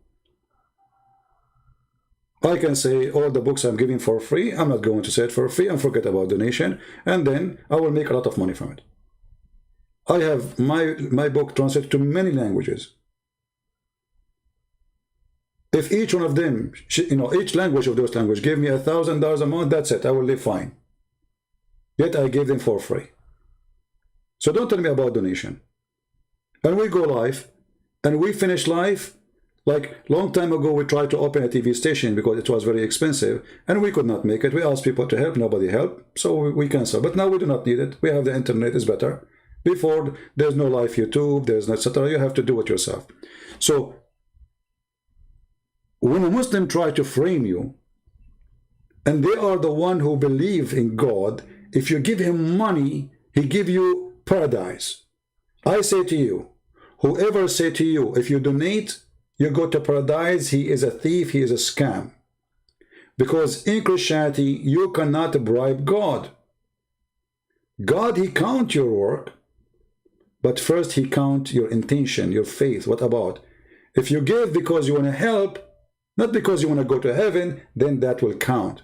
I can say all the books I'm giving for free, I'm not going to say it for free and forget about donation, and then I will make a lot of money from it. I have my book translated to many languages. If each one of them, each language of those languages gave me $1,000 a month, that's it, I will live fine. Yet I gave them for free. So don't tell me about donation. And we go live, and we finish live. Like long time ago, we tried to open a TV station because it was very expensive, and we could not make it. We asked people to help, nobody helped, so we canceled. But now we do not need it. We have the internet, it's better. Before, there's no live YouTube, there's no etc. You have to do it yourself. So when a Muslim try to frame you, and they are the one who believe in God, if you give him money, he give you paradise. I say to you, whoever say to you, if you donate, you go to paradise, he is a thief, he is a scam. Because in Christianity, you cannot bribe God. God, he count your work, but first he count your intention, your faith. What about? If you give because you want to help, not because you want to go to heaven, then that will count.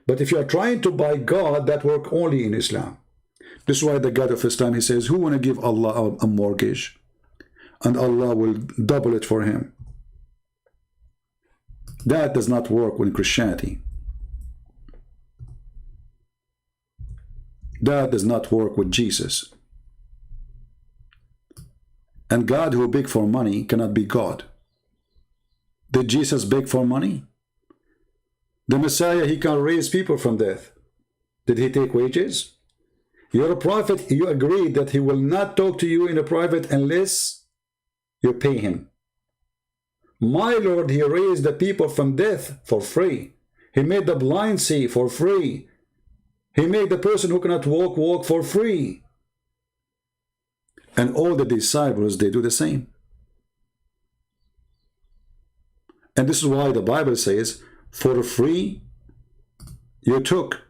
But if you are trying to buy God, that work only in Islam. This is why the God of Islam, he says, who want to give Allah a mortgage? And Allah will double it for him. That does not work with Christianity. That does not work with Jesus. And God who beg for money cannot be God. Did Jesus beg for money? The Messiah, he can raise people from death. Did he take wages? You're a prophet, you agreed that he will not talk to you in a private unless you pay him. My Lord, he raised the people from death for free. He made the blind see for free. He made the person who cannot walk for free. And all the disciples, they do the same. And this is why the Bible says, for free you took,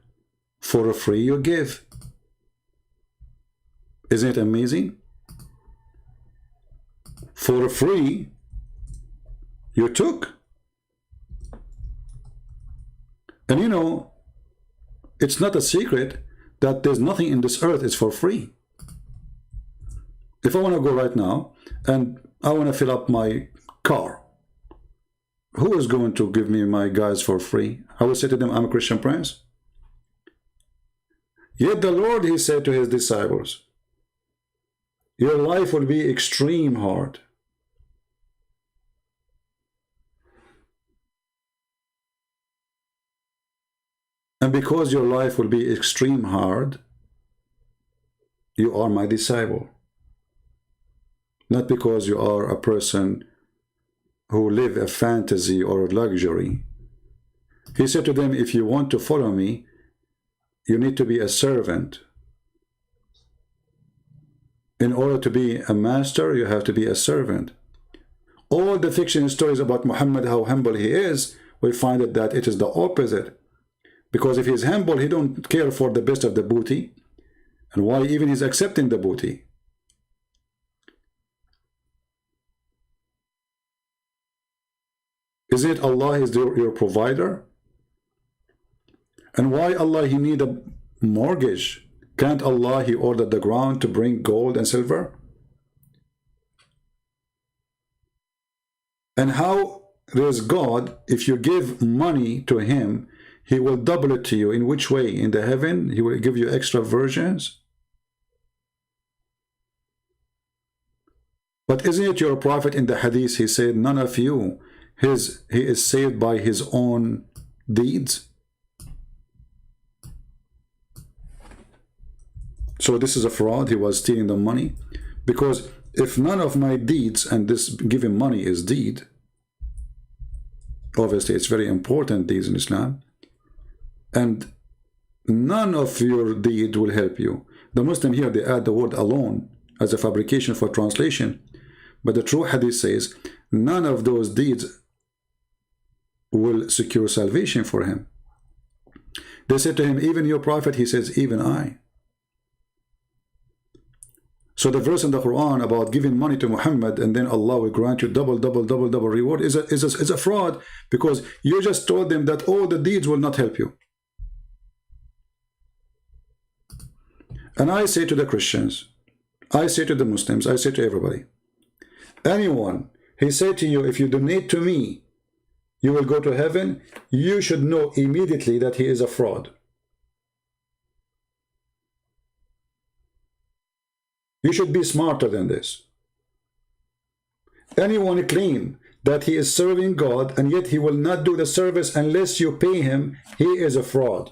for free you give. Isn't it amazing? For free you took. And you know, it's not a secret that there's nothing in this earth is for free. If I want to go right now and I want to fill up my car, who is going to give me my gas for free? I will say to them, I'm a Christian prince. Yet the Lord, he said to his disciples, your life will be extreme hard. And because your life will be extreme hard, you are my disciple. Not because you are a person who live a fantasy or luxury. He said to them, if you want to follow me, you need to be a servant. In order to be a master, you have to be a servant. All the fiction stories about Muhammad, how humble he is, we find that it is the opposite. Because if he is humble, he don't care for the best of the booty. And why even he's accepting the booty? Isn't it Allah is your provider? And why Allah he need a mortgage? Can't Allah he ordered the ground to bring gold and silver? And how there's God, if you give money to him, he will double it to you. In which way? In the heaven, he will give you extra versions. But isn't it your prophet in the hadith, he said, none of you, he is saved by his own deeds? So this is a fraud, he was stealing the money. Because if none of my deeds, and this giving money is deed, obviously it's very important deeds in Islam, and none of your deed will help you. The Muslim here, they add the word alone as a fabrication for translation. But the true hadith says, none of those deeds will secure salvation for him. They said to him, even your prophet, he says, even I. So the verse in the Quran about giving money to Muhammad and then Allah will grant you double reward is a fraud, because you just told them that all the deeds will not help you. And I say to the Christians, I say to the Muslims, I say to everybody, anyone, he said to you, if you donate to me, you will go to heaven, you should know immediately that he is a fraud. You should be smarter than this. Anyone claim that he is serving God and yet he will not do the service unless you pay him, he is a fraud.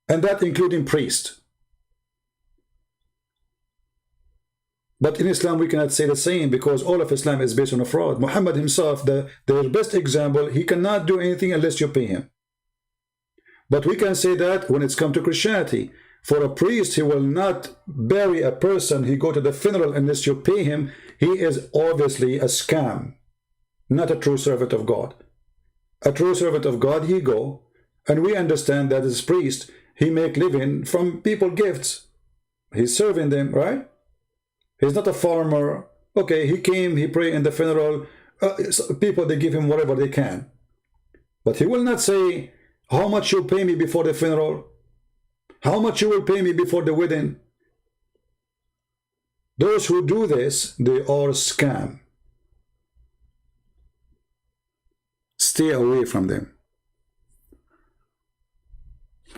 And that including priests. But in Islam we cannot say the same, because all of Islam is based on a fraud. Muhammad himself, their best example, he cannot do anything unless you pay him. But we can say that when it's come to Christianity. For a priest, he will not bury a person, he go to the funeral unless you pay him. He is obviously a scam, not a true servant of God. A true servant of God, he go, and we understand that as priest, he make living from people gifts. He's serving them, right? He's not a farmer. Okay, he came, he prayed in the funeral. People, they give him whatever they can. But he will not say, how much you pay me before the funeral? How much you will pay me before the wedding? Those who do this, they are scam. Stay away from them.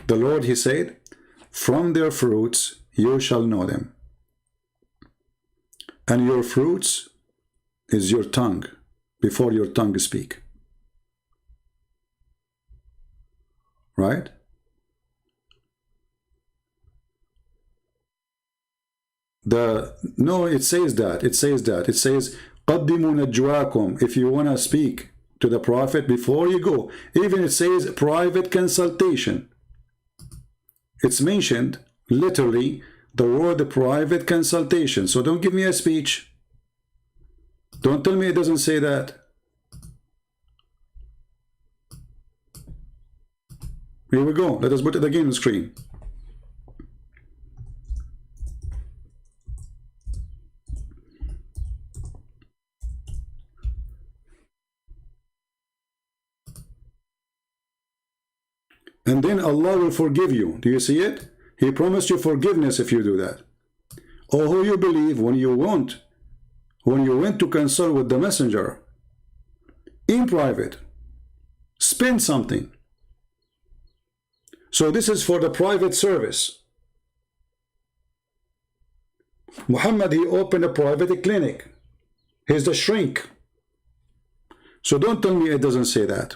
The Lord, he said, from their fruits you shall know them. And your fruits is your tongue, before your tongue speak. Right? No, it says that. It says قَدِّمُوا نَجْوَاكُمْ. If you want to speak to the prophet before you go. Even it says private consultation. It's mentioned literally the word private consultation. So don't give me a speech. Don't tell me it doesn't say that. Here we go. Let us put it again on the screen. And then Allah will forgive you. Do you see it? He promised you forgiveness if you do that. Or who you believe when you went to consult with the messenger in private, spend something. So this is for the private service. Muhammad, he opened a private clinic. He's the shrink. So don't tell me it doesn't say that.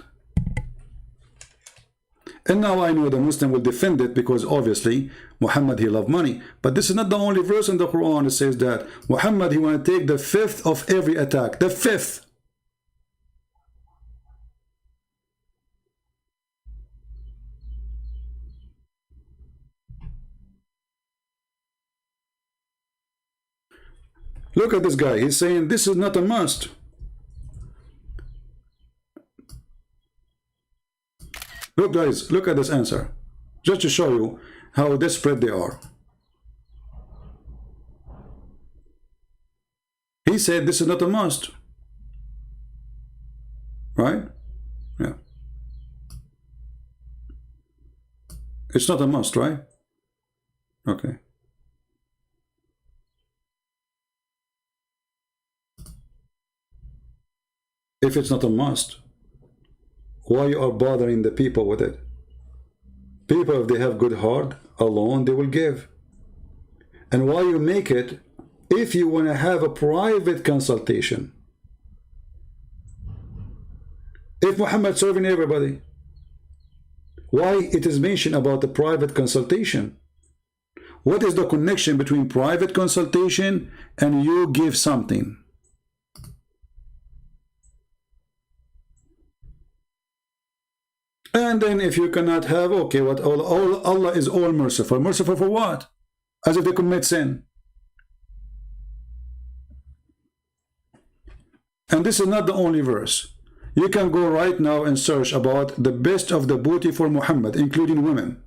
And now I know the Muslim will defend it because obviously Muhammad, he loved money. But this is not the only verse in the Quran that says that. Muhammad, he want to take the fifth of every attack. The fifth. Look at this guy. He's saying this is not a must. Look guys, look at this answer. Just to show you how desperate they are. He said this is not a must. Right? Yeah. It's not a must, right? Okay. If it's not a must, why you are bothering the people with it? People, if they have good heart alone, they will give. And why you make it if you want to have a private consultation? If Muhammad serving everybody, why it is mentioned about the private consultation? What is the connection between private consultation and you give something? And then if you cannot have, okay, what Allah is all merciful. Merciful for what? As if they commit sin. And this is not the only verse. You can go right now and search about the best of the booty for Muhammad, including women.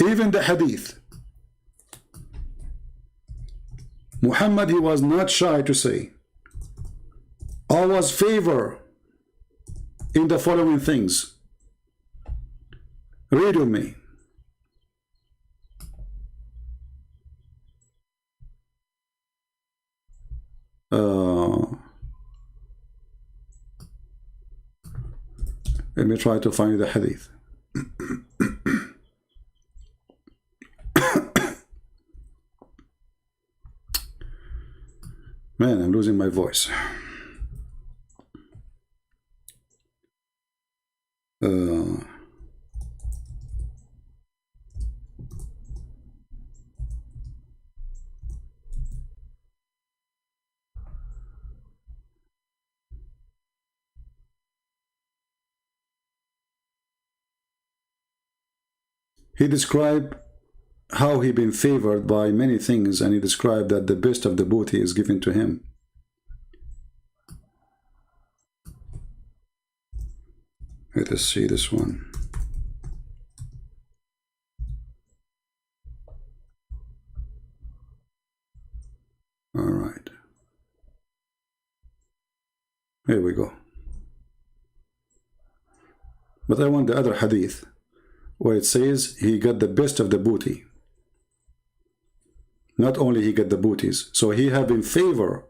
Even the hadith. Muhammad, he was not shy to say, Allah's favor in the following things. Read with me. Let me try to find the hadith. Man, I'm losing my voice. He described how he been favored by many things, and he described that the best of the booty is given to him. Let us see this one. All right. Here we go. But I want the other hadith, where it says he got the best of the booty. Not only he got the booties, so he have in favor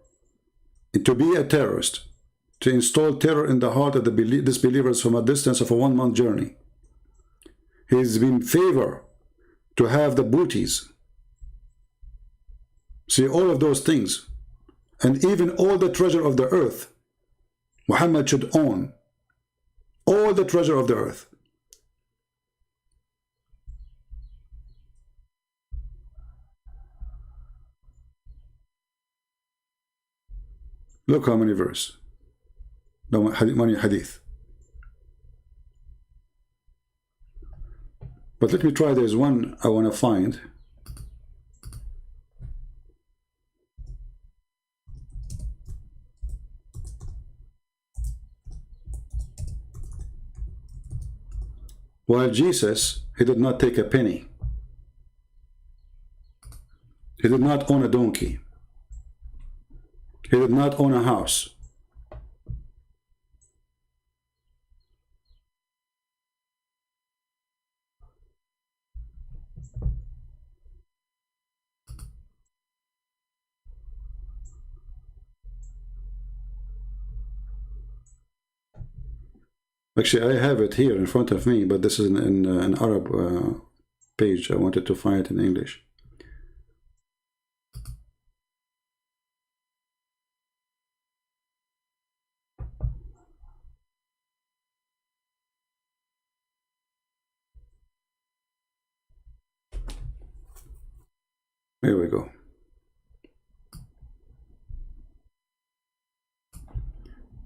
to be a terrorist, to install terror in the heart of the disbelievers from a distance of a 1 month journey. He's been in favor to have the booties. See, all of those things, and even all the treasure of the earth, Muhammad should own all the treasure of the earth. Look how many verses, many hadith. But let me try, there's one I want to find. While Jesus, he did not take a penny. He did not own a donkey. He did not own a house. Actually, I have it here in front of me, but this is in an Arab page. I wanted to find it in English. Here we go.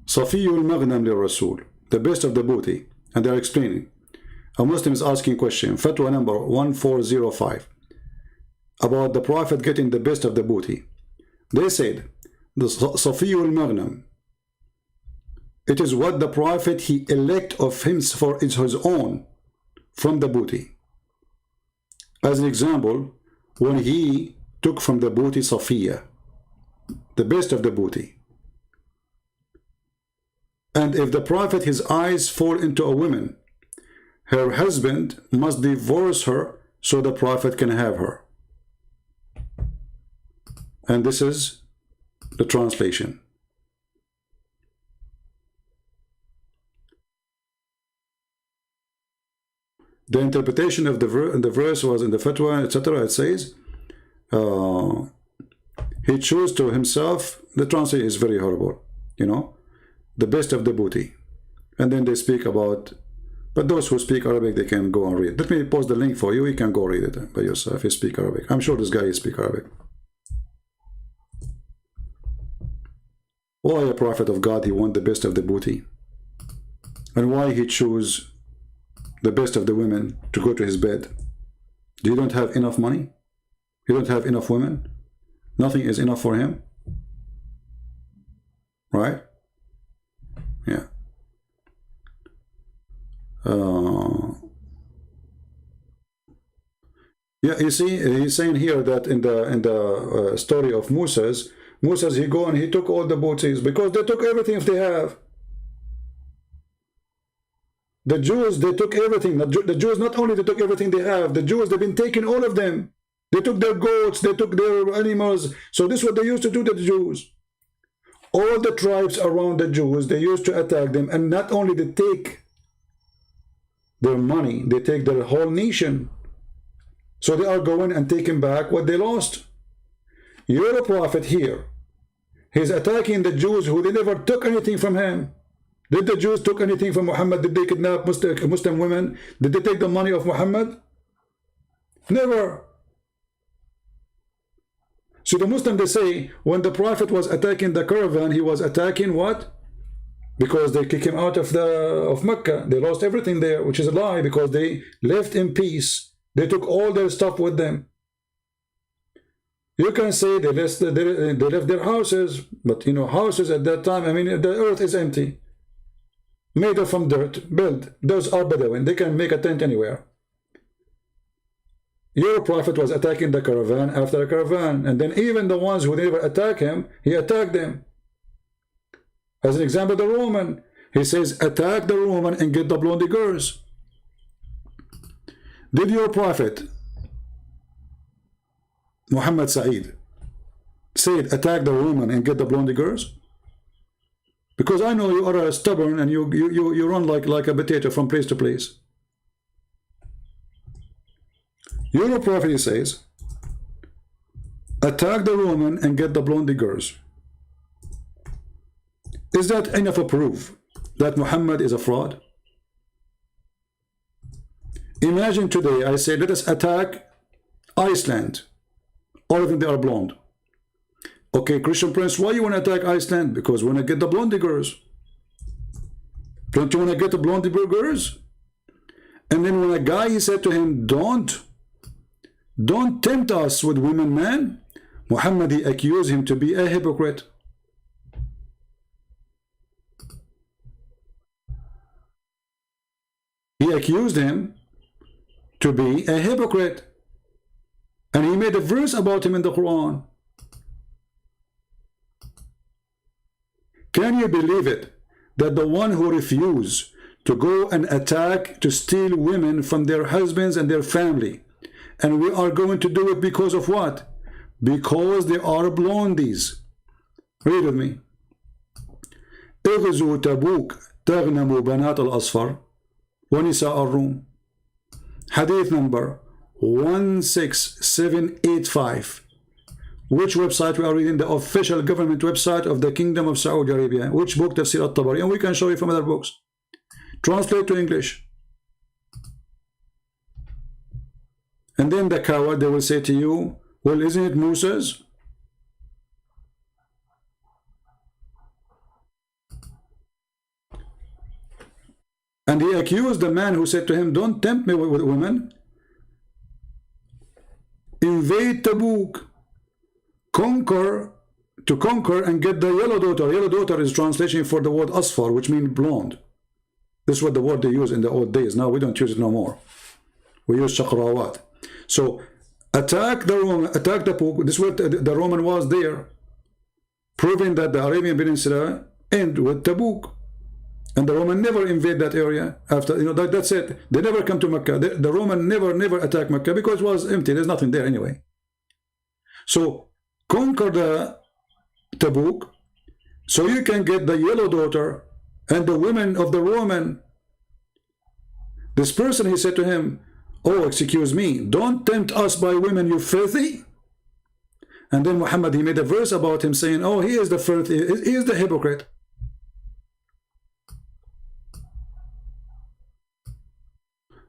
Safiyul Maghnam lil-Rasul, the best of the booty. And they're explaining. A Muslim is asking question, Fatwa number 1405, about the Prophet getting the best of the booty. They said, the Safiyul Maghnam, it is what the Prophet he elect of him for his own from the booty. As an example, when he took from the booty Safiya, the best of the booty. And if the Prophet his eyes fall into a woman, her husband must divorce her so the Prophet can have her. And this is the translation. The interpretation of the verse was in the fatwa, etc. It says, he chose to himself, the translation is very horrible, you know, the best of the booty. And then they speak about, but those who speak Arabic, they can go and read. Let me post the link for you. You can go read it by yourself if you speak Arabic. I'm sure this guy speaks Arabic. Why a prophet of God, he want the best of the booty? And why he choose the best of the women to go to his bed? You don't have enough money? You don't have enough women? Nothing is enough for him? Right? Yeah. Yeah, you see, he's saying here that in the story of Moses, he go and he took all the booties because they took everything if they have. The Jews, they took everything. The Jews, not only they took everything they have, the Jews, they've been taking all of them. They took their goats, they took their animals. So this is what they used to do to the Jews. All the tribes around the Jews, they used to attack them. And not only they take their money, they take their whole nation. So they are going and taking back what they lost. You're a prophet here. He's attacking the Jews who they never took anything from him. Did the Jews took anything from Muhammad? Did they kidnap Muslim women? Did they take the money of Muhammad? Never. So the Muslim, they say, when the Prophet was attacking the caravan, he was attacking what? Because they kicked him out of Mecca. They lost everything there, which is a lie, because they left in peace. They took all their stuff with them. You can say they left their houses, but you know, houses at that time, I mean, the earth is empty. Made from dirt, built. Those are Bedouin. They can make a tent anywhere. Your prophet was attacking the caravan after a caravan, and then even the ones who never attack him, he attacked them. As an example, the Roman, He says, attack the woman and get the blondie girls. Did your prophet Muhammad Saeed said, attack the woman and get the blondie girls? Because I know you are stubborn and you run like a potato from place to place. Your prophet says, attack the woman and get the blondie girls. Is that enough of proof that Muhammad is a fraud? Imagine today I say, let us attack Iceland. All of them, they are blonde. Okay, Christian Prince, why you want to attack Iceland? Because we want to get the blondie girls. Don't you want to get the blondie girls? And then when a guy, he said to him, don't tempt us with women, man. Muhammad, he accused him to be a hypocrite. He accused him to be a hypocrite. And he made a verse about him in the Quran. Can you believe it? That the one who refused to go and attack, to steal women from their husbands and their family, and we are going to do it because of what? Because they are blondies. Read with me. اغزوا تبوك تغنموا بنات الأصفر ونساء الروم. Hadith number 16785. Which website we are reading? The official government website of the Kingdom of Saudi Arabia. Which book? Tafsir al-Tabari. And we can show you from other books. Translate to English. And then the coward, they will say to you, well, isn't it Moses? And he accused the man who said to him, don't tempt me with women. Invade Tabuk. To conquer and get the yellow daughter. Yellow daughter is translation for the word asfar, which means blonde. This is what the word they use in the old days. Now we don't use it no more. We use shaqrawat. So attack the Roman, attack the Tabuk. This is what the Roman was there, proving that the Arabian Peninsula end with Tabuk. And the Roman never invade that area after, that's it. They never come to Mecca. The Roman never attacked Mecca because it was empty. There's nothing there anyway. So conquer the Tabuk so you can get the yellow daughter and the women of the Roman. This person, he said to him, oh, excuse me, don't tempt us by women, you filthy. And then Muhammad, he made a verse about him saying, oh, he is the filthy, he is the hypocrite.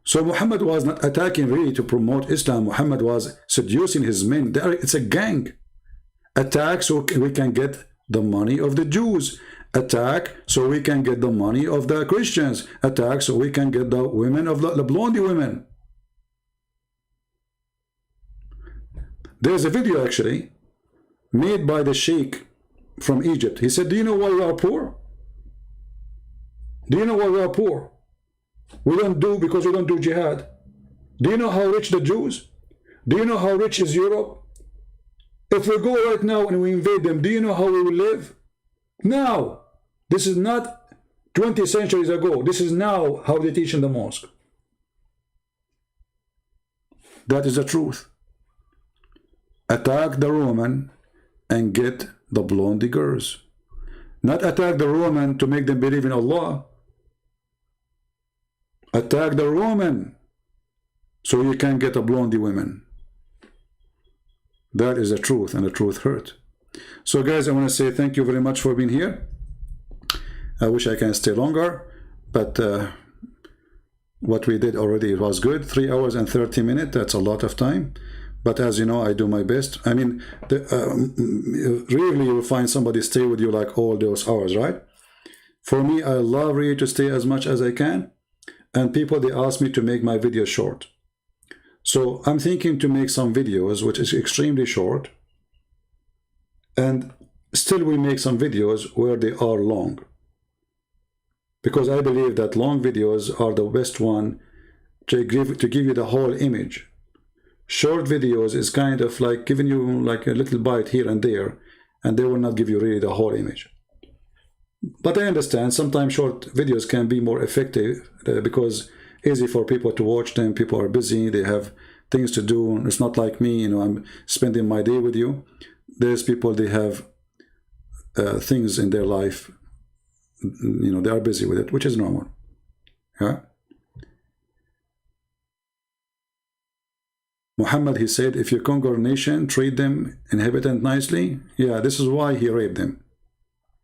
So Muhammad was not attacking really to promote Islam. Muhammad was seducing his men. It's a gang. Attack so we can get the money of the Jews. Attack so we can get the money of the Christians. Attack so we can get the women of the blondie women. There's a video actually made by the sheikh from Egypt. He said, do you know why we are poor? Do you know why we are poor? We don't do because we don't do jihad. Do you know how rich the Jews? Do you know how rich is Europe? If we go right now and we invade them, do you know how we will live? Now. This is not 20 centuries ago. This is now how they teach in the mosque. That is the truth. Attack the Roman and get the blondie girls. Not attack the Roman to make them believe in Allah. Attack the Roman so you can get a blondie women. That is the truth, and the truth hurt. So guys, I want to say thank you very much for being here. I wish I can stay longer, but what we did already was good. 3 hours and 30 minutes, that's a lot of time. But as you know, I do my best. I mean, rarely you will find somebody stay with you like all those hours, right? For me, I love really to stay as much as I can. And people, they ask me to make my videos short. So I'm thinking to make some videos which is extremely short, and still we make some videos where they are long, because I believe that long videos are the best one to give you the whole image. Short videos is kind of like giving you like a little bite here and there, and they will not give you really the whole image. But I understand sometimes short videos can be more effective because easy for people to watch them. People are busy, they have things to do. It's not like me, you know, I'm spending my day with you. There's people, they have things in their life, you know, they are busy with it, which is normal. Yeah. Muhammad, he said, if you conquer a nation, treat them inhabitant nicely. Yeah, this is why he raped them.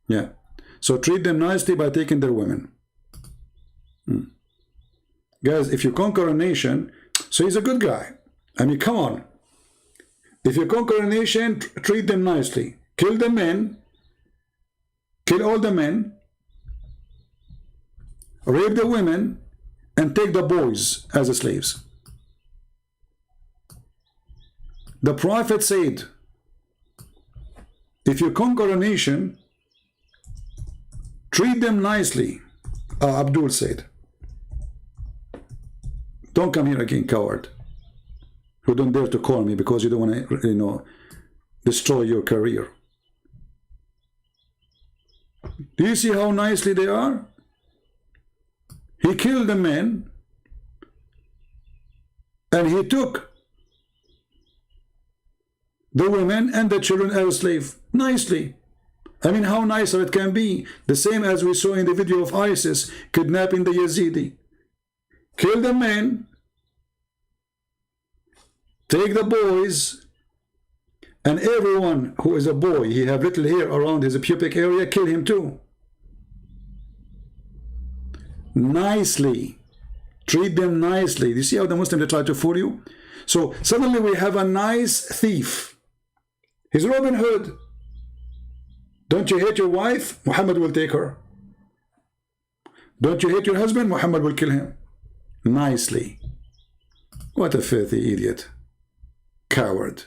Yeah. So treat them nicely by taking their women. Guys, if you conquer a nation, so he's a good guy. I mean, come on. If you conquer a nation, treat them nicely. Kill the men. Kill all the men. Rape the women. And take the boys as slaves. The Prophet said, if you conquer a nation, treat them nicely. Abdul said, don't come here again, coward. You don't dare to call me because you don't want to, you know, destroy your career. Do you see how nicely they are? He killed the men and he took the women and the children as slaves nicely. I mean, how nicer it can be. The same as we saw in the video of ISIS kidnapping the Yazidi. Kill the men, take the boys, and everyone who is a boy, he have little hair around his pubic area, kill him too. Nicely. Treat them nicely. You see how the Muslims, they try to fool you? So suddenly we have a nice thief. He's Robin Hood. Don't you hate your wife? Muhammad will take her. Don't you hate your husband? Muhammad will kill him. Nicely. What a filthy idiot. Coward.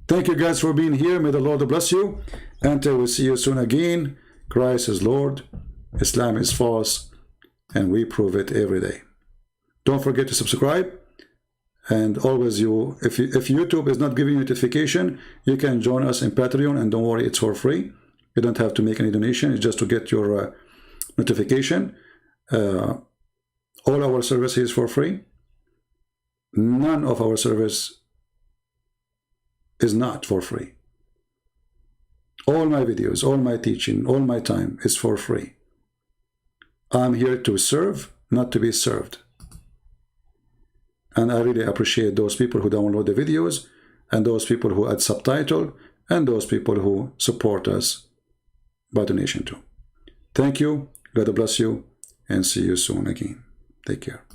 Thank you guys for being here. May the Lord bless you. Until we see you soon again. Christ is Lord. Islam is false. And we prove it every day. Don't forget to subscribe. And always, if YouTube is not giving you notification, you can join us in Patreon, and don't worry, it's for free. You don't have to make any donation. It's just to get your notification. All our service is for free. None of our service is not for free. All my videos, all my teaching, all my time is for free. I'm here to serve, not to be served. And I really appreciate those people who download the videos, and those people who add subtitle, and those people who support us by donation too. Thank you, God bless you, and see you soon again. Take care.